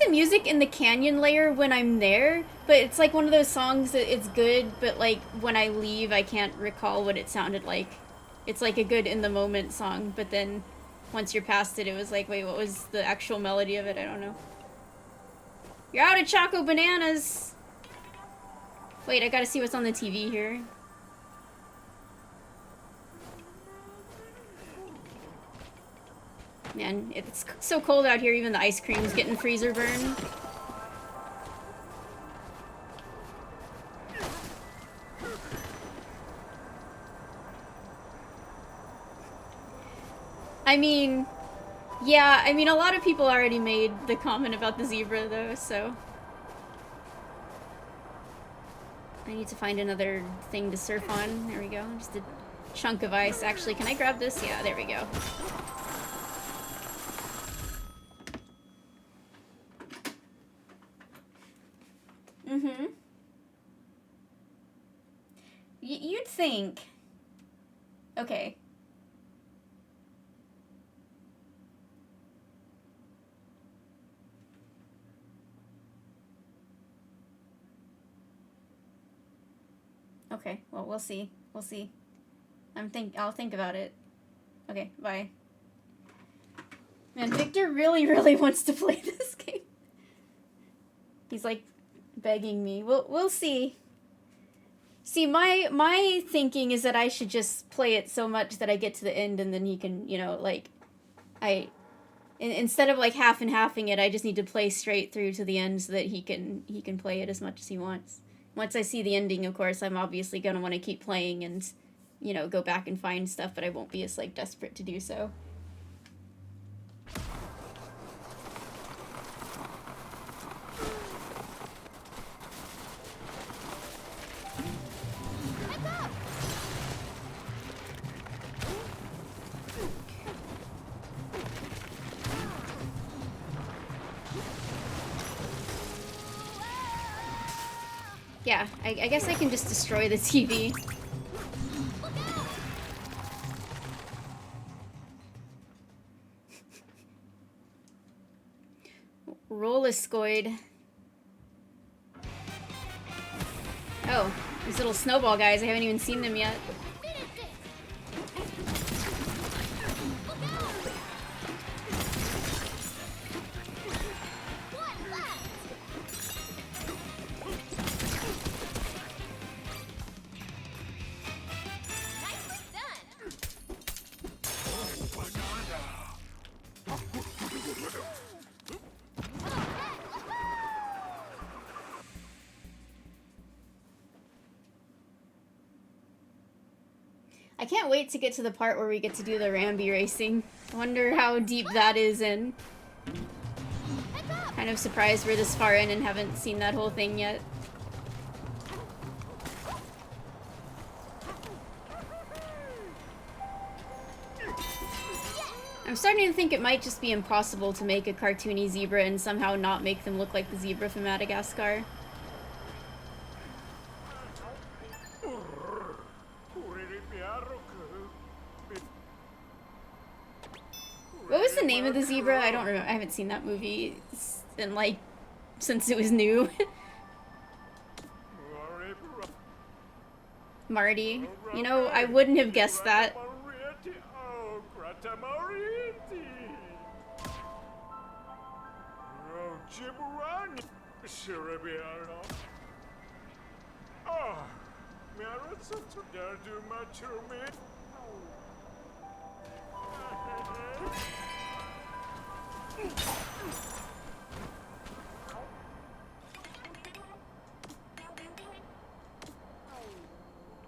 music in the canyon layer when I'm there, but it's like one of those songs that it's good, but like when I leave I can't recall what it sounded like. It's like a good in the moment song, but then once you're past it, it was like, wait, what was the actual melody of it? I don't know. You're out of Choco Bananas! Wait, I gotta see what's on the TV here. Man, it's so cold out here, even the ice cream's getting freezer burn. I mean, yeah, I mean, a lot of people already made the comment about the zebra, though, so... I need to find another thing to surf on. There we go. Just a chunk of ice. Actually, can I grab this? Yeah, there we go. Mm-hmm. You'd think... Okay. Okay, well, we'll see. We'll see. I'll think about it. Okay, bye. Man, Victor really, really wants to play this game. He's like begging me. We'll see. See, my thinking is that I should just play it so much that I get to the end and then he can, you know, like, instead of like half and halving it, I just need to play straight through to the end so that he can play it as much as he wants. Once I see the ending, of course, I'm obviously going to want to keep playing and, you know, go back and find stuff, but I won't be as, like, desperate to do so. Yeah, I guess I can just destroy the TV. Rolliscoid. Oh, these little snowball guys, I haven't even seen them yet. I can't wait to get to the part where we get to do the Rambi racing. I wonder how deep that is in. Kind of surprised we're this far in and haven't seen that whole thing yet. I'm starting to think it might just be impossible to make a cartoony zebra and somehow not make them look like the zebra from Madagascar. What was the name of the zebra? I don't remember. I haven't seen that movie in, like, since it was new. Marty. You know, I wouldn't have guessed that.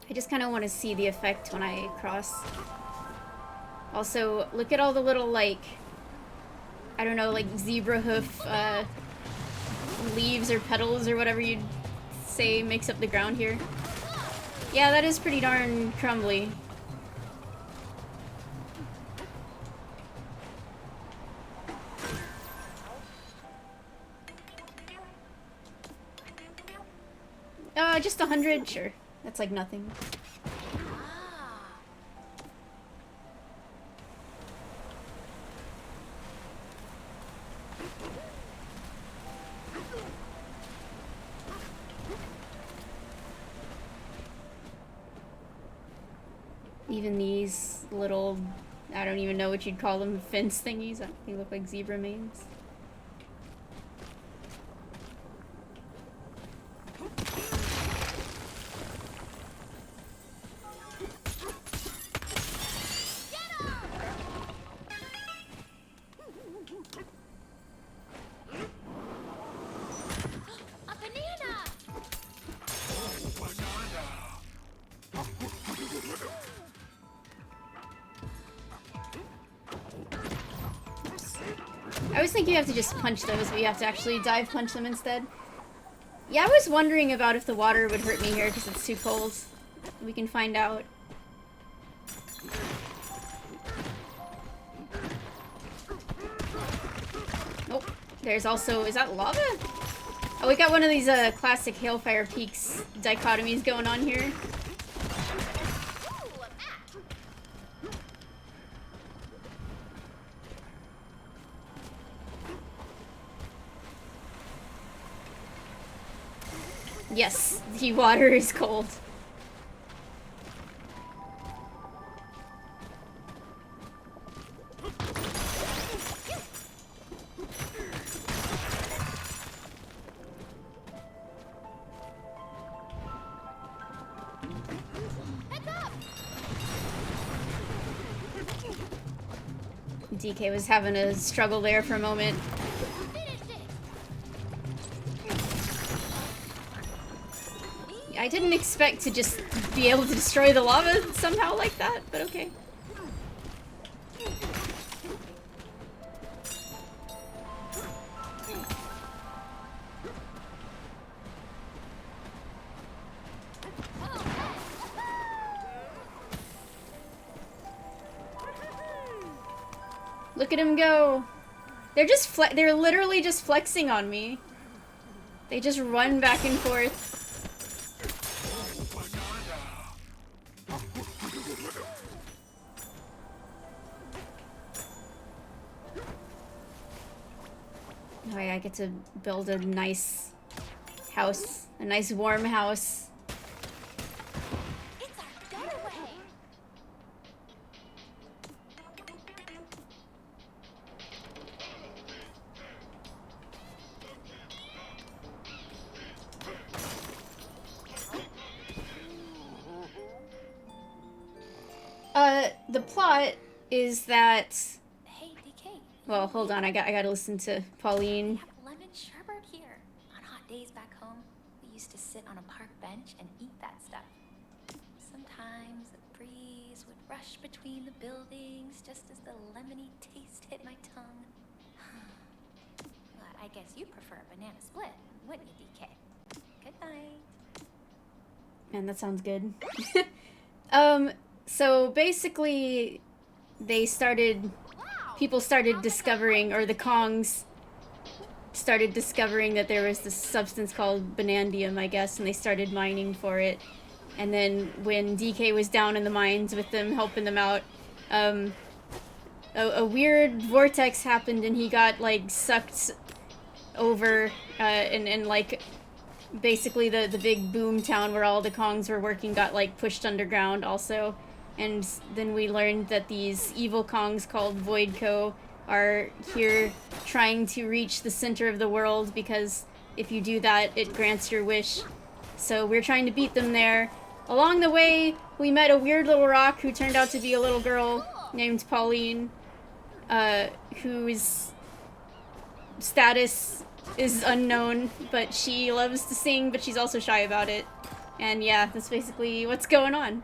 I just kind of want to see the effect when I cross. Also, look at all the little, like, I don't know, like zebra hoof leaves or petals or whatever you'd say makes up the ground here. Yeah, that is pretty darn crumbly. Just 100? Sure. That's like nothing. Even these little, I don't even know what you'd call them, fence thingies. They look like zebra manes. I was thinking you have to just punch those, but you have to actually dive punch them instead. Yeah, I was wondering about if the water would hurt me here because it's too cold. We can find out. Nope. There's also... Is that lava? Oh, we got one of these classic Hailfire Peaks dichotomies going on here. Yes, the water is cold. DK was having a struggle there for a moment. I didn't expect to just be able to destroy the lava somehow like that, but okay. Look at him go. They're literally just flexing on me. They just run back and forth. Oh yeah, I get to build a nice house. A nice warm house. It's our getaway. The plot is that... Hey, DK. Well, hold on, I gotta listen to Pauline. We have lemon sherbet here. On hot days back home, we used to sit on a park bench and eat that stuff. Sometimes a breeze would rush between the buildings just as the lemony taste hit my tongue. But I guess you prefer a banana split, wouldn't you, DK? Good night. Man, that sounds good. So basically, people started discovering, or the Kongs started discovering that there was this substance called Banandium, I guess, and they started mining for it. And then when DK was down in the mines with them, helping them out, a weird vortex happened and he got, like, sucked over, and like, basically the big boom town where all the Kongs were working got, like, pushed underground also. And then we learned that these evil Kongs called Voidco are here trying to reach the center of the world because if you do that, it grants your wish. So we're trying to beat them there. Along the way, we met a weird little rock who turned out to be a little girl named Pauline, whose status is unknown, but she loves to sing, but she's also shy about it. And yeah, that's basically what's going on.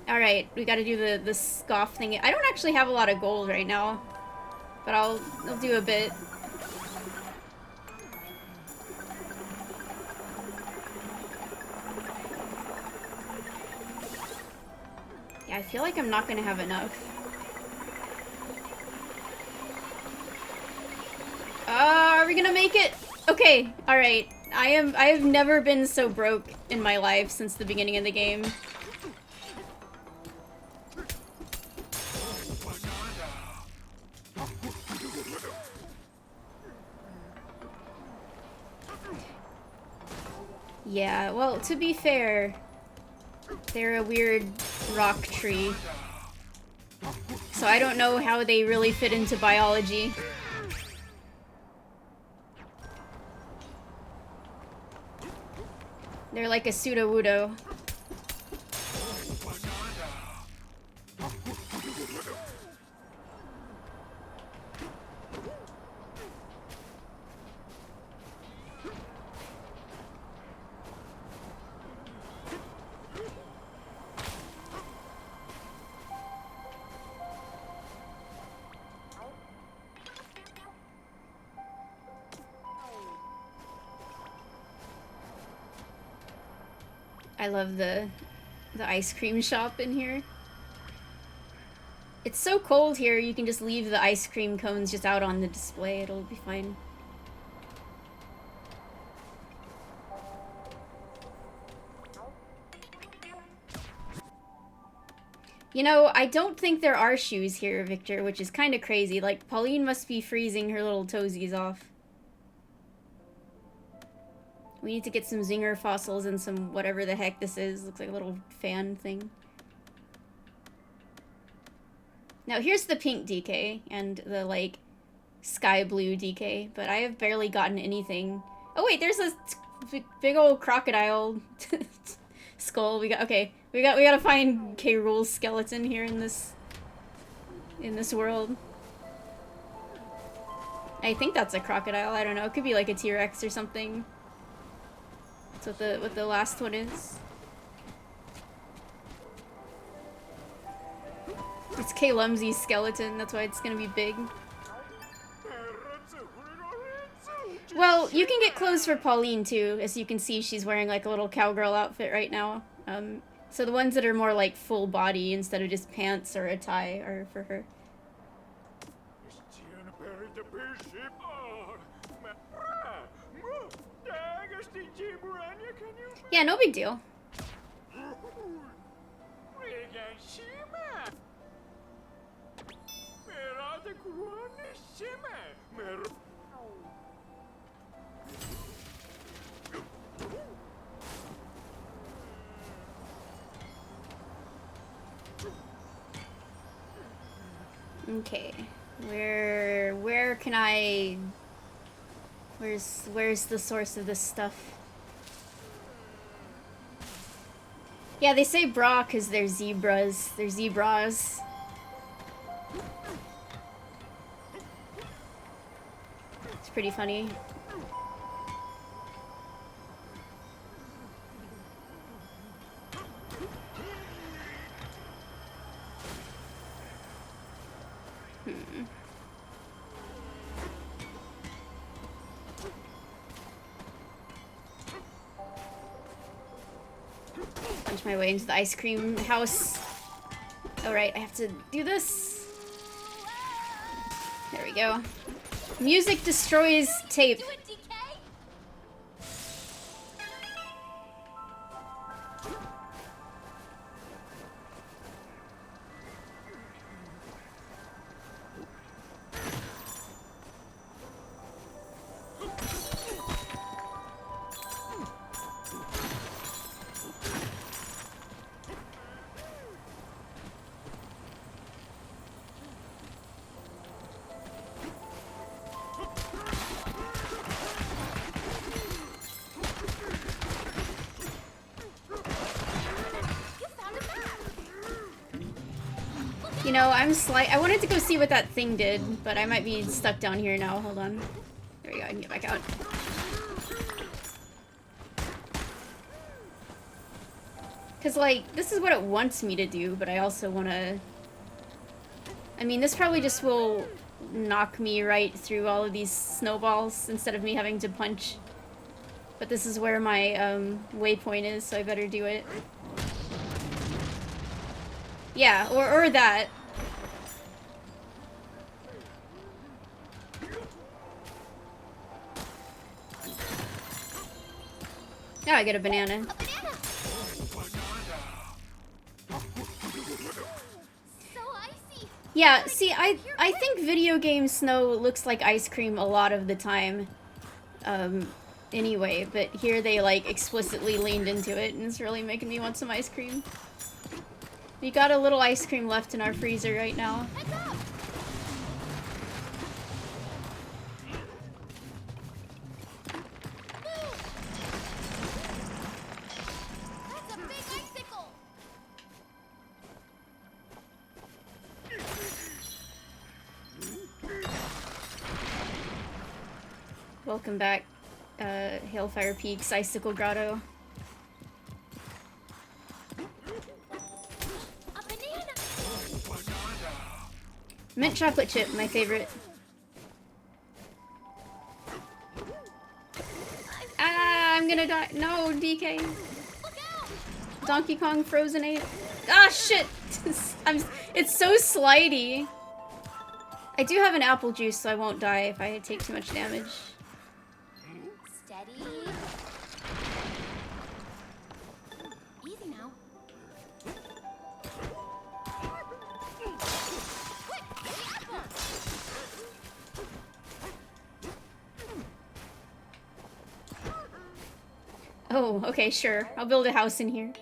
Alright, we gotta do the scoff thing. I don't actually have a lot of gold right now, but I'll do a bit. Yeah, I feel like I'm not gonna have enough. Are we gonna make it? Okay, alright. I have never been so broke in my life since the beginning of the game. Yeah, well, to be fair, they're a weird rock tree. So I don't know how they really fit into biology. They're like a pseudo-wudo. I love the ice cream shop in here. It's so cold here, you can just leave the ice cream cones just out on the display. It'll be fine. You know, I don't think there are shoes here, Victor, which is kind of crazy. Like, Pauline must be freezing her little toesies off. We need to get some zinger fossils and some whatever the heck this is. Looks like a little fan thing. Now, here's the pink DK and the, like, sky blue DK, but I have barely gotten anything. Oh, wait, there's a big old crocodile skull. We gotta find K. Rool's skeleton here in this world. I think that's a crocodile. I don't know. It could be like a T-Rex or something. That's what the last one is. It's K. Lumsey's skeleton. That's why it's gonna be big. Well, you can get clothes for Pauline too. As you can see, she's wearing like a little cowgirl outfit right now. So the ones that are more like full body instead of just pants or a tie are for her. Yeah, no big deal. Okay, where can I? Where's the source of this stuff? Yeah, they say bra because they're zebras. They're zebras. It's pretty funny. Punch my way into the ice cream house. Alright, I have to do this. There we go. Music destroys tape. You know, I wanted to go see what that thing did, but I might be stuck down here now. Hold on. There we go, I can get back out. Because, like, this is what it wants me to do, but I also want to... I mean, this probably just will knock me right through all of these snowballs instead of me having to punch. But this is where my waypoint is, so I better do it. Yeah, or that. Now I get a banana. A banana! So icy. Yeah, see, I think video game snow looks like ice cream a lot of the time. Anyway, but here they, like, explicitly leaned into it, and it's really making me want some ice cream. We got a little ice cream left in our freezer right now. Heads up! That's a big icicle! Welcome back, Hailfire Peaks, Icicle Grotto. Mint chocolate chip, my favorite. Ah, I'm gonna die. No, DK. Look out! Donkey Kong Frozen 8. Ah, shit! It's so slidey. I do have an apple juice, so I won't die if I take too much damage. Steady. Easy now. Oh, okay, sure. I'll build a house in here.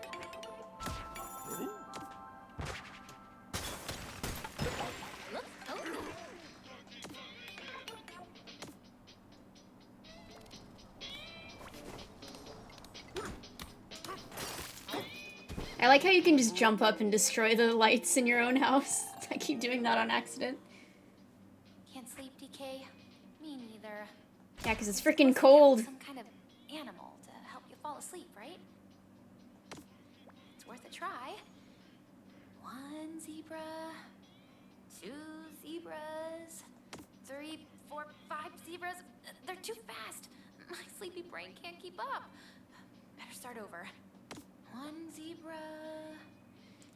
I like how you can just jump up and destroy the lights in your own house. I keep doing that on accident. Can't sleep, DK? Me neither. Yeah, because it's freaking cold. Some kind of animal to help you fall asleep, right? It's worth a try. 1 zebra, 2 zebras, 3, 4, 5 zebras. They're too fast. My sleepy brain can't keep up. Better start over. 1 zebra.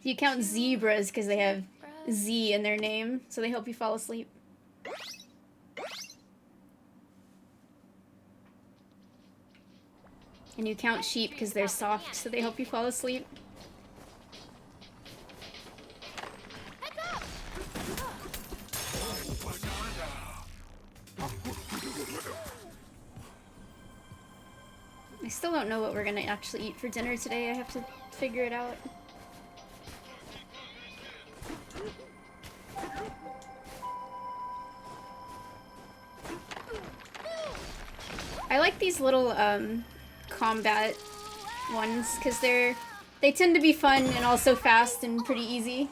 You count zebras because they have Z in their name, so they help you fall asleep. And you count sheep because they're soft, so they help you fall asleep. I still don't know what we're gonna actually eat for dinner today. I have to figure it out. I like these little combat ones because they tend to be fun and also fast and pretty easy.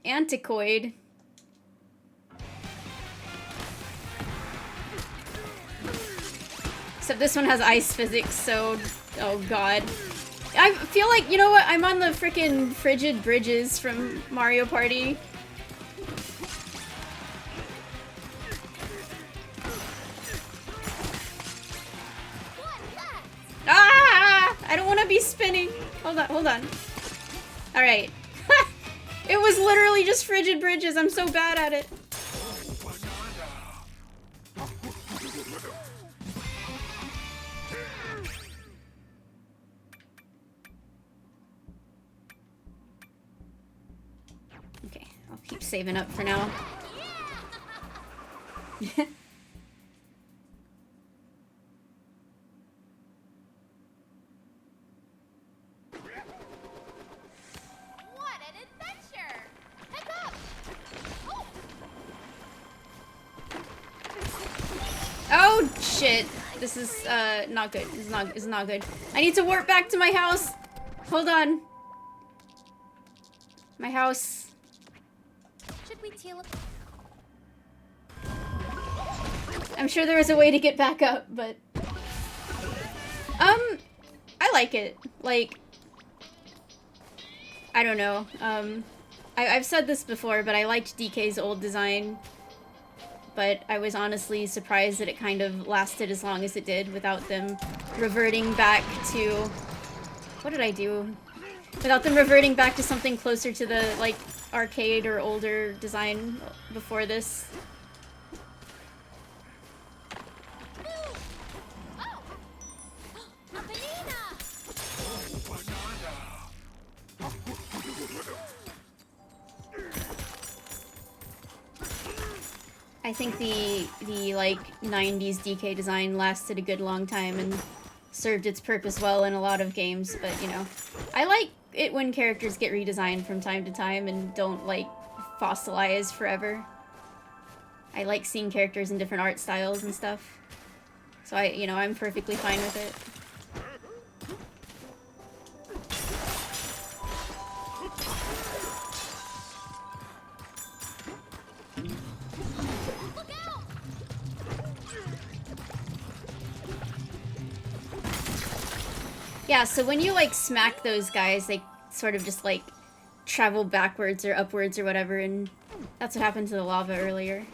Anticoid. Except this one has ice physics, so oh god. I feel like, you know what, I'm on the frickin' frigid bridges from Mario Party. Ah! I don't want to be spinning. Hold on, hold on. Alright. It was literally just frigid bridges. I'm so bad at it. Okay, I'll keep saving up for now. Oh shit! This is not good. It's not good. I need to warp back to my house. Hold on. My house. Should we teal? I'm sure there is a way to get back up, but I like it. Like, I don't know. I've said this before, but I liked DK's old design. But I was honestly surprised that it kind of lasted as long as it did without them reverting back to... What did I do? Without them reverting back to something closer to the, like, arcade or older design before this. I think the like 90s DK design lasted a good long time and served its purpose well in a lot of games, but you know, I like it when characters get redesigned from time to time and don't like fossilize forever. I like seeing characters in different art styles and stuff. So I'm perfectly fine with it. Yeah, so when you, like, smack those guys, they sort of just, like, travel backwards or upwards or whatever, and that's what happened to the lava earlier.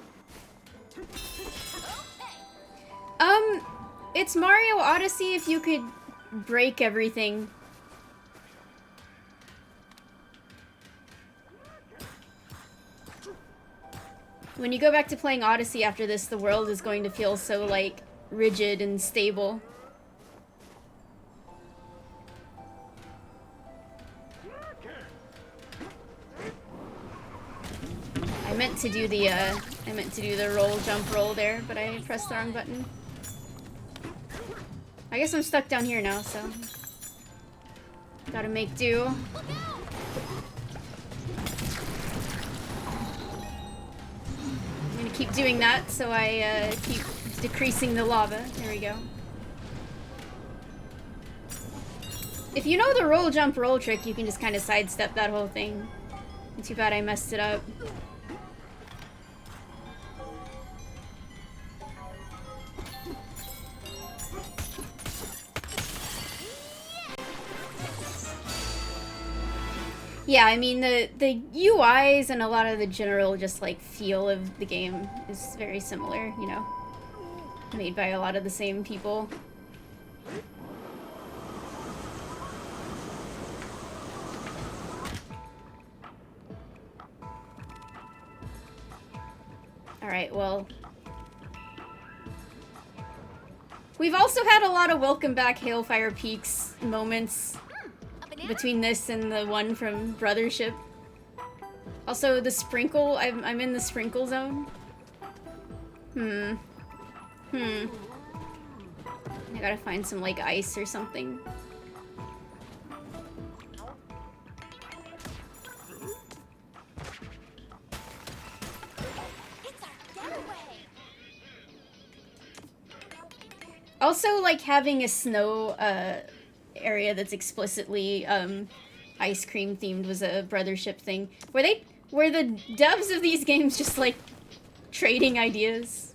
It's Mario Odyssey if you could break everything. When you go back to playing Odyssey after this, the world is going to feel so, like, rigid and stable. I meant to do the roll, jump, roll there, but I pressed the wrong button. I guess I'm stuck down here now, so... Gotta make do. I'm gonna keep doing that, so I keep decreasing the lava. There we go. If you know the roll, jump, roll trick, you can just kind of sidestep that whole thing. Too bad I messed it up. Yeah, I mean, the UIs and a lot of the general just, like, feel of the game is very similar, you know? Made by a lot of the same people. Alright, well... We've also had a lot of welcome back Hailfire Peaks moments between this and the one from Brothership. Also, the sprinkle, I'm in the sprinkle zone. I gotta find some, like, ice or something. Also, like, having a snow, area that's explicitly, ice cream themed was a Brothership thing. Were the devs of these games just, like, trading ideas?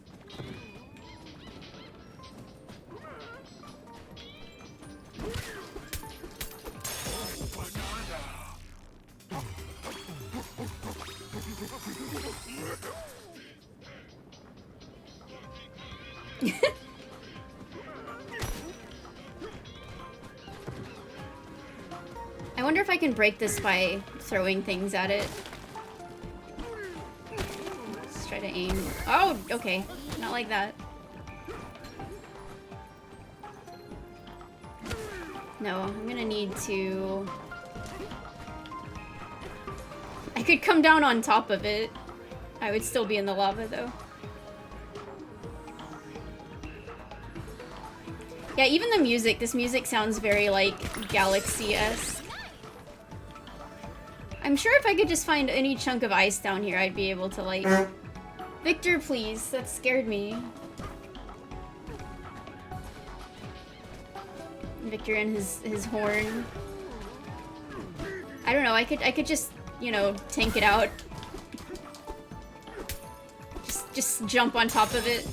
I wonder if I can break this by throwing things at it. Let's try to aim. Oh, okay. Not like that. No, I'm gonna need to... I could come down on top of it. I would still be in the lava, though. Yeah, even the music. This music sounds very, like, Galaxy-esque. I'm sure if I could just find any chunk of ice down here, I'd be able to, like... Victor, please. That scared me. Victor and his horn. I don't know, I could just, you know, tank it out. Just jump on top of it.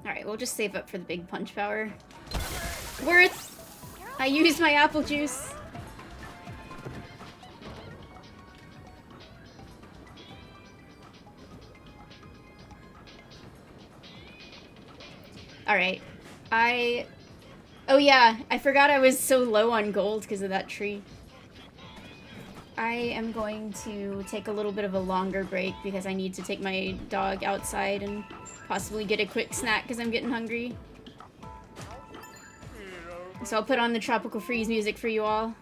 Alright, we'll just save up for the big punch power. Worth! I used my apple juice. Alright. Oh yeah, I forgot I was so low on gold because of that tree. I am going to take a little bit of a longer break because I need to take my dog outside and possibly get a quick snack because I'm getting hungry. So I'll put on the Tropical Freeze music for you all.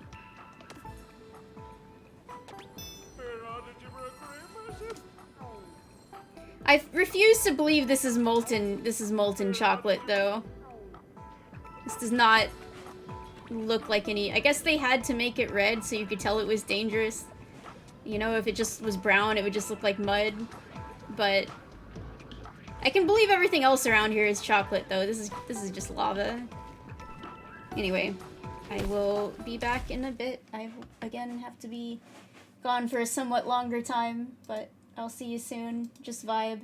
I refuse to believe this is molten chocolate, though. This does not look like any... I guess they had to make it red so you could tell it was dangerous. You know, if it just was brown, it would just look like mud. But I can believe everything else around here is chocolate, though. This is just lava. Anyway, I will be back in a bit. I, again, have to be gone for a somewhat longer time, but I'll see you soon. Just vibe.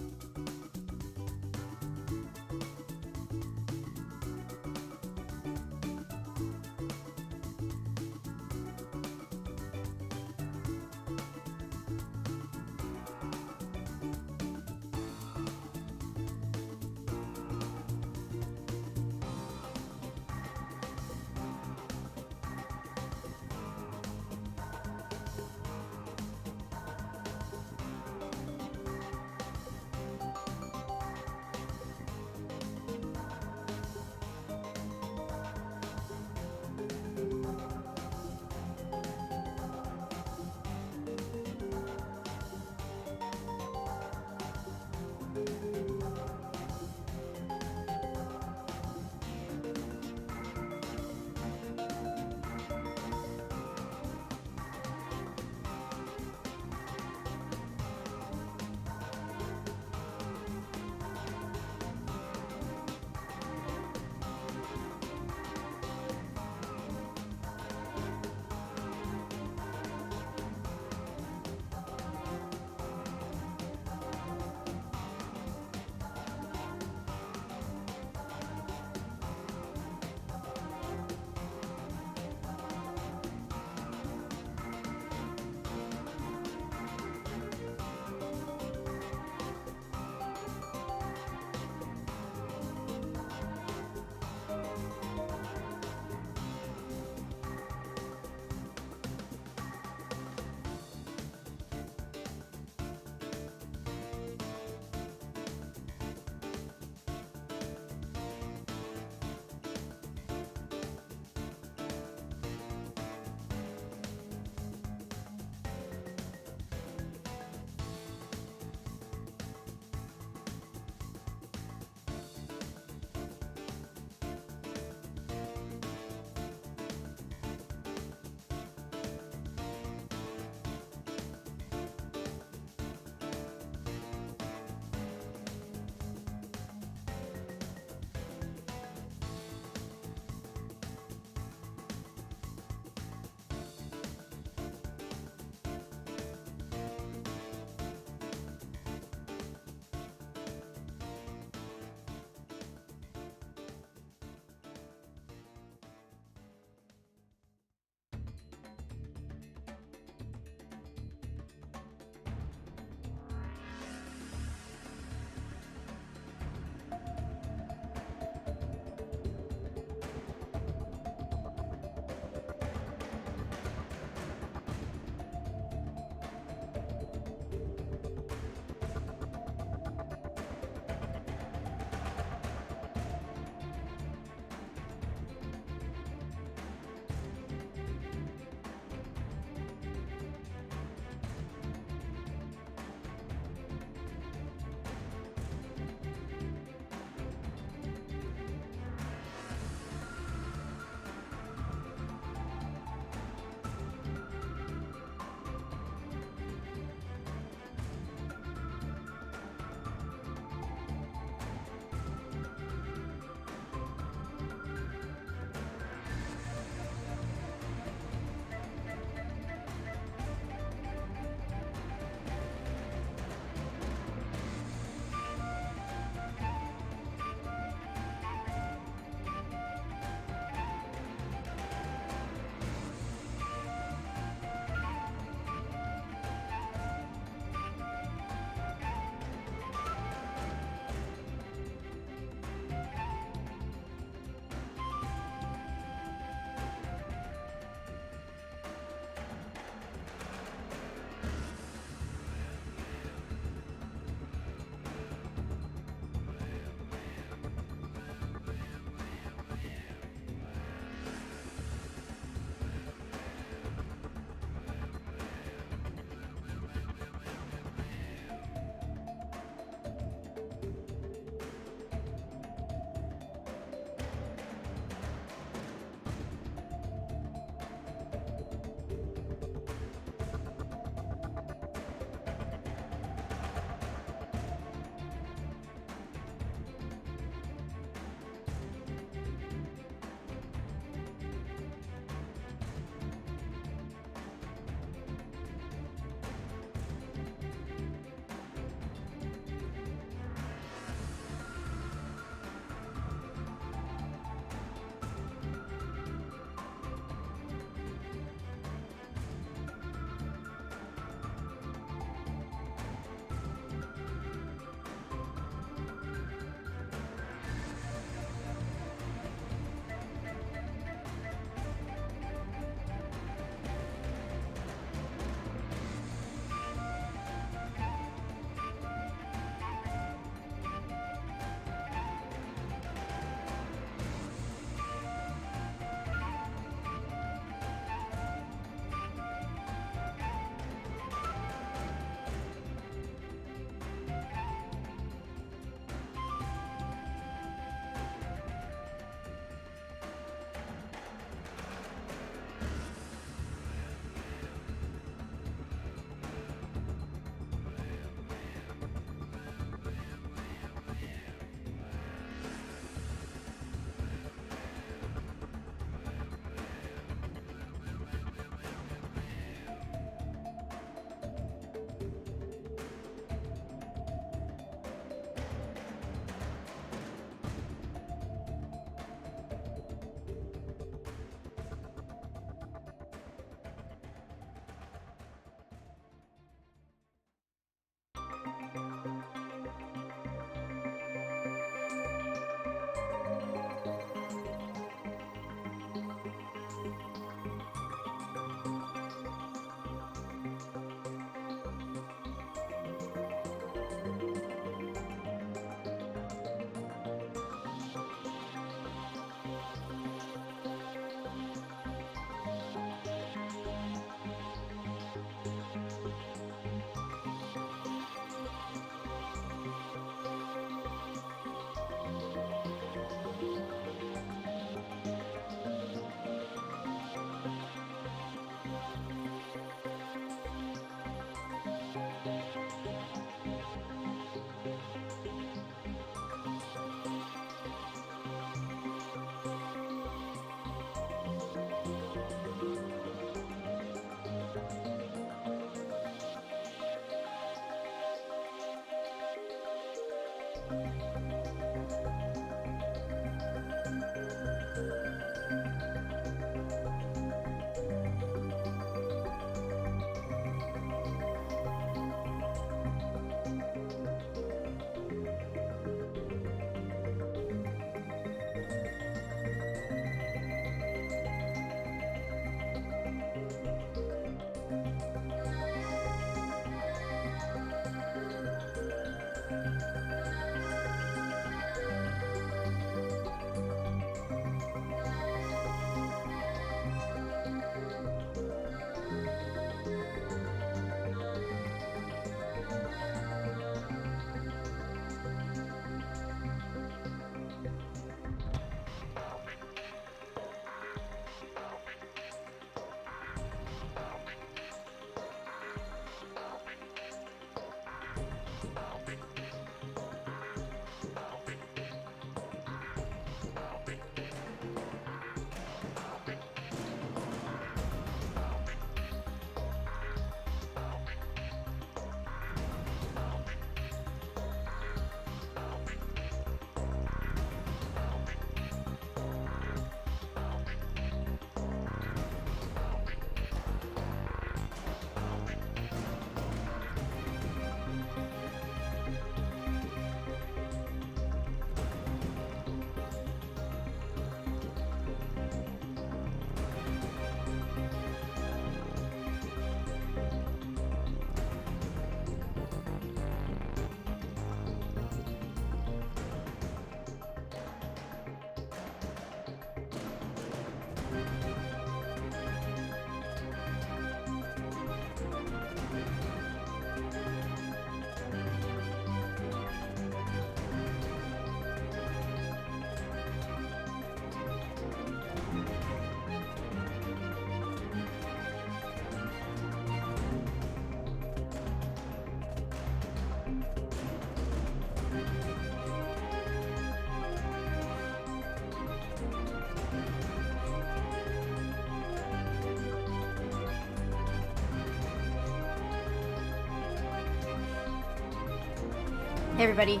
Hey everybody.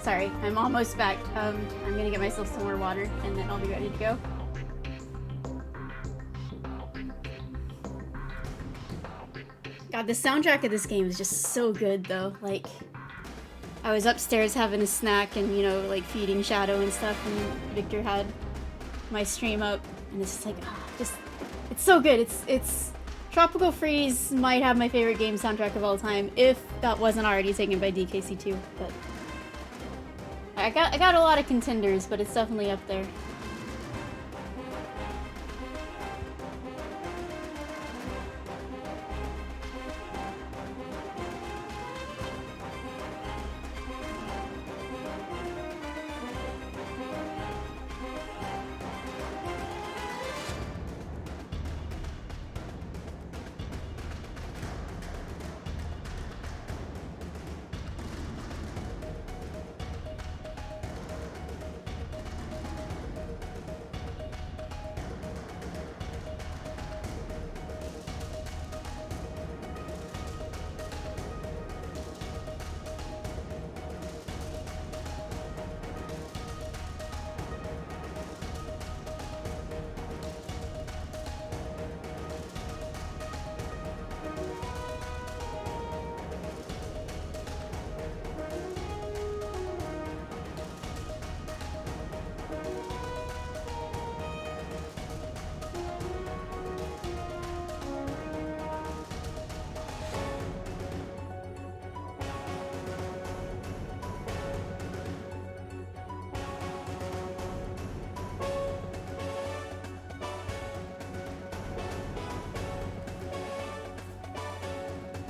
Sorry, I'm almost back. I'm gonna get myself some more water and then I'll be ready to go. God, the soundtrack of this game is just so good though. Like, I was upstairs having a snack and, you know, like feeding Shadow and stuff, and Victor had my stream up, and it's just like, it's so good. It's Tropical Freeze might have my favorite game soundtrack of all time, if that wasn't already taken by DKC2, but I got a lot of contenders, but it's definitely up there.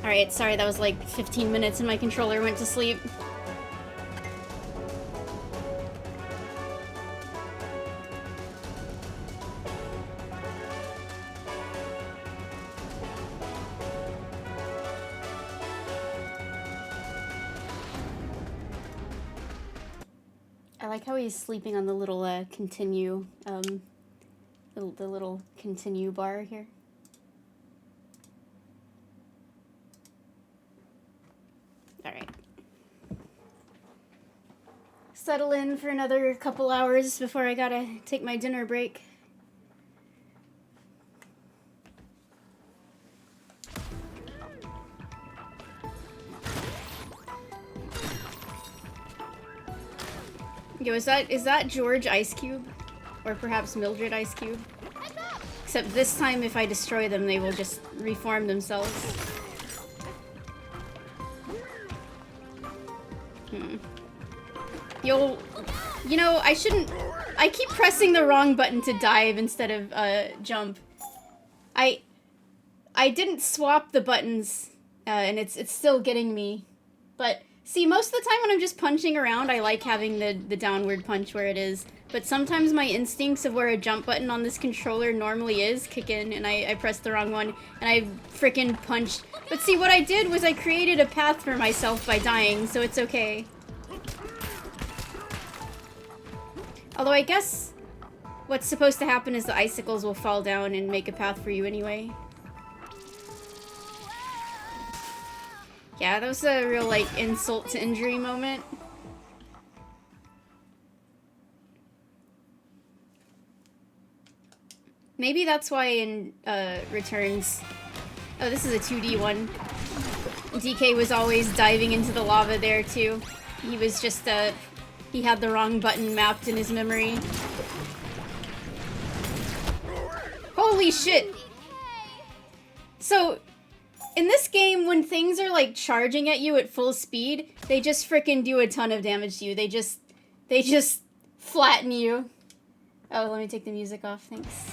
Alright, sorry, that was like 15 minutes and my controller went to sleep. I like how he's sleeping on the little continue, the little continue bar here. Alright. Settle in for another couple hours before I gotta take my dinner break. Yo, is that George Ice Cube? Or perhaps Mildred Ice Cube? Except this time if I destroy them, they will just reform themselves. You know, I keep pressing the wrong button to dive instead of, jump. I didn't swap the buttons, and it's still getting me. But, see, most of the time when I'm just punching around, I like having the downward punch where it is. But sometimes my instincts of where a jump button on this controller normally is kick in, and I pressed the wrong one, and I frickin' punched. But see, what I did was I created a path for myself by dying, so it's okay. Although I guess what's supposed to happen is the icicles will fall down and make a path for you anyway. Yeah, that was a real, like, insult to injury moment. Maybe that's why in Returns... Oh, this is a 2D one. DK was always diving into the lava there, too. He was just, he had the wrong button mapped in his memory. Holy shit! So, in this game, when things are, like, charging at you at full speed, they just frickin' do a ton of damage to you. They just flatten you. Oh, let me take the music off, thanks.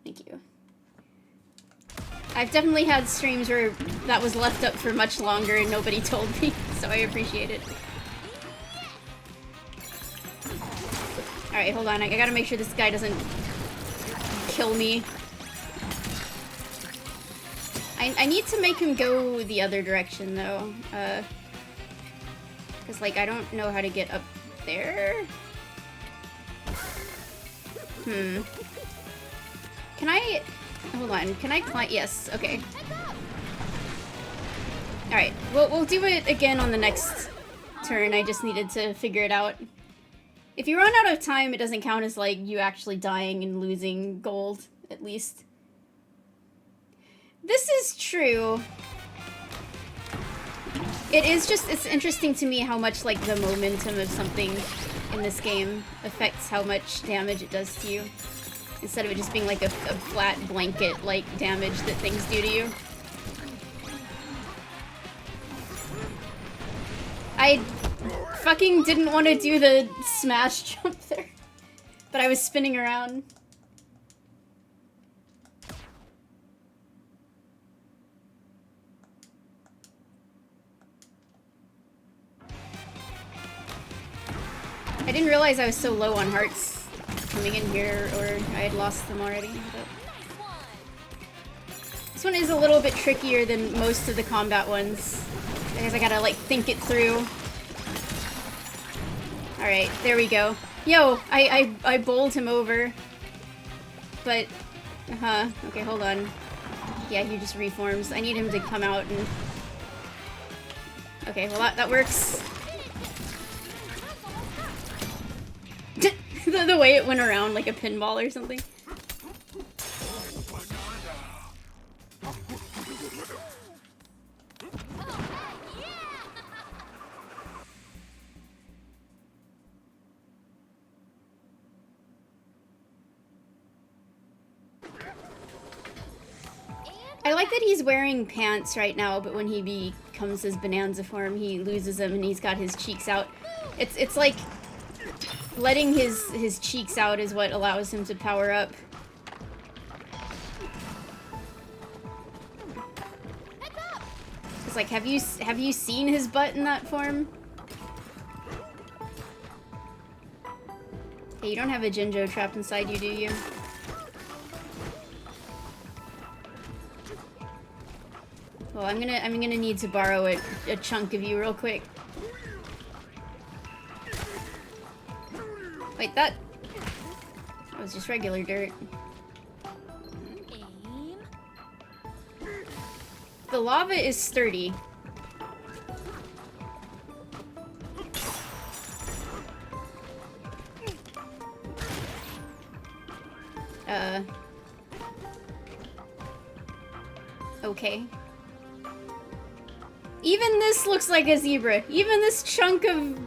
Thank you. I've definitely had streams where that was left up for much longer and nobody told me, so I appreciate it. Alright, hold on. I gotta make sure this guy doesn't kill me. I need to make him go the other direction, though. Because, like, I don't know how to get up there. Okay, Can I... Hold on. Can I climb? Yes. Okay. Alright. We'll do it again on the next turn. I just needed to figure it out. If you run out of time, it doesn't count as, like, you actually dying and losing gold, at least. This is true. It is just, it's interesting to me how much, like, the momentum of something in this game affects how much damage it does to you. Instead of it just being, like, a flat blanket, like, damage that things do to you. I fucking didn't want to do the smash jump there, but I was spinning around. I didn't realize I was so low on hearts coming in here, or I had lost them already. But this one is a little bit trickier than most of the combat ones, because I gotta, like, think it through. Alright, there we go. Yo, I bowled him over. But, okay, hold on. Yeah, he just reforms. I need him to come out and... Okay, well that works. The way it went around like a pinball or something. I like that he's wearing pants right now, but when he becomes his Bananza form, he loses them and he's got his cheeks out. It's like letting his cheeks out is what allows him to power up. It's like, have you seen his butt in that form? Hey, you don't have a Jinjo trapped inside you, do you? Well, I'm gonna need to borrow a chunk of you real quick. Wait, that was just regular dirt. Aim. The lava is sturdy. Okay. Even this looks like a zebra. Even this chunk of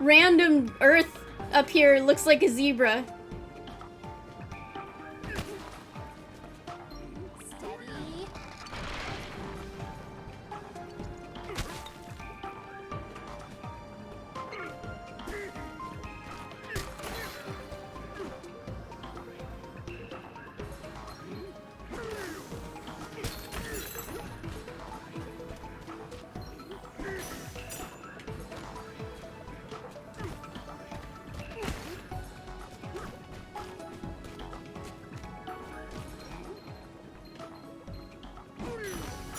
random earth up here looks like a zebra.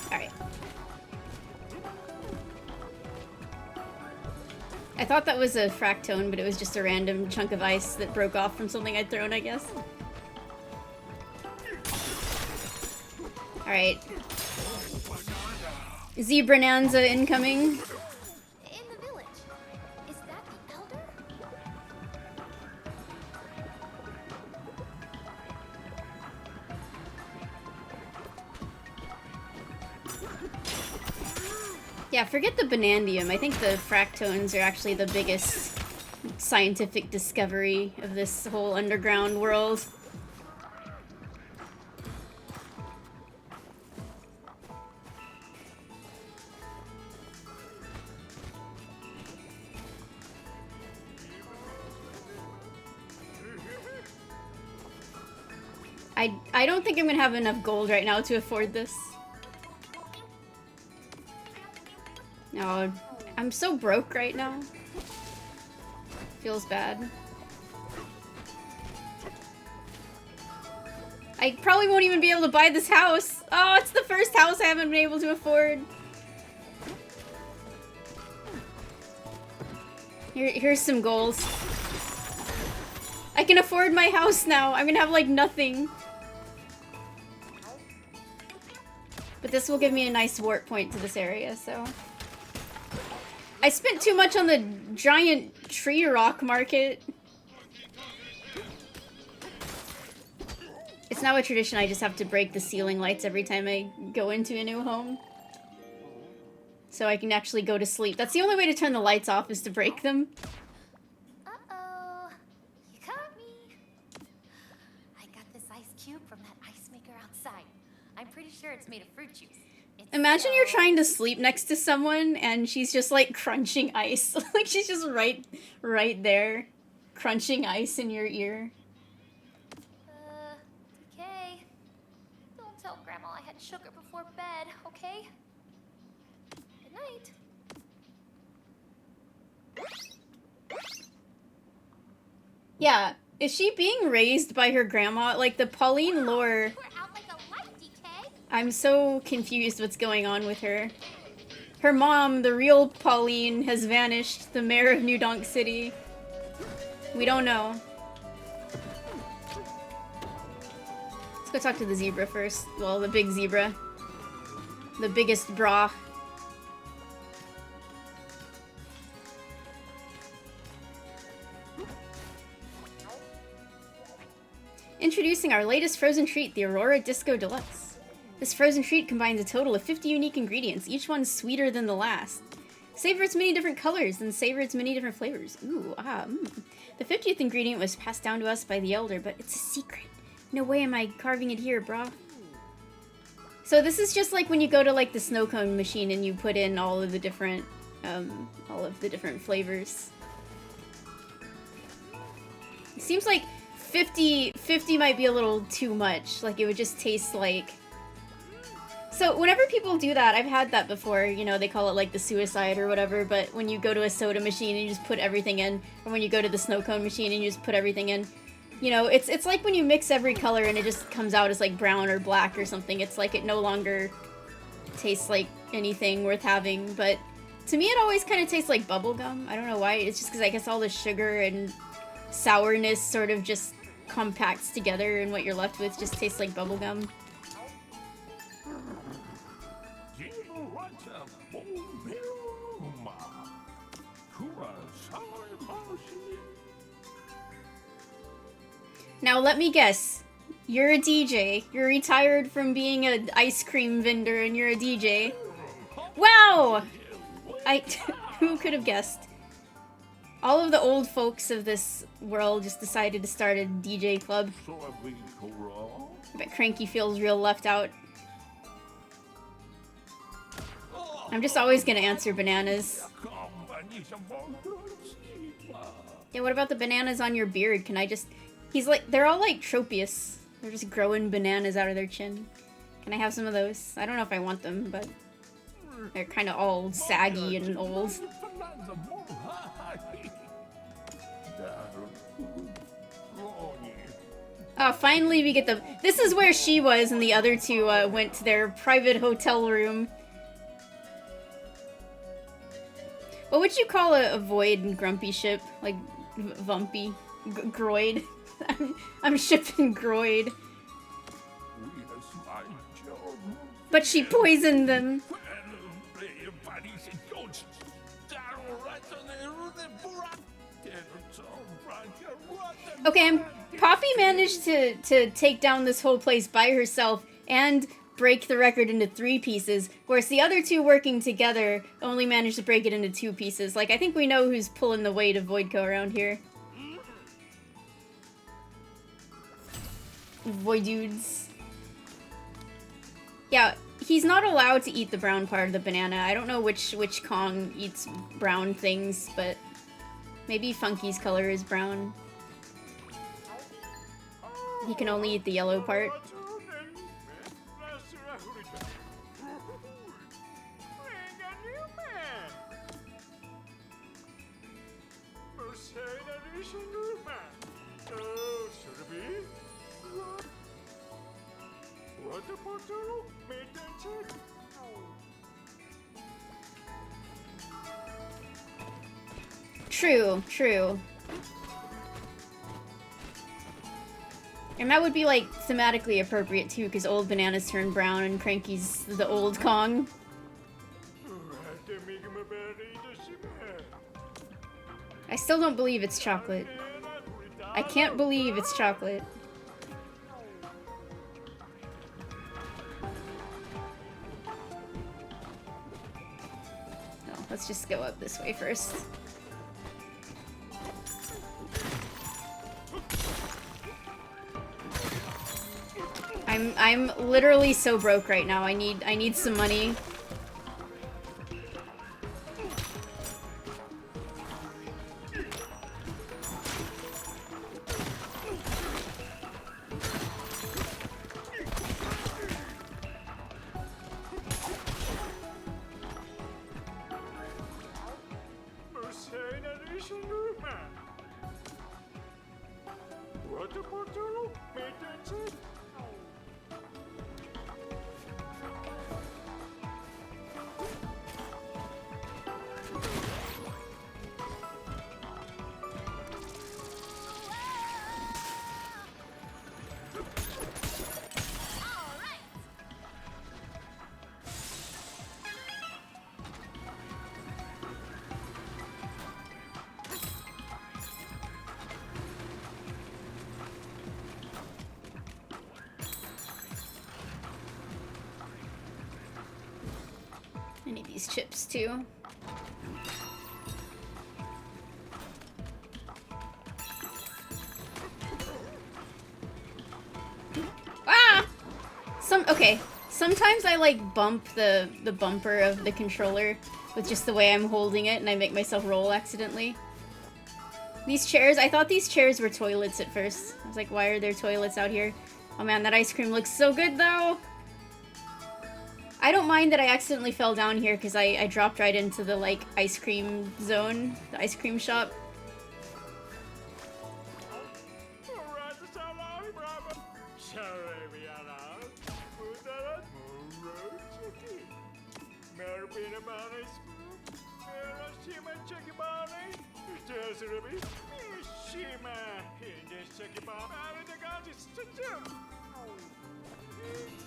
Steady. I thought that was a fractone, but it was just a random chunk of ice that broke off from something I'd thrown, I guess. Alright. Zebrananza incoming. In the village. Is that the elder? Yeah, forget the Banandium. I think the fractones are actually the biggest scientific discovery of this whole underground world. I don't think I'm gonna have enough gold right now to afford this. No, I'm so broke right now. Feels bad. I probably won't even be able to buy this house. Oh, it's the first house I haven't been able to afford. Here's some gold. I can afford my house now. I'm gonna have like nothing. But this will give me a nice warp point to this area, so... I spent too much on the giant tree rock market. It's now a tradition I just have to break the ceiling lights every time I go into a new home. So I can actually go to sleep. That's the only way to turn the lights off, is to break them. Uh-oh. You caught me. I got this ice cube from that ice maker outside. I'm pretty sure it's made of fruit juice. Imagine you're trying to sleep next to someone and she's just like crunching ice. Like she's just right there, crunching ice in your ear. Okay. Don't tell Grandma I had sugar before bed, okay? Good night. Yeah, is she being raised by her grandma? Like the Pauline lore... We're out like a light, DK. I'm so confused what's going on with her. Her mom, the real Pauline, has vanished, the mayor of New Donk City. We don't know. Let's go talk to the zebra first. Well, the big zebra. The biggest bra. Introducing our latest frozen treat, the Aurora Disco Deluxe. This frozen treat combines a total of 50 unique ingredients, each one sweeter than the last. Savor its many different colors, and savor its many different flavors. Ooh, The 50th ingredient was passed down to us by the Elder, but it's a secret. No way am I carving it here, brah. So this is just like when you go to like the snow cone machine and you put in all of the different flavors. It seems like 50 might be a little too much. Like, it would just taste like... So, whenever people do that, I've had that before, you know, they call it, like, the suicide or whatever, but when you go to a soda machine and you just put everything in, or when you go to the snow cone machine and you just put everything in, you know, it's like when you mix every color and it just comes out as, like, brown or black or something. It's like it no longer tastes like anything worth having, but to me it always kind of tastes like bubblegum. I don't know why, it's just because I guess all the sugar and sourness sort of just compacts together, and what you're left with just tastes like bubblegum. Now let me guess. You're a DJ. You're retired from being an ice cream vendor and you're a DJ. Wow! Who could have guessed? All of the old folks of this world just decided to start a DJ club. I bet Cranky feels real left out. I'm just always gonna answer bananas. Yeah, what about the bananas on your beard? Can I just... He's like... They're all like Tropius. They're just growing bananas out of their chin. Can I have some of those? I don't know if I want them, but... They're kind of all saggy and old. Finally we get the... This is where she was and the other two went to their private hotel room. What would you call a void and grumpy ship? Like, Vumpy? Groid? I'm shipping Groid. But she poisoned them. Okay, Poppy managed to take down this whole place by herself and break the record into 3 pieces, whereas the other two working together only managed to break it into 2 pieces. Like, I think we know who's pulling the weight of Voidco around here. Voidudes. Yeah, he's not allowed to eat the brown part of the banana. I don't know which Kong eats brown things, but maybe Funky's color is brown. He can only eat the yellow part. True, true. And that would be, like, thematically appropriate, too, because old Bananas turn brown and Cranky's the old Kong. I still don't believe it's chocolate. I can't believe it's chocolate. No, let's just go up this way first. I'm literally so broke right now. I need some money. I need these chips too. Ah! Okay. Sometimes I like bump the bumper of the controller with just the way I'm holding it and I make myself roll accidentally. These chairs, I thought these chairs were toilets at first. I was like, why are there toilets out here? Oh man, that ice cream looks so good though! I don't mind that I accidentally fell down here because I dropped right into the, like, ice cream zone, the ice cream shop.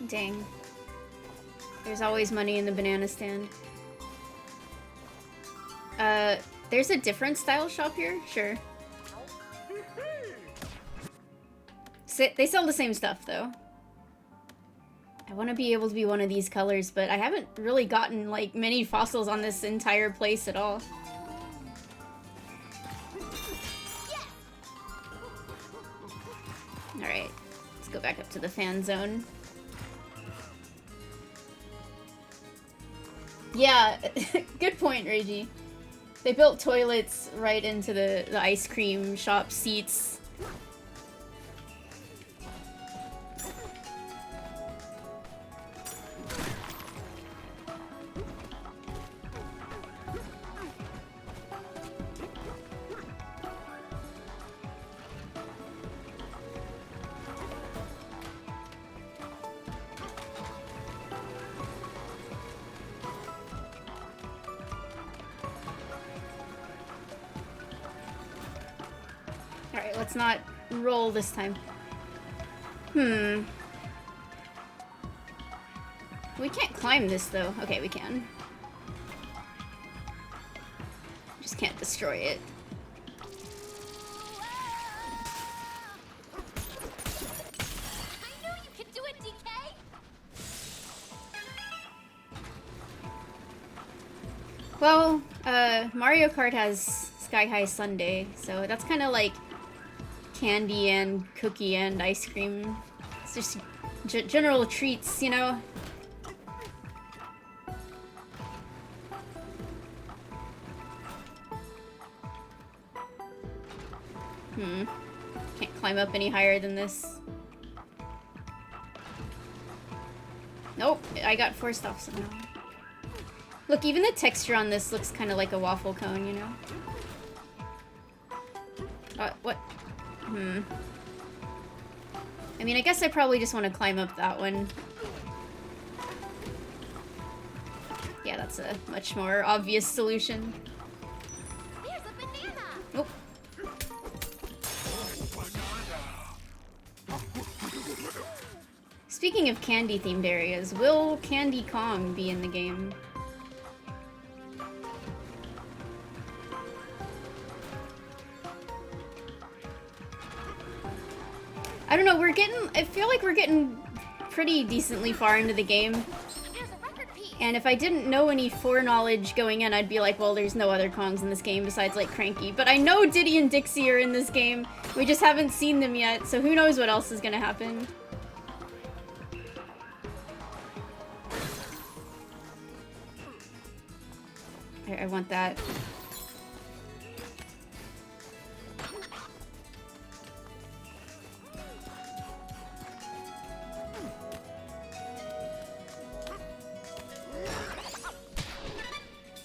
Dang. There's always money in the banana stand. There's a different style shop here? Sure. They sell the same stuff, though. I want to be able to be one of these colors, but I haven't really gotten, like, many fossils on this entire place at all. Alright, let's go back up to the fan zone. Yeah, good point, Reiji. They built toilets right into the ice cream shop seats. Alright, let's not roll this time. We can't climb this, though. Okay, we can. Just can't destroy it. I knew you could do it, DK! Well, Mario Kart has Sky High Sundae, so that's kind of like candy and cookie and ice cream. It's just general treats, you know? Can't climb up any higher than this. Nope, I got forced off somehow. Look, even the texture on this looks kind of like a waffle cone, you know? What? I mean, I guess I probably just want to climb up that one. Yeah, that's a much more obvious solution. Here's a banana! Nope. Speaking of candy-themed areas, will Candy Kong be in the game? I don't know, I feel like we're getting pretty decently far into the game. And if I didn't know any foreknowledge going in, I'd be like, well, there's no other Kongs in this game besides, like, Cranky. But I know Diddy and Dixie are in this game. We just haven't seen them yet, so who knows what else is gonna happen. I want that.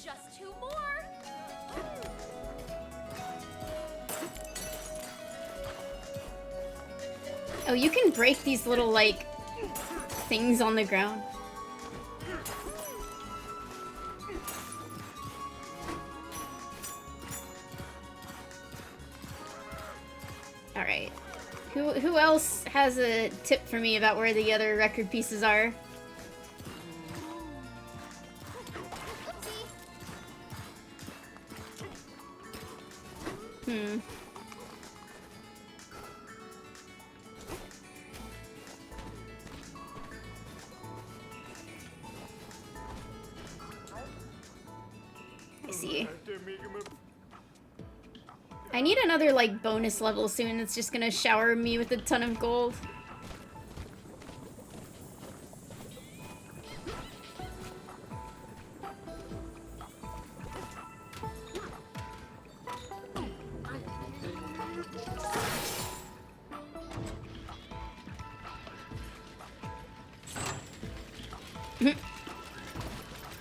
Just 2 more. Oh, you can break these little, like, things on the ground. Alright. Who else has a tip for me about where the other record pieces are? I see. I need another, like, bonus level soon that's just gonna shower me with a ton of gold.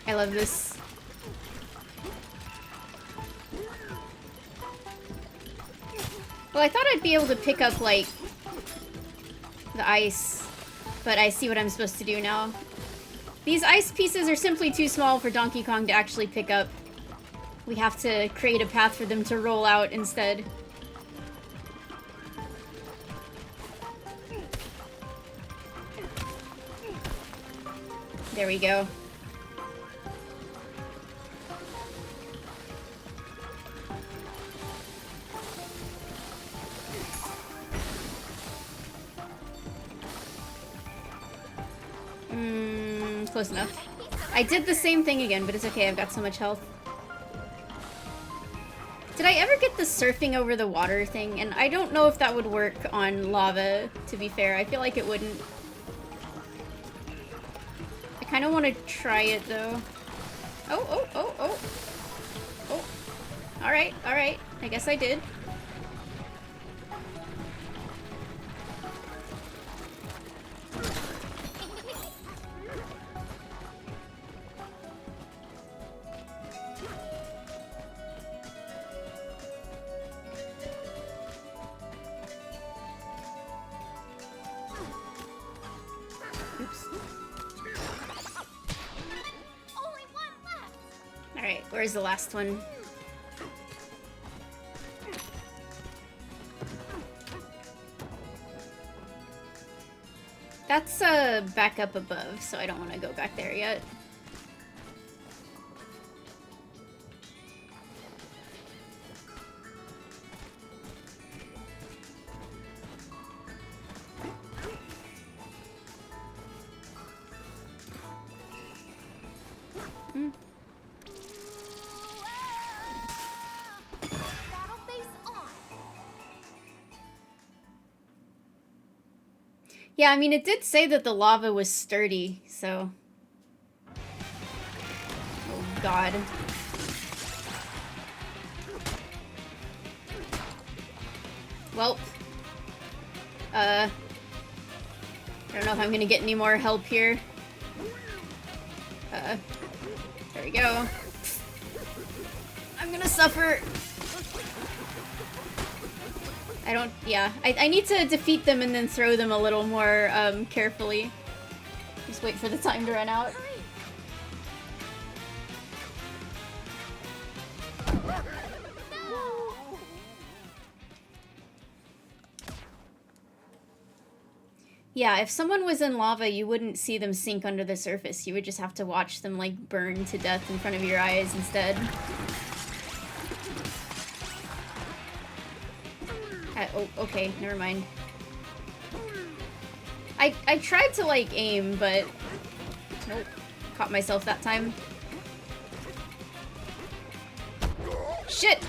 I love this. Well, I thought I'd be able to pick up, like, the ice, but I see what I'm supposed to do now. These ice pieces are simply too small for Donkey Kong to actually pick up. We have to create a path for them to roll out instead. There we go. Close enough. I did the same thing again, but it's okay, I've got so much health. Did I ever get the surfing over the water thing? And I don't know if that would work on lava, to be fair. I feel like it wouldn't. I kind of want to try it, though. Oh. Alright. I guess I did. Where's the last one? That's back up above, so I don't want to go back there yet. Yeah, I mean, it did say that the lava was sturdy, so... Oh, God. Well... I don't know if I'm gonna get any more help here. There we go. I'm gonna suffer! I need to defeat them and then throw them a little more, carefully. Just wait for the time to run out. Yeah, if someone was in lava, you wouldn't see them sink under the surface. You would just have to watch them, like, burn to death in front of your eyes instead. Oh, okay, never mind. I tried to, like, aim, but... Nope. Caught myself that time. Shit!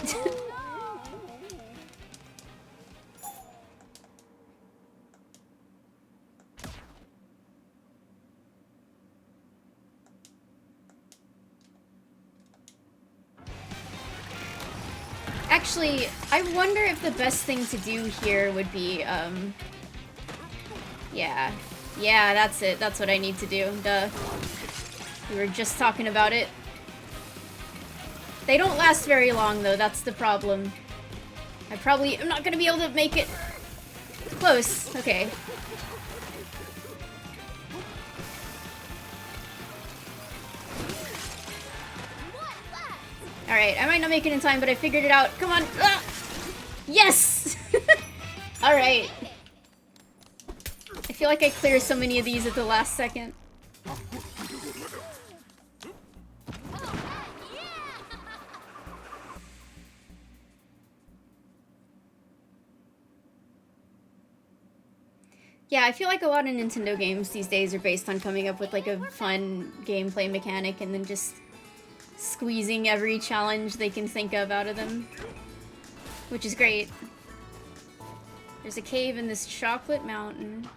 Actually, I wonder if the best thing to do here would be, yeah. Yeah, that's it. That's what I need to do. Duh. We were just talking about it. They don't last very long, though. That's the problem. I probably am not gonna be able to make it. Close. Okay. Alright, I might not make it in time, but I figured it out. Come on! Ah! Yes! Alright. I feel like I clear so many of these at the last second. Yeah, I feel like a lot of Nintendo games these days are based on coming up with like a fun gameplay mechanic and then just squeezing every challenge they can think of out of them. Which is great. There's a cave in this chocolate mountain.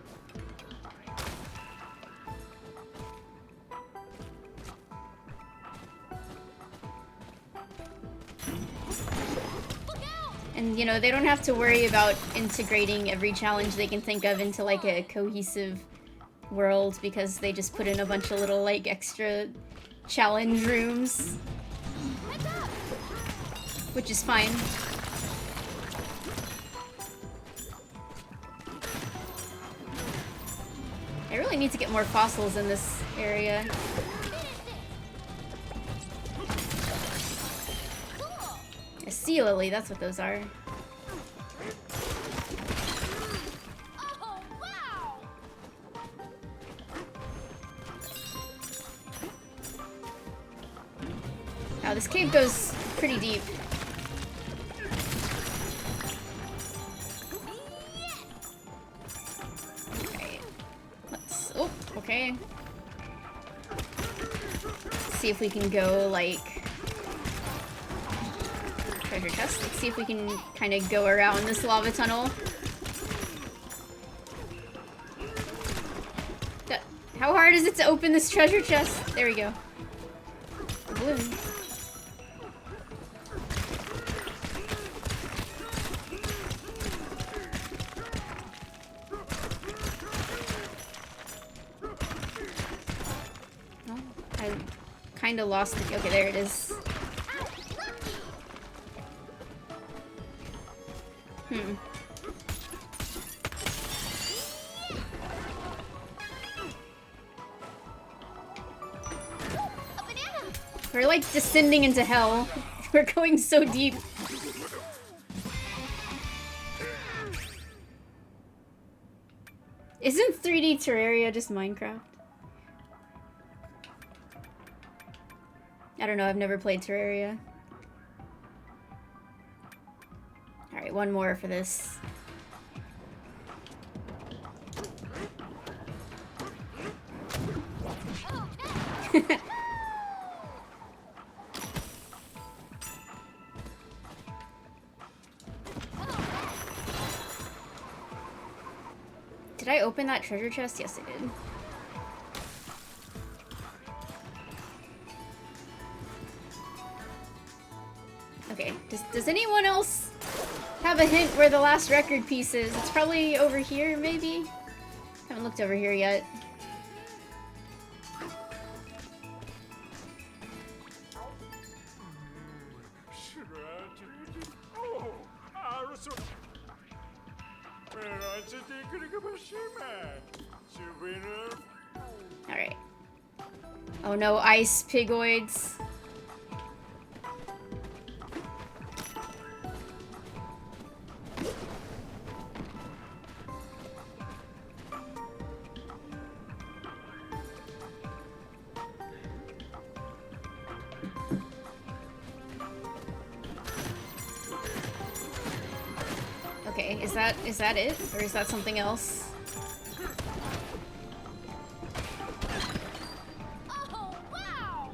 And, you know, they don't have to worry about integrating every challenge they can think of into, like, a cohesive world because they just put in a bunch of little, like, extra challenge rooms. Which is fine. I really need to get more fossils in this area. A sea lily, that's what those are. Oh, wow! Wow, this cave goes pretty deep. Okay. Let's... Oh, okay. Let's see if we can go, like... treasure chest. Let's see if we can kind of go around this lava tunnel. How hard is it to open this treasure chest? There we go. Balloon. Oh, I kind of lost it. Okay, there it is. We're like descending into hell. We're going so deep. Isn't 3D Terraria just Minecraft? I don't know, I've never played Terraria. Alright, one more for this. Did I open that treasure chest? Yes, I did. Okay, does anyone else have a hint where the last record piece is? It's probably over here, maybe? Haven't looked over here yet. Alright. Oh no, ice pigoids. Is that it? Or is that something else? Oh, wow!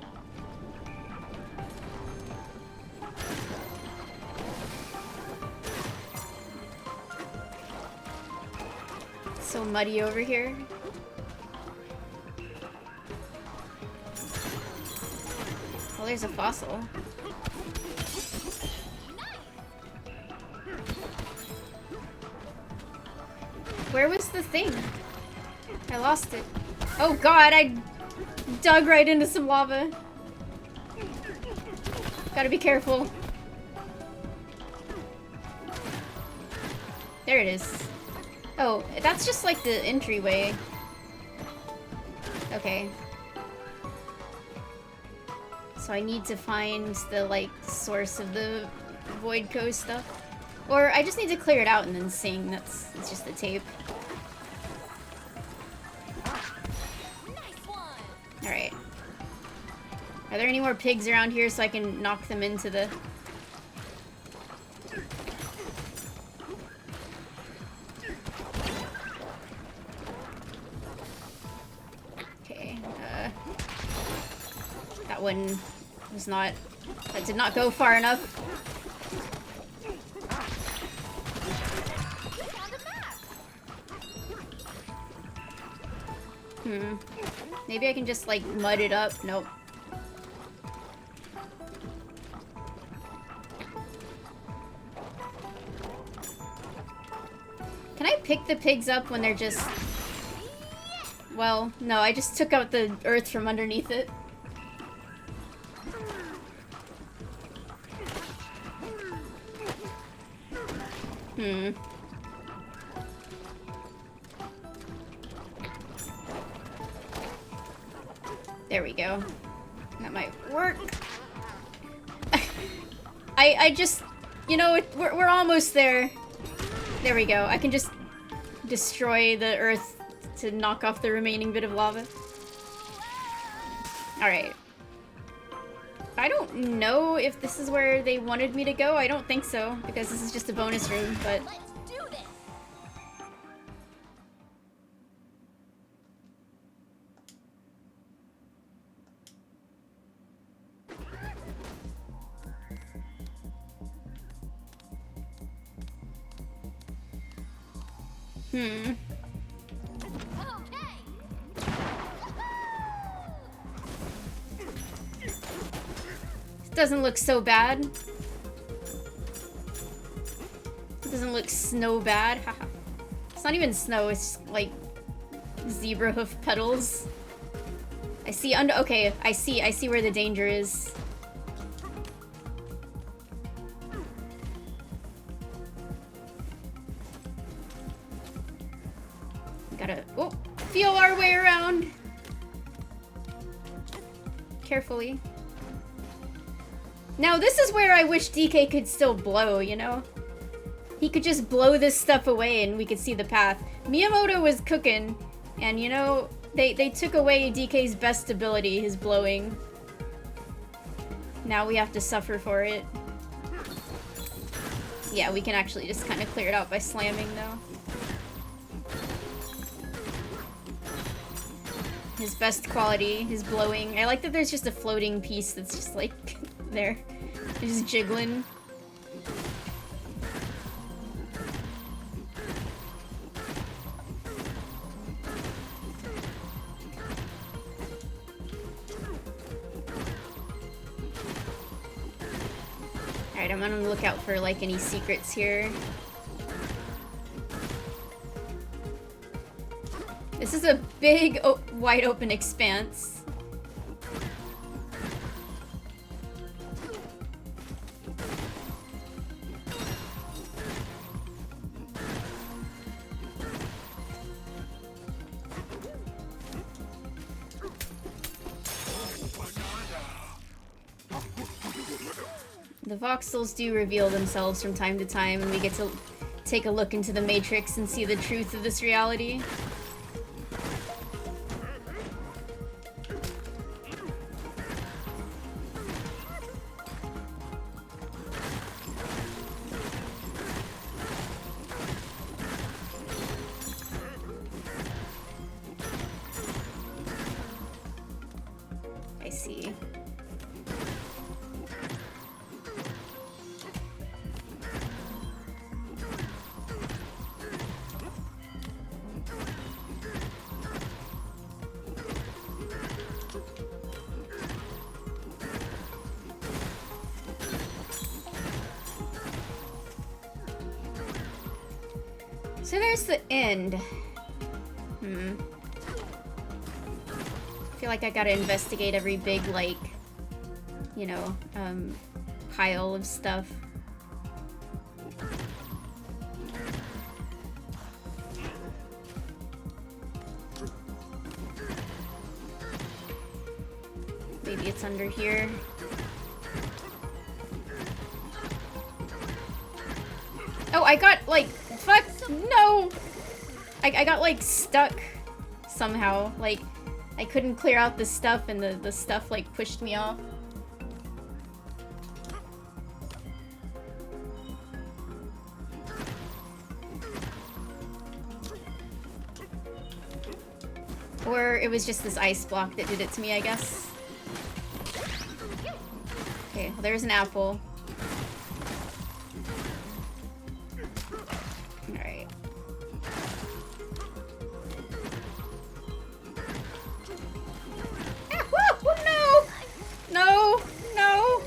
So muddy over here. Well, there's a fossil. Where was the thing? I lost it. Oh god, I dug right into some lava. Gotta be careful. There it is. Oh, that's just like the entryway. Okay. So I need to find the, like, source of the Void Coast stuff. Or I just need to clear it out and then sing. It's just the tape. Alright. Are there any more pigs around here so I can knock them into the... Okay, that one was not... That did not go far enough. Maybe I can just, like, mud it up. Nope. Can I pick the pigs up when they're just... Well, no, I just took out the earth from underneath it. There we go. That might work. I just... You know, we're almost there. There we go. I can just destroy the earth to knock off the remaining bit of lava. Alright. I don't know if this is where they wanted me to go. I don't think so, because this is just a bonus room, but... Let's do this! Okay. This doesn't look so bad. It doesn't look snow bad. Haha. It's not even snow, it's like zebra hoof petals. I see under- okay, I see where the danger is. Gotta, oh, feel our way around. Carefully. Now this is where I wish DK could still blow, you know? He could just blow this stuff away and we could see the path. Miyamoto was cooking, and you know, they took away DK's best ability, his blowing. Now we have to suffer for it. Yeah, we can actually just kind of clear it out by slamming, though. His best quality, his blowing. I like that there's just a floating piece that's just like there. It's just jiggling. Alright, I'm on the lookout for like any secrets here. This is a big, wide open expanse. The voxels do reveal themselves from time to time, and we get to take a look into the Matrix and see the truth of this reality. see. So there's the end. I feel like I gotta investigate every big, like, you know, pile of stuff. Maybe it's under here. Oh, I got, like, fuck, no! I got, like, stuck somehow. Like, I couldn't clear out the stuff, and the stuff, like, pushed me off. Or it was just this ice block that did it to me, I guess. Okay, well, there's an apple. Alright. Ah, whoa, no! No! No!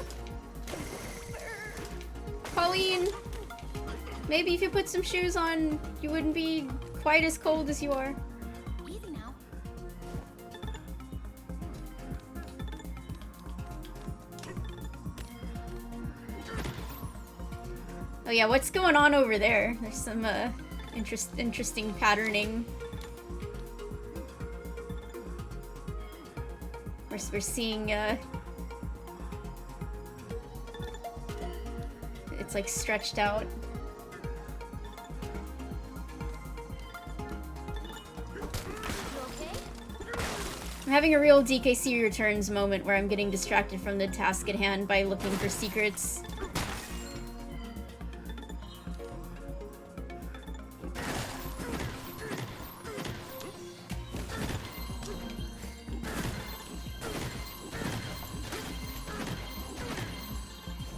Pauline! Maybe if you put some shoes on, you wouldn't be quite as cold as you are. Easy now. Oh yeah, what's going on over there? There's some interesting patterning. We're seeing it's like stretched out. I'm having a real DKC Returns moment where I'm getting distracted from the task at hand by looking for secrets.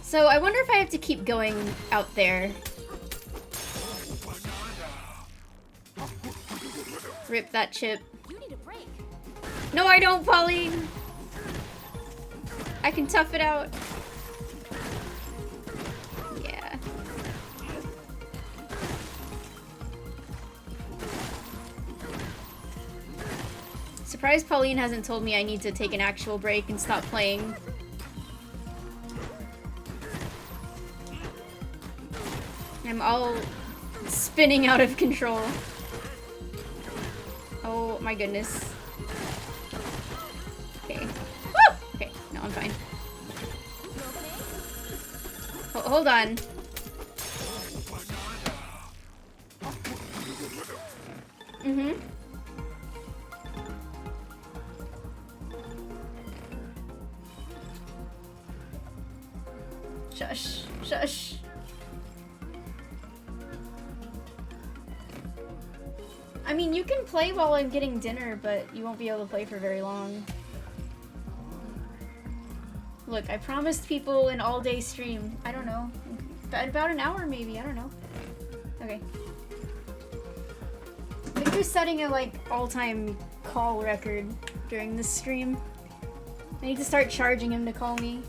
So I wonder if I have to keep going out there. Rip that chip. You need a break. No, I don't, Pauline! I can tough it out. Yeah. Surprised Pauline hasn't told me I need to take an actual break and stop playing. I'm all spinning out of control. Oh my goodness. Okay. Woo! Okay, no, I'm fine. Hold on. Mm-hmm. Shush. Shush. I mean, you can play while I'm getting dinner, but you won't be able to play for very long. Look, I promised people an all-day stream. I don't know. About an hour, maybe. I don't know. Okay. I think we're setting a, like, all-time call record during this stream. I need to start charging him to call me.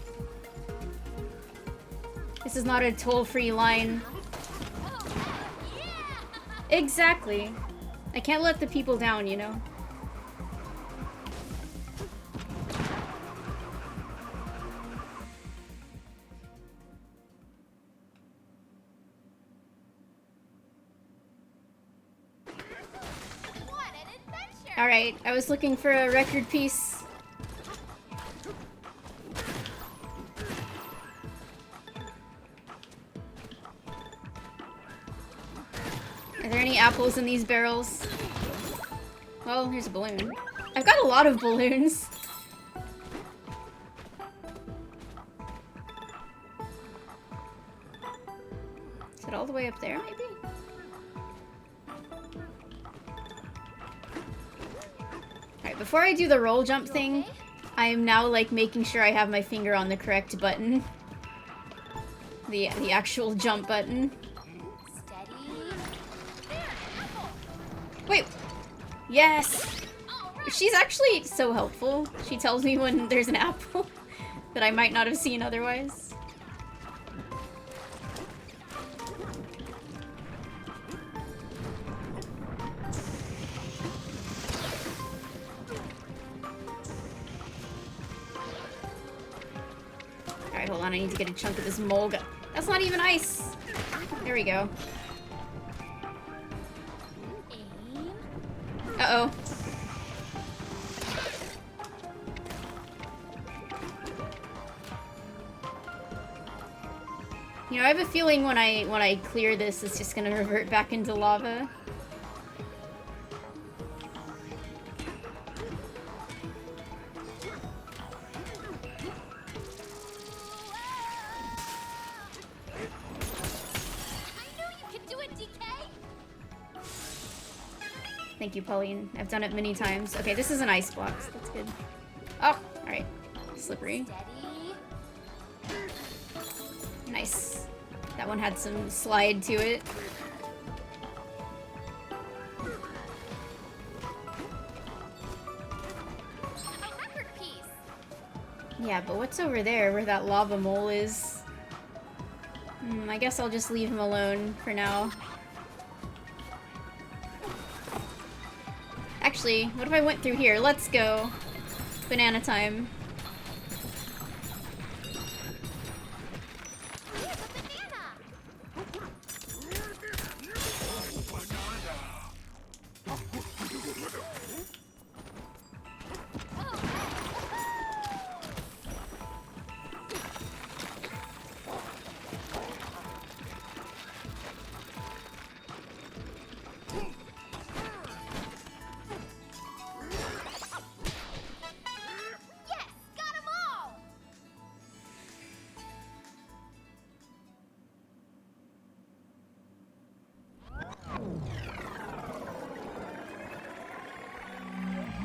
This is not a toll-free line. Exactly. I can't let the people down, you know? What an adventure! Alright, I was looking for a record piece. Are there any apples in these barrels? Well, here's a balloon. I've got a lot of balloons. Is it all the way up there, maybe? Alright, before I do the roll jump thing, I am now, like, making sure I have my finger on the correct button. The actual jump button. Steady. Wait! Yes! She's actually so helpful. She tells me when there's an apple that I might not have seen otherwise. Alright, hold on, I need to get a chunk of this mole. That's not even ice! There we go. Aim. Uh-oh. You know, I have a feeling when I clear this, it's just gonna revert back into lava. Thank you, Pauline. I've done it many times. Okay, this is an ice block, so that's good. Oh, alright. Slippery. Nice. That one had some slide to it. Yeah, but what's over there where that lava mole is? I guess I'll just leave him alone for now. Actually, what if I went through here? Let's go. Banana time.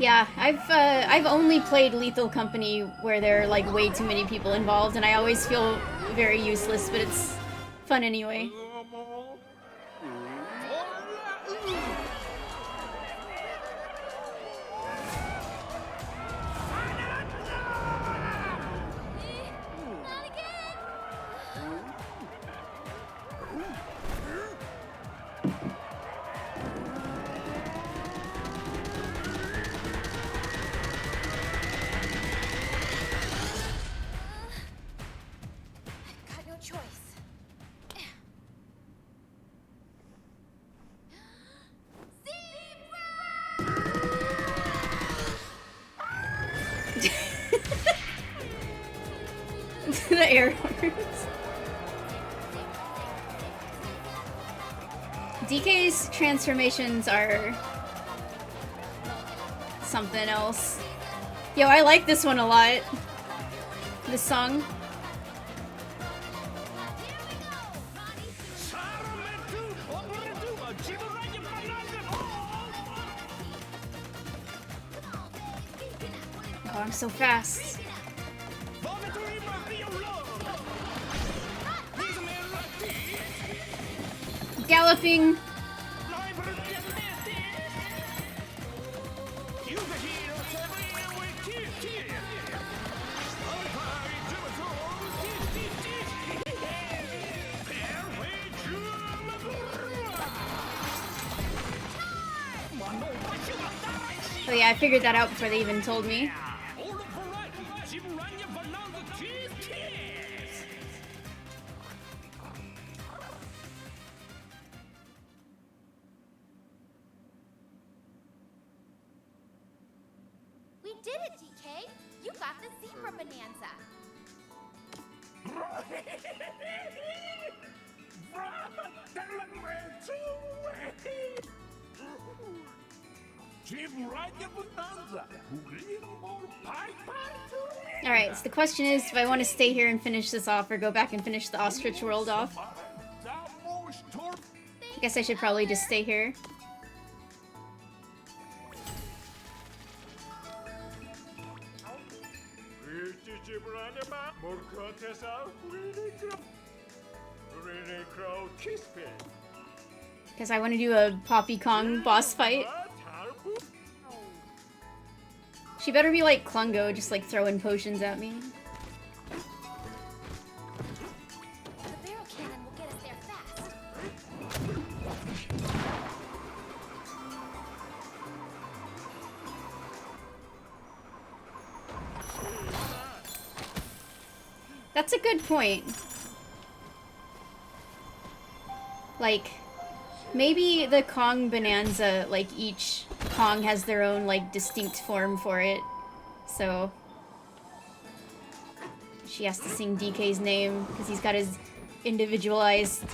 Yeah, I've only played Lethal Company where there are like way too many people involved, and I always feel very useless, but it's fun anyway. The air horns. DK's transformations are something else. Yo, I like this one a lot. This song. Oh, I'm so fast. Galloping. Oh yeah, I figured that out before they even told me. We did it, DK! You got the zebra bonanza! Alright, so the question is if I want to stay here and finish this off or go back and finish the ostrich world off. I guess I should probably just stay here. Because I want to do a Poppy Kong boss fight. She better be like Klungo, just like throwing potions at me. The barrel cannon will get us there fast. That's a good point. Like, maybe the Kong Bananza, like, each Kong has their own, like, distinct form for it. So, she has to sing DK's name, because he's got his individualized,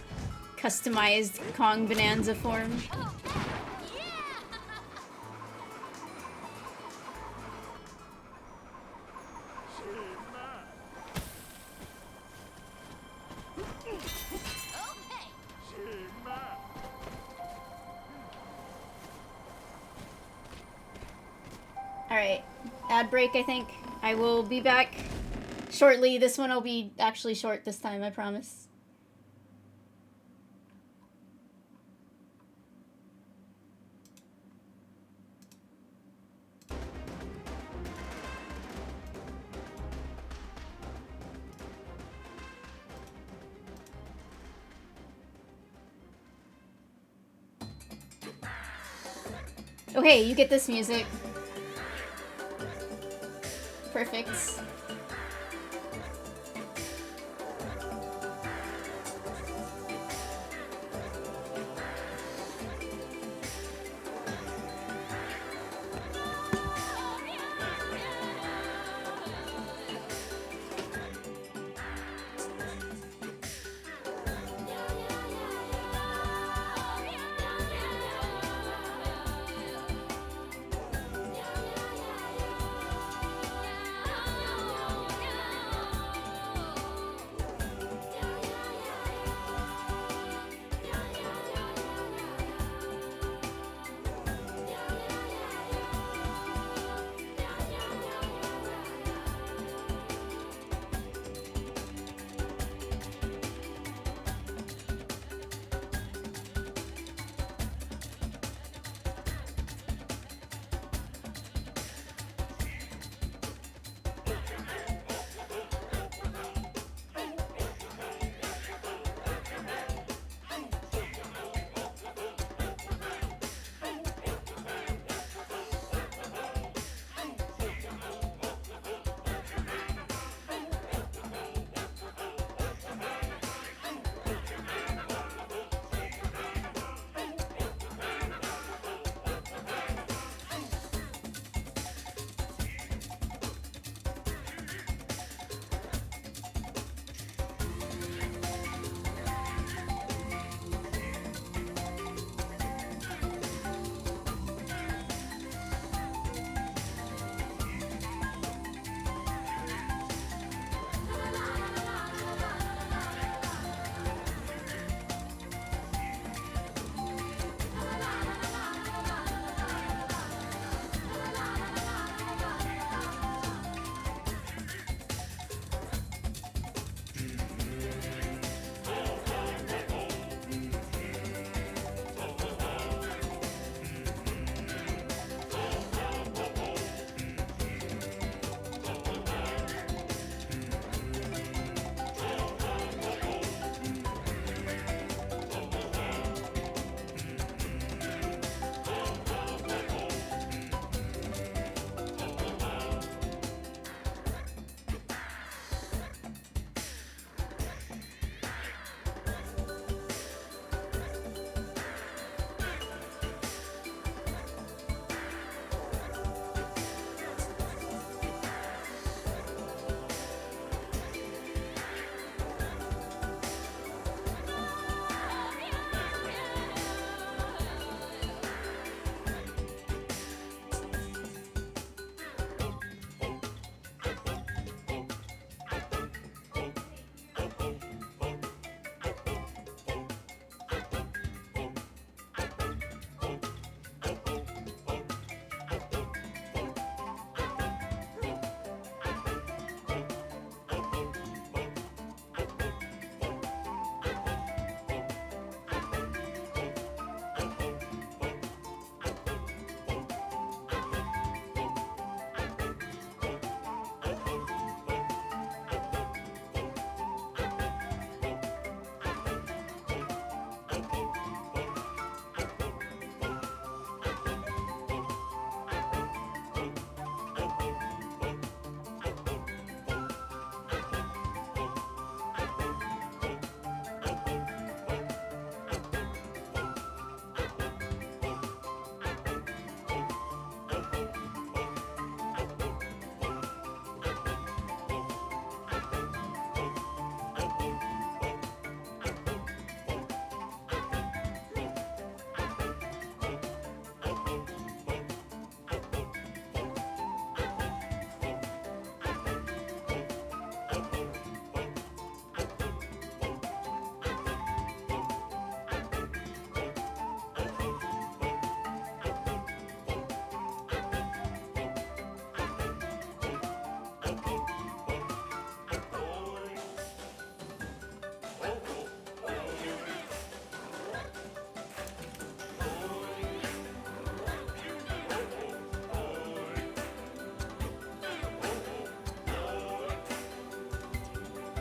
customized Kong Bananza form. Alright, ad break, I think. I will be back shortly. This one will be actually short this time, I promise. Oh hey, you get this music. Perfect.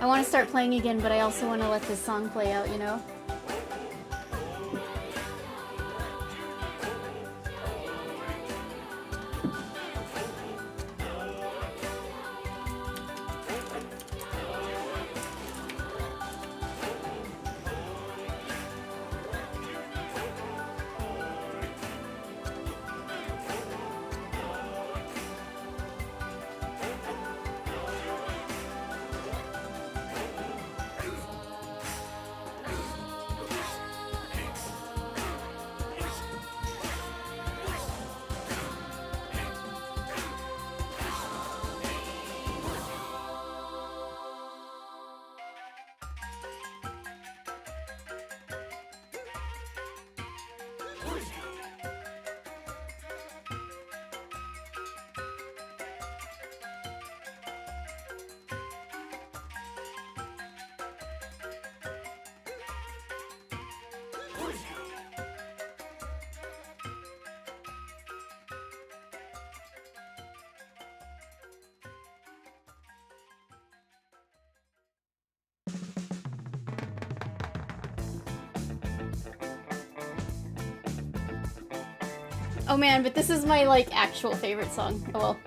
I want to start playing again, but I also want to let this song play out, you know? Oh man, but this is my, like, actual favorite song. Oh well.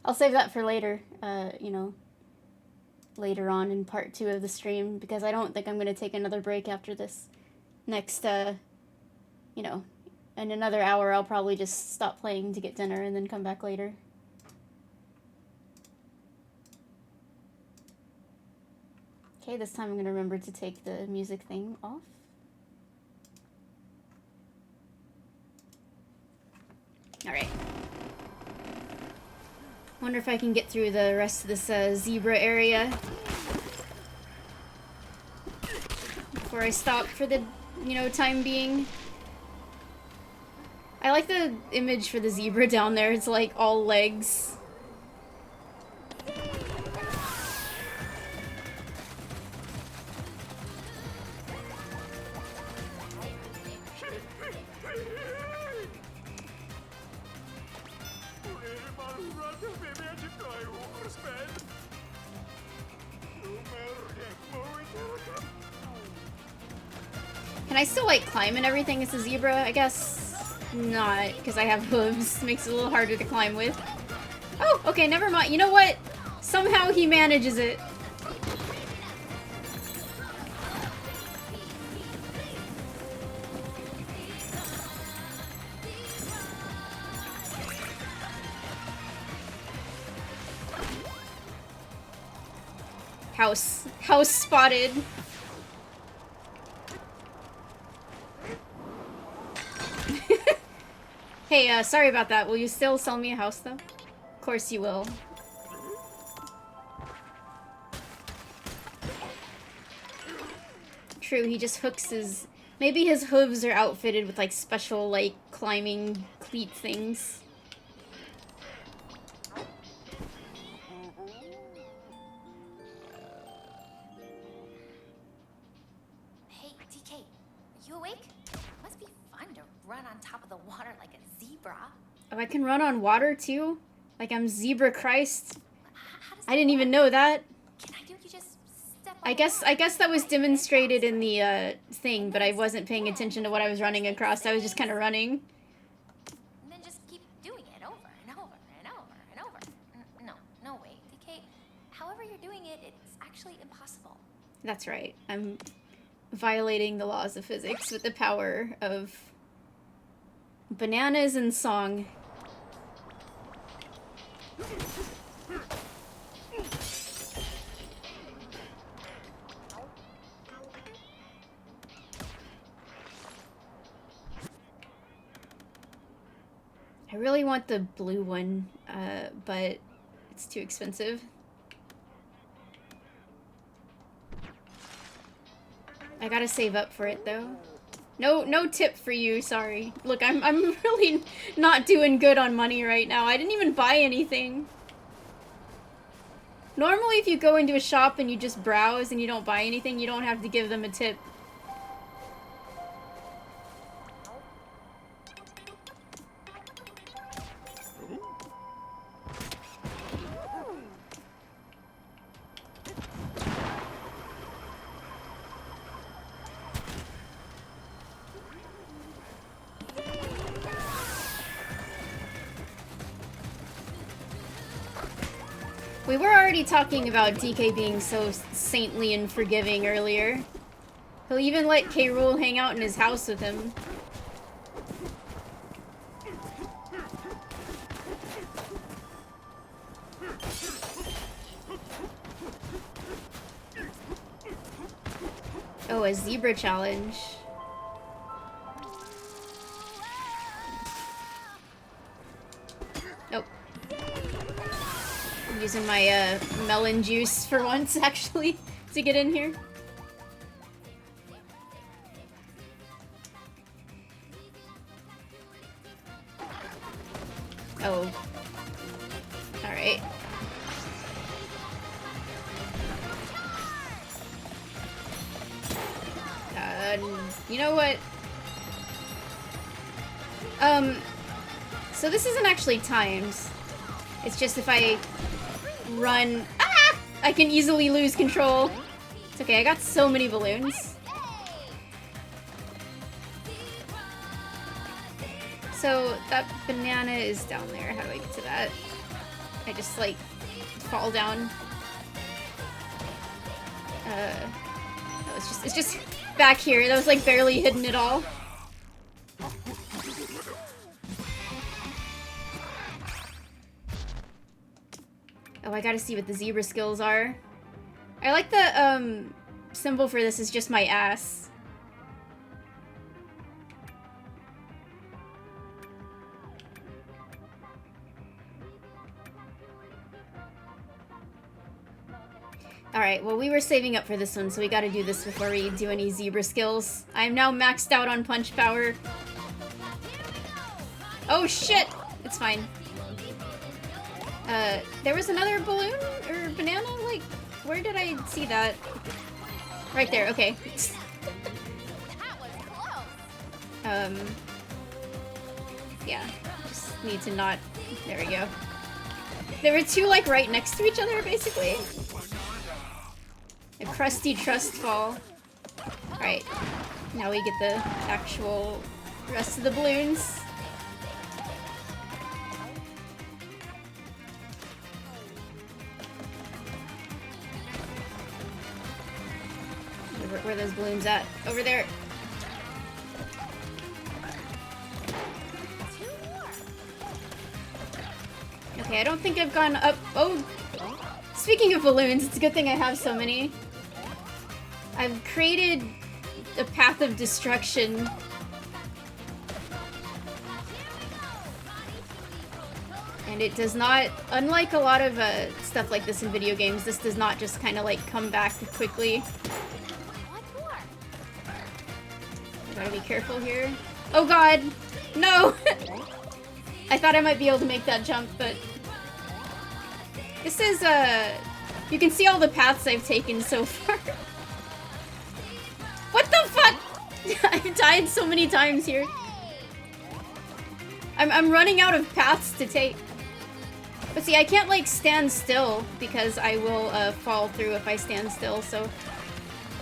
I'll save that for later, you know, later on in part 2 of the stream, because I don't think I'm gonna take another break after this. Next, you know, in another hour I'll probably just stop playing to get dinner and then come back later. Okay, this time I'm gonna remember to take the music thing off. Alright. Wonder if I can get through the rest of this zebra area before I stop for the, you know, time being. I like the image for the zebra down there. It's like all legs. Can I still, like, climb and everything as a zebra? I guess not, because I have hooves. Makes it a little harder to climb with. Oh, okay, never mind. You know what? Somehow he manages it. House spotted. Hey, sorry about that. Will you still sell me a house, though? Of course you will. True, he just hooks his... Maybe his hooves are outfitted with, like, special, like, climbing cleat things. Hey, DK, are you awake? Must be fun to run on top of the water like a zebra. Oh, I can run on water, too? Like I'm Zebra Christ? I didn't work? even know that. Can I do you just step on I the guess water? that was demonstrated in the thing, but I wasn't paying attention to what I was running across. I was just kind of running. And then just keep doing it over and over and over and over. No way, DK. However you're doing it, it's actually impossible. That's right. I'm violating the laws of physics with the power of bananas and song. I really want the blue one, but it's too expensive. I gotta save up for it, though. No tip for you, sorry. Look, I'm really not doing good on money right now. I didn't even buy anything. Normally, if you go into a shop and you just browse and you don't buy anything, you don't have to give them a tip. We were already talking about DK being so saintly and forgiving earlier. He'll even let K. Rool hang out in his house with him. Oh, a zebra challenge. Nope. I'm using my melon juice for once, actually, to get in here. Oh. Alright. You know what? So this isn't actually timed. It's just if I run... Ah! I can easily lose control. It's okay, I got so many balloons. So that banana is down there. How do I get to that? I just, like, fall down. No, it's just back here. That was, like, barely hidden at all. Oh, I gotta see what the zebra skills are. I like the, symbol for this is just my ass. Alright, well we were saving up for this one, so we gotta do this before we do any zebra skills. I am now maxed out on punch power. Oh shit! It's fine. There was another balloon? Or banana? Like, where did I see that? Right there, okay. Yeah. Just need to not... There we go. There were two, like, right next to each other, basically. A crusty trust fall. Alright. Now we get the actual rest of the balloons. Where are those balloons at? Over there. Okay, I don't think I've gone up. Oh! Speaking of balloons, it's a good thing I have so many. I've created a path of destruction. And it does not, unlike a lot of stuff like this in video games, this does not just kind of like come back quickly. I gotta be careful here. Oh god! No! I thought I might be able to make that jump, but... This is, you can see all the paths I've taken so far. What the fuck?! I've died so many times here. I'm running out of paths to take. But see, I can't, like, stand still, because I will, fall through if I stand still, so...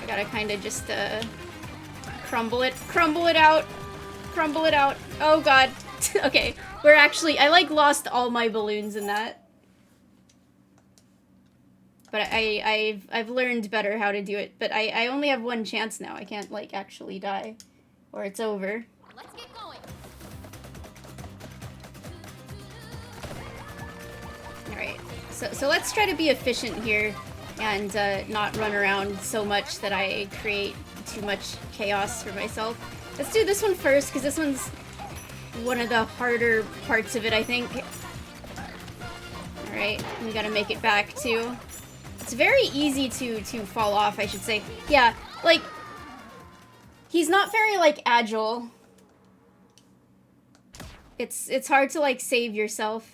I gotta kinda just, crumble it out. Crumble it out. Oh god. Okay, we're actually... I, like, lost all my balloons in that. But I've learned better how to do it. But I only have one chance now. I can't, like, actually die. Or it's over. Let's get going. Alright. So let's try to be efficient here. And not run around so much that I create too much chaos for myself. Let's do this one first, because this one's one of the harder parts of it, I think. Alright, we gotta make it back, too. It's very easy to fall off, I should say. Yeah, like, he's not very, like, agile. It's hard to, like, save yourself.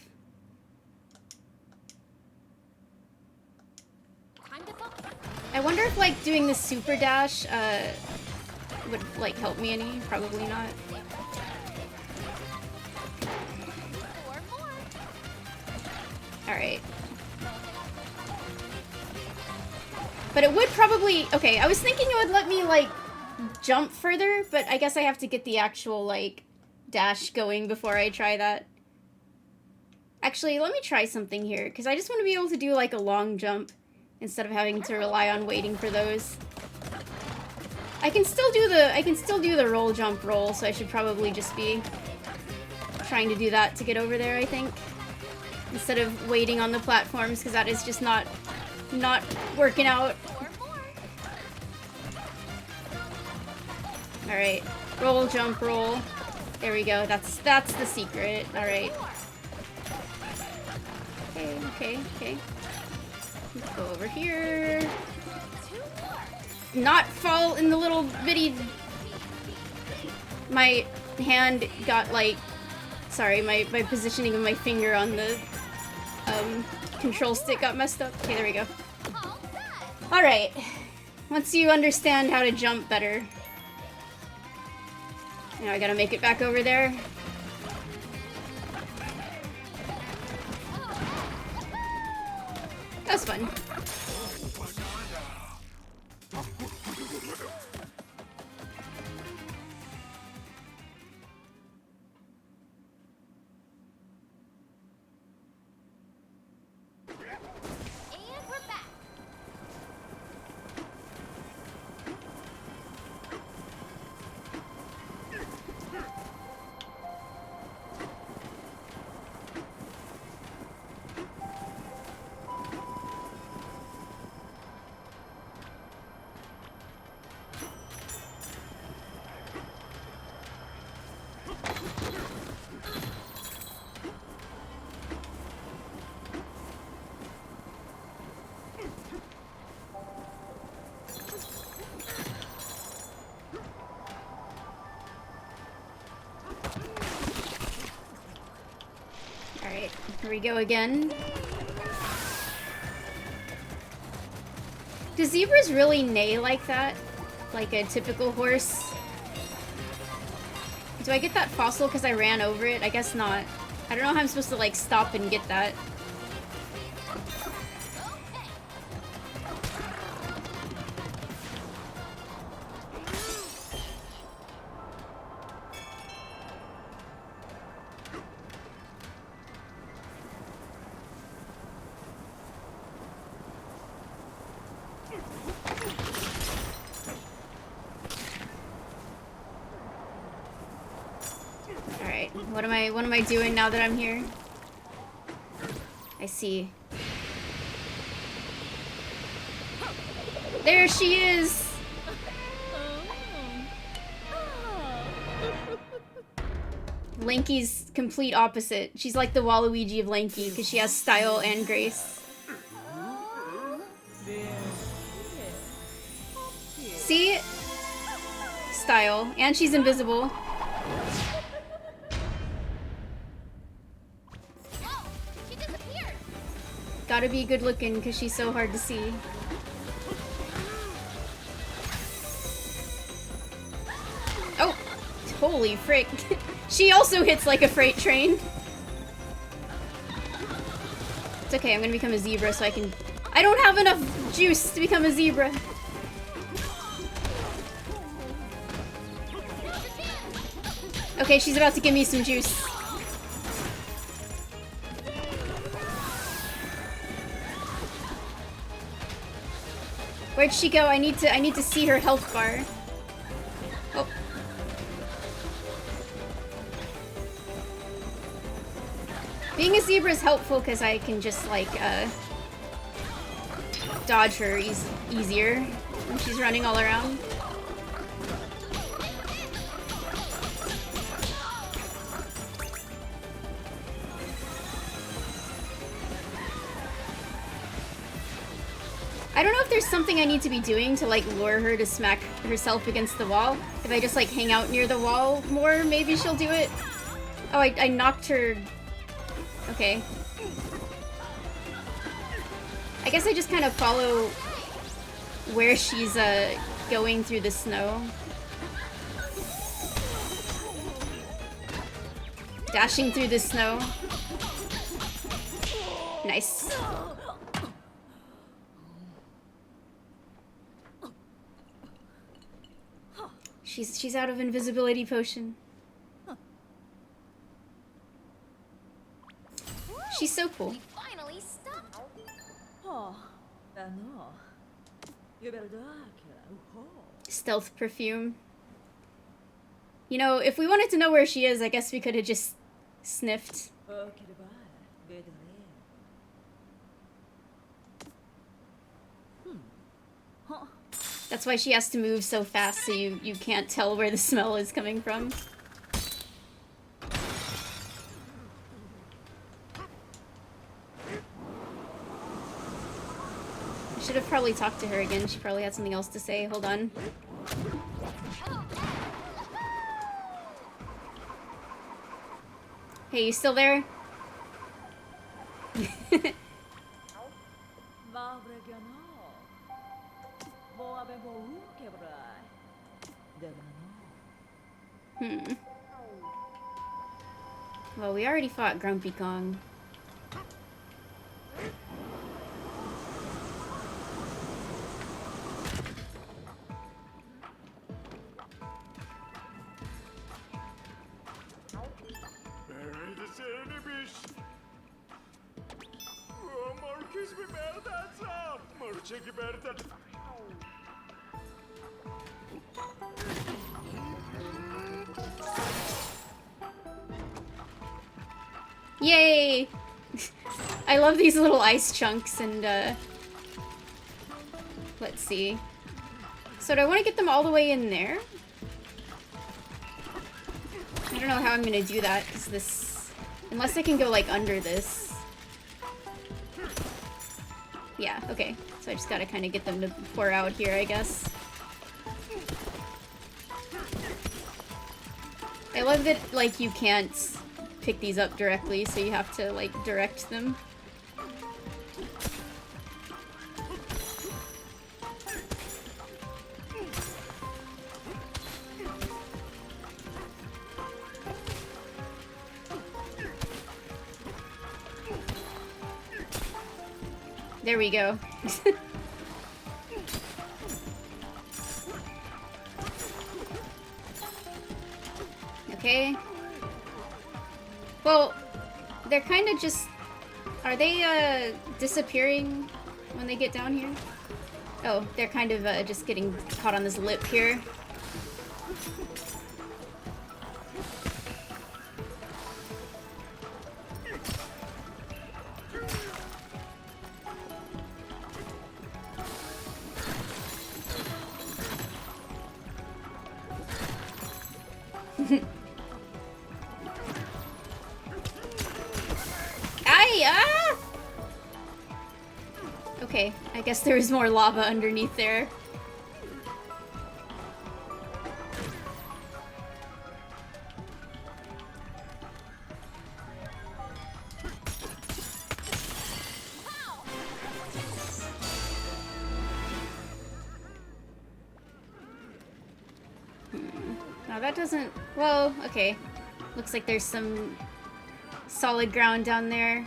I wonder if, like, doing the super dash, would, like, help me any? Probably not. Alright. But it would probably... Okay, I was thinking it would let me, like, jump further, but I guess I have to get the actual, like, dash going before I try that. Actually, let me try something here, because I just want to be able to do like a long jump instead of having to rely on waiting for those. I can still do the roll jump roll, so I should probably just be trying to do that to get over there, I think. Instead of waiting on the platforms, because that is just not working out. Alright. Roll, jump, roll. There we go. That's the secret. Alright. Okay. Let's go over here. Not fall in the little bitty... My hand got like... Sorry, my positioning of my finger on the control stick got messed up. Okay, there we go. Alright. Once you understand how to jump better. Now I gotta make it back over there. That was fun. Alright, here we go again. Do zebras really neigh like that? Like a typical horse? Do I get that fossil because I ran over it? I guess not. I don't know how I'm supposed to like stop and get that. What am I doing now that I'm here? I see. There she is! Lanky's complete opposite. She's like the Waluigi of Lanky, because she has style and grace. See? Style. And she's invisible. Gotta be good looking because she's so hard to see. Oh! Holy frick. She also hits like a freight train. It's okay, I'm gonna become a zebra so I can... I don't have enough juice to become a zebra. Okay, she's about to give me some juice. Where'd she go? I need to see her health bar. Oh. Being a zebra is helpful because I can just like dodge her easier when she's running all around. I don't know if there's something I need to be doing to like lure her to smack herself against the wall. If I just like hang out near the wall more, maybe she'll do it. Oh, I knocked her. Okay. I guess I just kind of follow where she's going through the snow. Dashing through the snow. Nice. She's out of invisibility potion. She's so cool. We finally stopped. Stealth perfume. You know, if we wanted to know where she is, I guess we could have just sniffed. That's why she has to move so fast, so you can't tell where the smell is coming from. I should have probably talked to her again. She probably had something else to say. Hold on. Hey, you still there? Well, we already fought Grumpy Kong. Yay! I love these little ice chunks and let's see. So do I want to get them all the way in there? I don't know how I'm gonna do that, because this... Unless I can go, like, under this. Yeah, okay. So I just gotta kind of get them to pour out here, I guess. I love that, like, you can't pick these up directly, so you have to, like, direct them. There we go. Okay. Well, they're kind of just... Are they, disappearing when they get down here? Oh, they're kind of, just getting caught on this lip here. Okay, I guess there is more lava underneath there. Now that doesn't... Well, okay. Looks like there's some solid ground down there.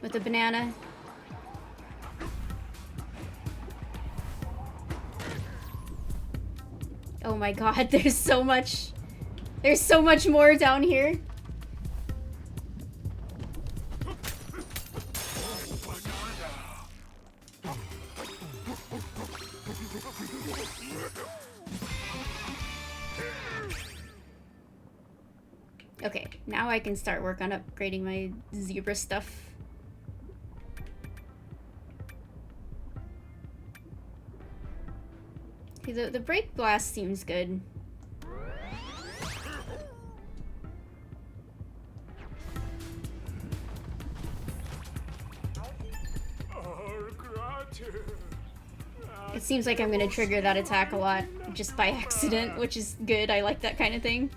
With a banana. Oh my god, there's so much more down here. Okay, now I can start work on upgrading my zebra stuff. Okay, the break blast seems good. It seems like I'm gonna trigger that attack a lot just by accident, which is good. I like that kind of thing.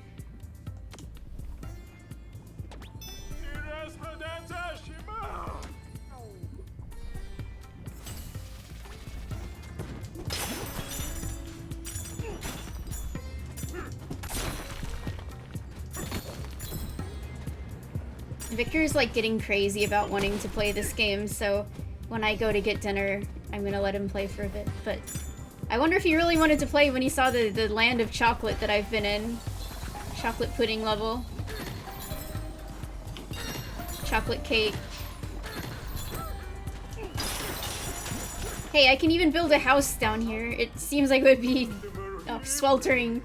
Victor's like getting crazy about wanting to play this game, so when I go to get dinner, I'm gonna let him play for a bit. But I wonder if he really wanted to play when he saw the land of chocolate that I've been in. Chocolate pudding level. chocolate cake. Hey, I can even build a house down here. It seems like it would be sweltering.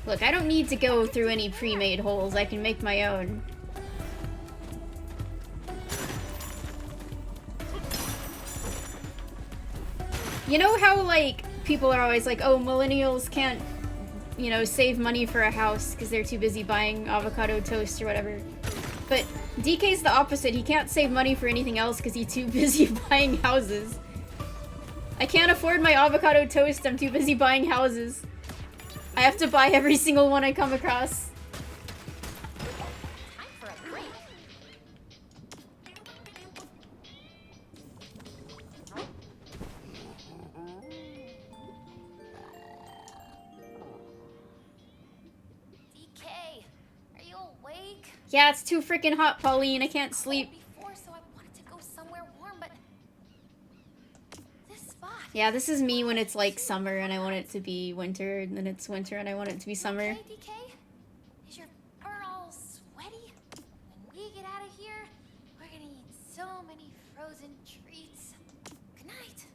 Look, I don't need to go through any pre-made holes. I can make my own. You know how, like, people are always like, oh, millennials can't, you know, save money for a house because they're too busy buying avocado toast or whatever. But DK's the opposite. He can't save money for anything else because he's too busy buying houses. I can't afford my avocado toast. I'm too busy buying houses. I have to buy every single one I come across. Yeah, it's too freaking hot, Pauline. I can't sleep. Yeah, this is me when it's like summer and I want it to be winter, and then it's winter and I want it to be summer. Hey, DK? Is your fur all sweaty? When we get out of here, we're gonna eat so many frozen treats. Good night.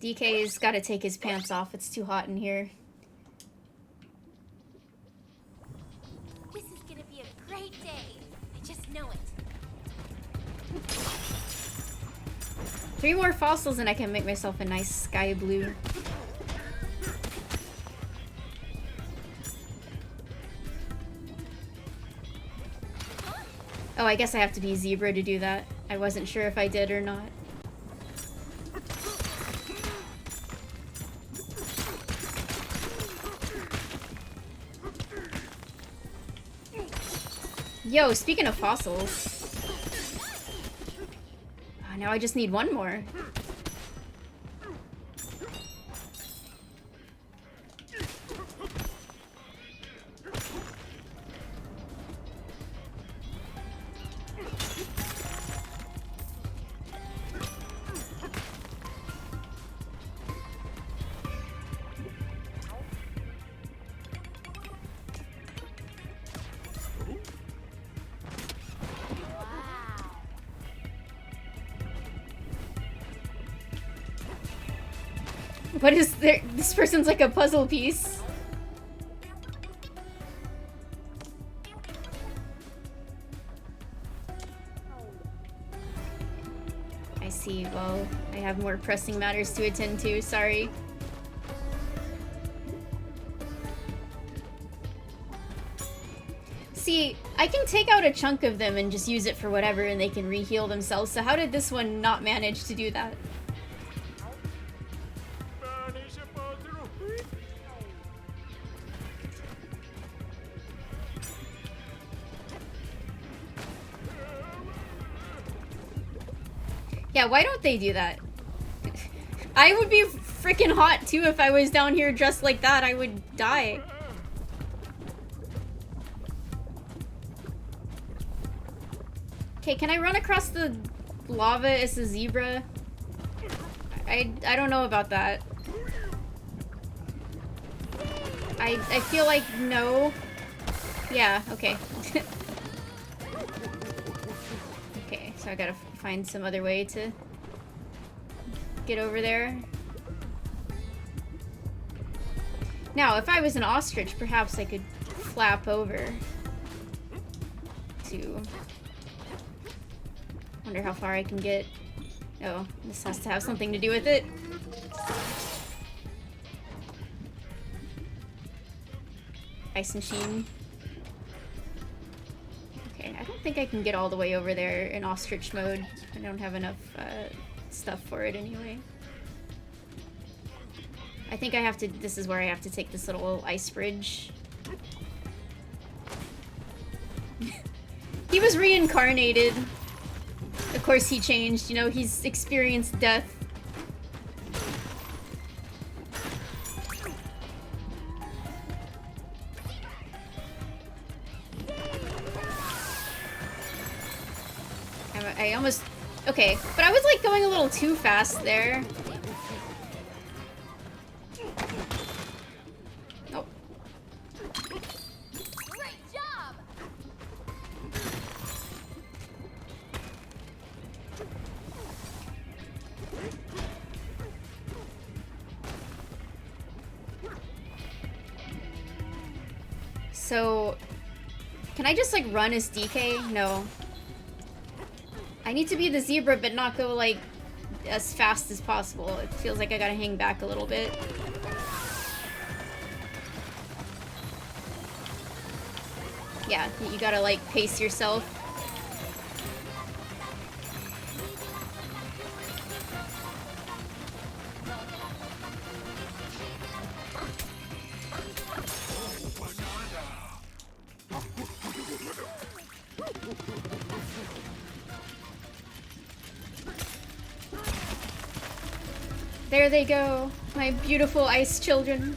DK's gotta take his pants off. It's too hot in here. This is gonna be a great day. I just know it. 3 more fossils and I can make myself a nice sky blue. Oh, I guess I have to be zebra to do that. I wasn't sure if I did or not. Yo, speaking of fossils. Now I just need one more. What is there? This person's like a puzzle piece. I see. Well, I have more pressing matters to attend to. Sorry. See, I can take out a chunk of them and just use it for whatever and they can re-heal themselves. So how did this one not manage to do that? Yeah, why don't they do that? I would be freaking hot too if I was down here dressed like that. I would die. Okay, can I run across the lava as a zebra? I don't know about that. I feel like no. Yeah, okay. Okay, so I gotta find some other way to get over there. Now, if I was an ostrich, perhaps I could flap over to... Wonder how far I can get. Oh, this has to have something to do with it. Ice machine. Okay, I don't think I can get all the way over there in ostrich mode. I don't have enough stuff for it anyway. I think I have to, this is where I have to take this little ice bridge. He was reincarnated. Of course he changed, you know, he's experienced death. I almost... Okay, but I was like going a little too fast there. Oh. Great job! So... Can I just like run as DK? No. I need to be the zebra but not go like as fast as possible. It feels like I gotta hang back a little bit. Yeah, you gotta like pace yourself. There they go, my beautiful ice children.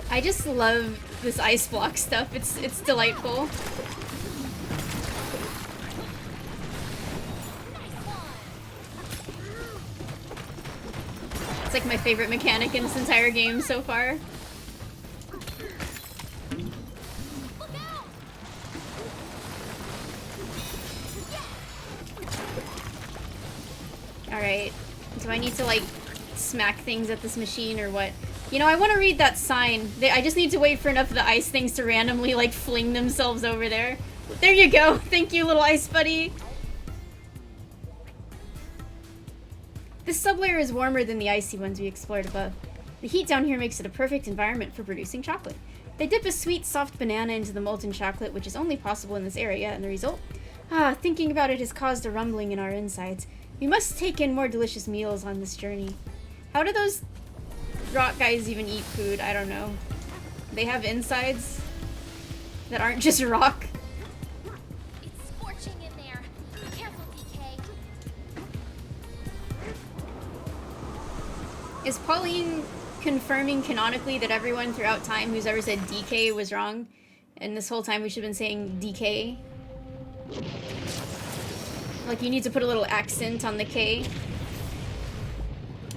I just love this ice block stuff. It's delightful. It's like my favorite mechanic in this entire game so far. Alright. Do I need to like smack things at this machine or what? You know, I want to read that sign. I just need to wait for enough of the ice things to randomly like fling themselves over there. There you go. Thank you, little ice buddy. This sublayer is warmer than the icy ones we explored above. The heat down here makes it a perfect environment for producing chocolate. They dip a sweet, soft banana into the molten chocolate, which is only possible in this area, and the result? Thinking about it has caused a rumbling in our insides. We must take in more delicious meals on this journey. How do those rock guys even eat food? I don't know. They have insides that aren't just rock. It's scorching in there. Be careful, DK. Is Pauline confirming canonically that everyone throughout time who's ever said DK was wrong? And this whole time we should have been saying DK? Like you need to put a little accent on the K.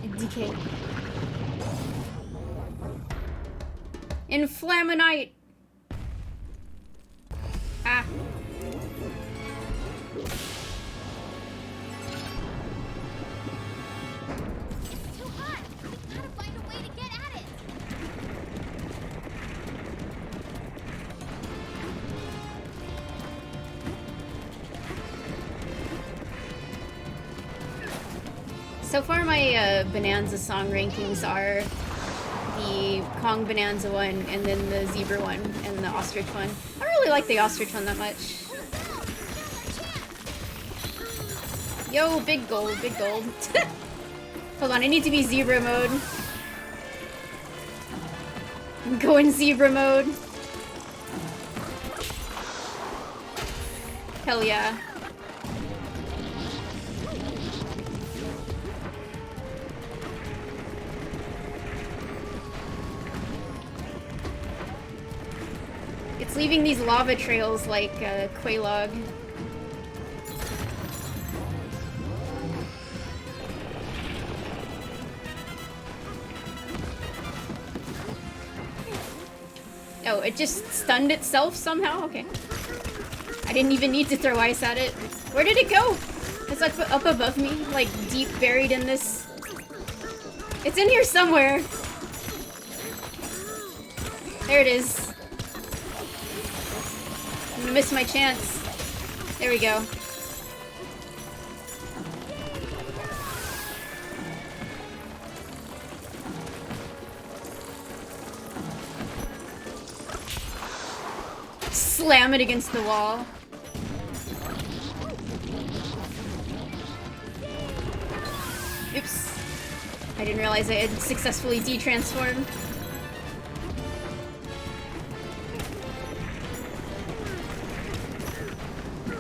DK. Inflaminite! Ah. Too hot. Gotta find a way to get at it. So far my Bananza song rankings are the Kong Bananza one, and then the Zebra one, and the Ostrich one. I don't really like the Ostrich one that much. Yo, big gold, big gold. Hold on, I need to be Zebra mode. I'm going Zebra mode. Hell yeah. It's leaving these lava trails like Quelaag. Oh, it just stunned itself somehow? Okay. I didn't even need to throw ice at it. Where did it go? It's like up above me, like deep buried in this. It's in here somewhere. There it is. I'm gonna miss my chance. There we go. Slam it against the wall. Oops. I didn't realize I had successfully de-transformed.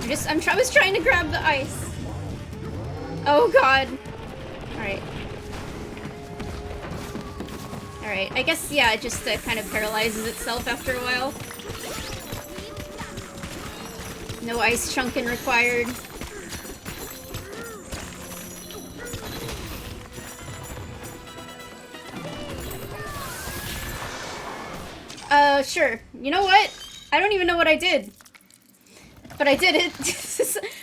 I was trying to grab the ice. Oh god. Alright. Alright, I guess, yeah, it just kind of paralyzes itself after a while. No ice chunking required. Sure. You know what? I don't even know what I did. But I did it.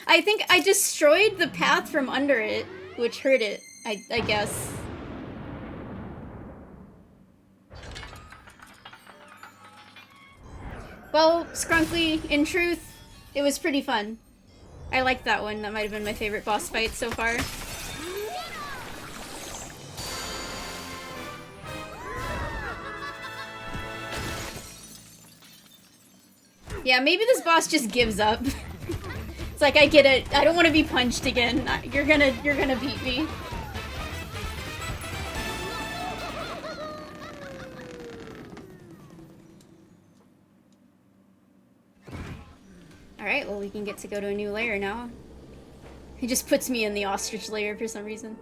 I think I destroyed the path from under it, which hurt it, I guess. Well, Skrunkly, in truth, it was pretty fun. I liked that one. That might have been my favorite boss fight so far. Yeah, maybe this boss just gives up. It's like, I get it. I don't want to be punched again. You're gonna beat me. Alright, well we can get to go to a new layer now. It just puts me in the ostrich layer for some reason.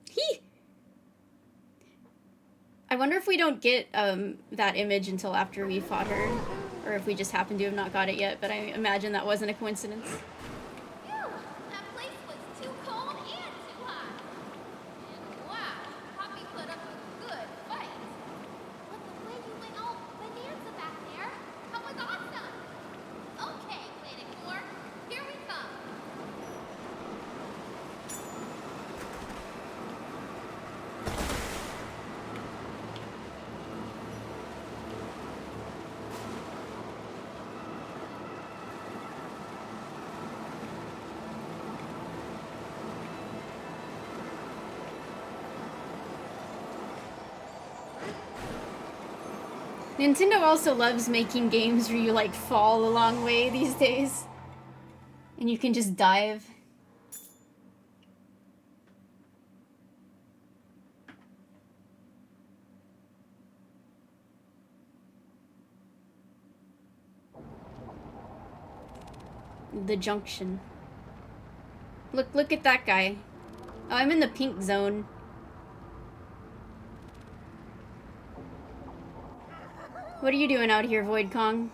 Hee! I wonder if we don't get that image until after we fought her, or if we just happen to have not got it yet, but I imagine that wasn't a coincidence. Phew, that place was too cold and too hot. And wow, Poppy put up a good fight. But the way you went all Bananza back there, that was awesome. Okay, Planet Core, here we come. Nintendo also loves making games where you, like, fall a long way these days. And you can just dive. The junction. Look at that guy. Oh, I'm in the pink zone. What are you doing out here, Void Kong?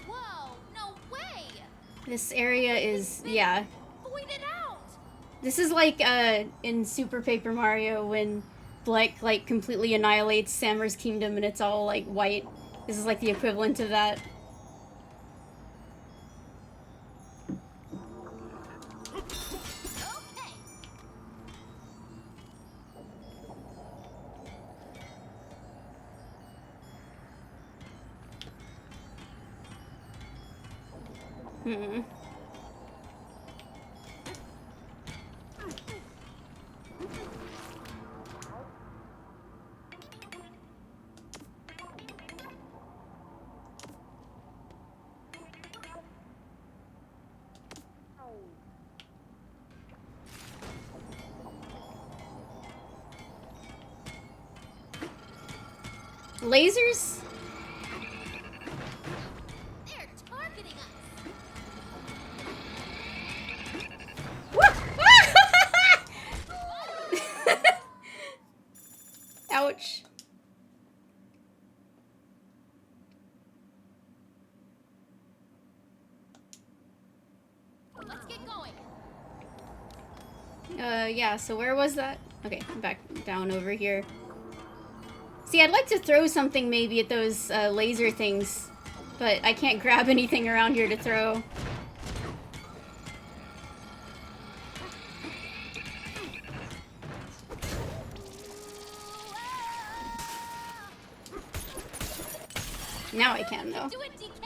Whoa, no way! This area is, yeah. Point it out! This is like, in Super Paper Mario when Black, like, completely annihilates Sammer's kingdom and it's all, like, white. This is like the equivalent of that. Okay. Hmm. Lasers? They're targeting us. Ouch. Let's get going. Yeah, so where was that? Okay, I'm back down over here. See, I'd like to throw something maybe at those laser things, but I can't grab anything around here to throw. Now I can, though. Do it, DK.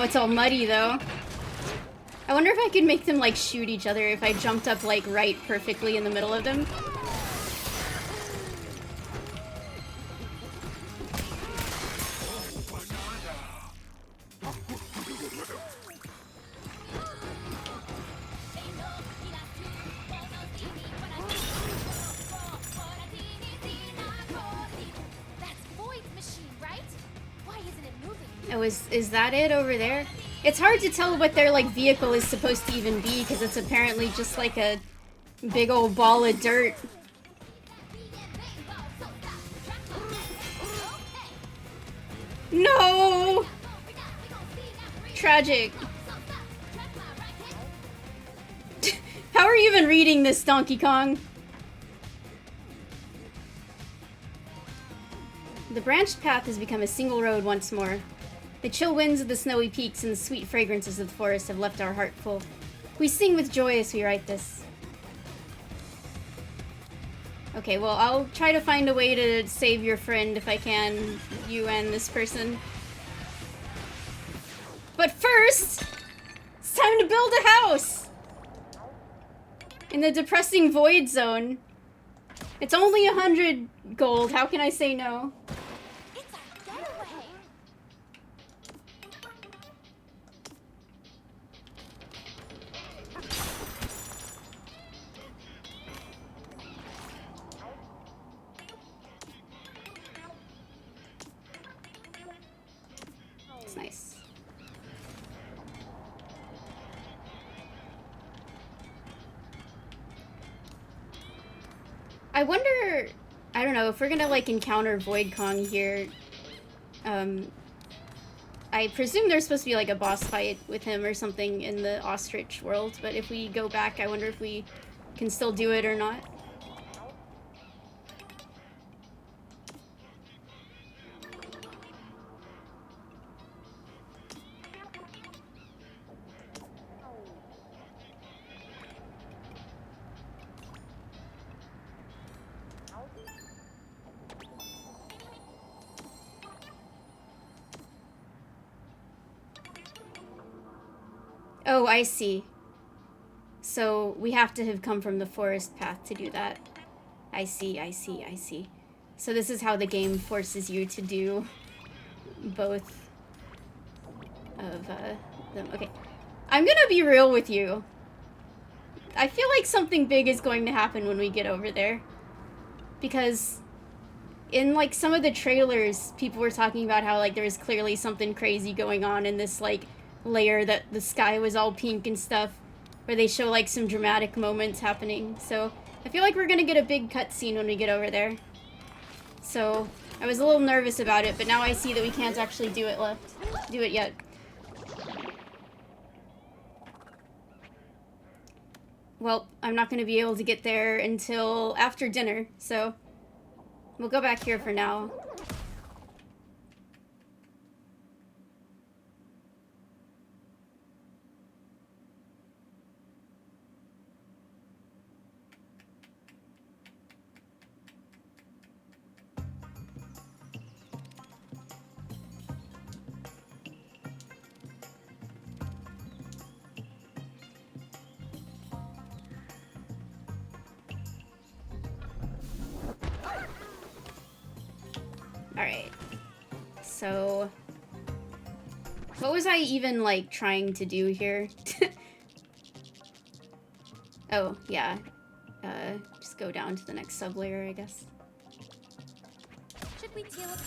Now it's all muddy, though. I wonder if I could make them, like, shoot each other if I jumped up, like, right perfectly in the middle of them. Oh, is that it over there? It's hard to tell what their, like, vehicle is supposed to even be, because it's apparently just, like, a big old ball of dirt. No! Tragic. How are you even reading this, Donkey Kong? The branched path has become a single road once more. The chill winds of the snowy peaks and the sweet fragrances of the forest have left our heart full. We sing with joy as we write this. Okay, well, I'll try to find a way to save your friend if I can, you and this person. But first, it's time to build a house! In the depressing void zone. It's only 100 gold, how can I say no? It's nice. I wonder, I don't know, if we're gonna, like, encounter Void Kong here, I presume there's supposed to be, like, a boss fight with him or something in the ostrich world, but if we go back, I wonder if we can still do it or not. Oh, I see. So we have to have come from the forest path to do that. I see, I see, I see. So this is how the game forces you to do both of them. Okay. I'm gonna be real with you. I feel like something big is going to happen when we get over there. Because in, like, some of the trailers, people were talking about how, like, there was clearly something crazy going on in this, like, layer that the sky was all pink and stuff, where they show, like, some dramatic moments happening. So I feel like we're gonna get a big cutscene when we get over there. So I was a little nervous about it, but now I see that we can't actually do it yet. Well, I'm not gonna be able to get there until after dinner, so we'll go back here for now. Alright. So what was I even, like, trying to do here? Oh, yeah. Just go down to the next sub-layer, I guess. Should we deal with...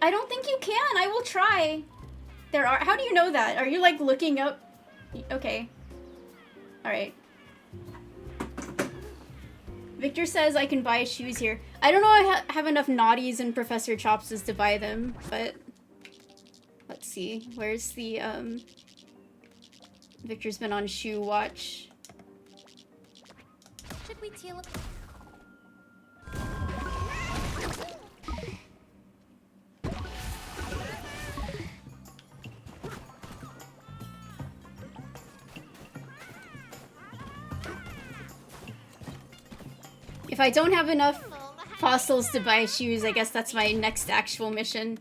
I don't think you can. I will try. There are... How do you know that? Are you, like, looking up? Okay. Alright. Victor says I can buy shoes here. I don't know I have enough naughties and Professor Chopses to buy them, but... Let's see. Where's the, Victor's been on shoe watch. Should we deal with... If I don't have enough fossils to buy shoes. I guess that's my next actual mission.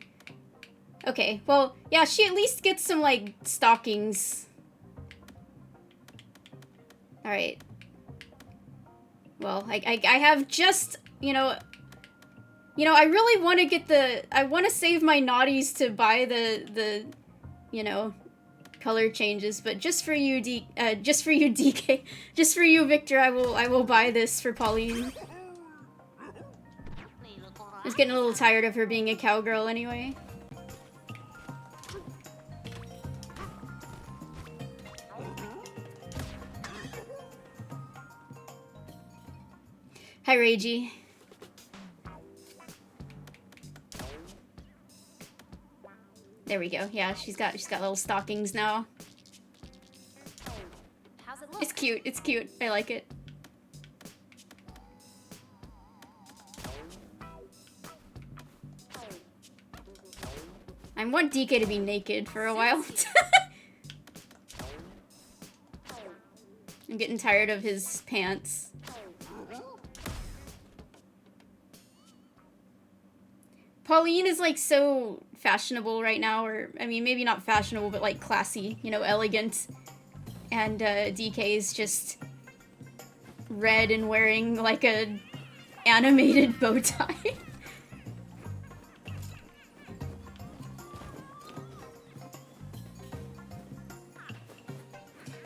Okay, well, yeah, she at least gets some, like, stockings. Alright. Well, I have just, you know, I really want to get I want to save my naughties to buy the, you know, color changes, but just for you, just for you, DK, just for you, Victor, I will buy this for Pauline. I was getting a little tired of her being a cowgirl anyway. Hi, Reiji. There we go. Yeah, she's got little stockings now. How's it look? It's cute. It's cute. I like it. I want DK to be naked for a while. I'm getting tired of his pants. Pauline is like so fashionable right now, or I mean maybe not fashionable, but like classy, you know, elegant. And DK is just red and wearing like a animated bow tie.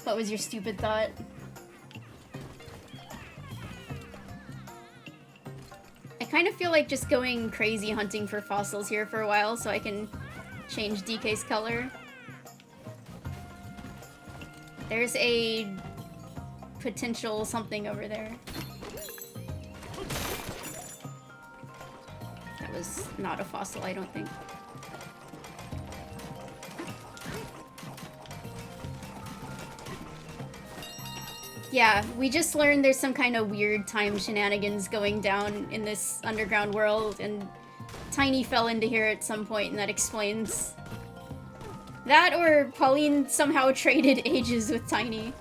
What was your stupid thought? I kind of feel like just going crazy hunting for fossils here for a while so I can change DK's color. There's a potential something over there. That was not a fossil, I don't think. Yeah, we just learned there's some kind of weird time shenanigans going down in this underground world, and Tiny fell into here at some point, and that explains that, or Pauline somehow traded ages with Tiny.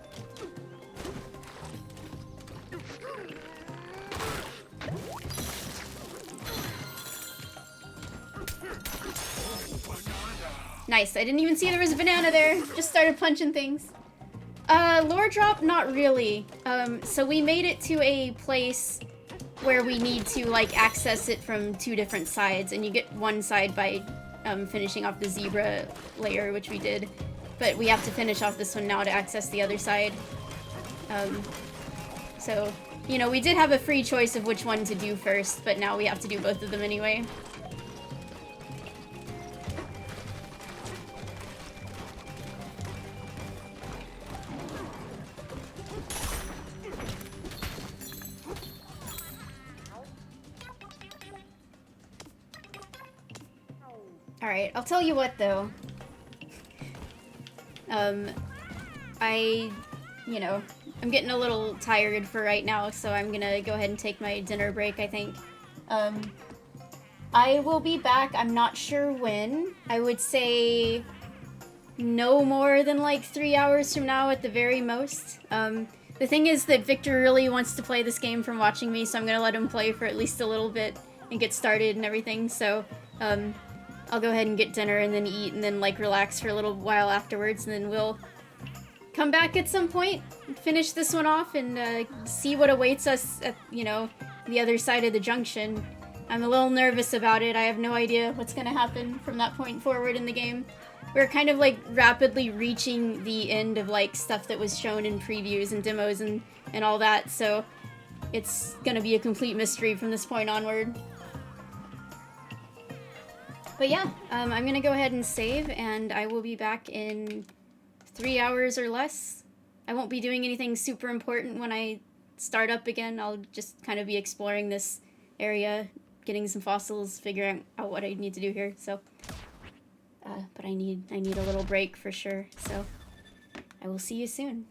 Nice, I didn't even see there was a banana there. Just started punching things. Lore drop? Not really. So we made it to a place where we need to, like, access it from two different sides, and you get one side by, finishing off the zebra layer, which we did. But we have to finish off this one now to access the other side. So, you know, we did have a free choice of which one to do first, but now we have to do both of them anyway. Alright, I'll tell you what though. You know, I'm getting a little tired for right now, so I'm gonna go ahead and take my dinner break, I think. I will be back, I'm not sure when. I would say no more than like 3 hours from now at the very most. The thing is that Victor really wants to play this game from watching me, so I'm gonna let him play for at least a little bit and get started and everything, so, I'll go ahead and get dinner and then eat and then, like, relax for a little while afterwards, and then we'll come back at some point, finish this one off, and see what awaits us at, you know, the other side of the junction. I'm a little nervous about it. I have no idea what's gonna happen from that point forward in the game. We're kind of, like, rapidly reaching the end of, like, stuff that was shown in previews and demos and all that, so it's gonna be a complete mystery from this point onward. But yeah, I'm gonna go ahead and save, and I will be back in 3 hours or less. I won't be doing anything super important when I start up again. I'll just kind of be exploring this area, getting some fossils, figuring out what I need to do here, so. But I need a little break for sure, so I will see you soon.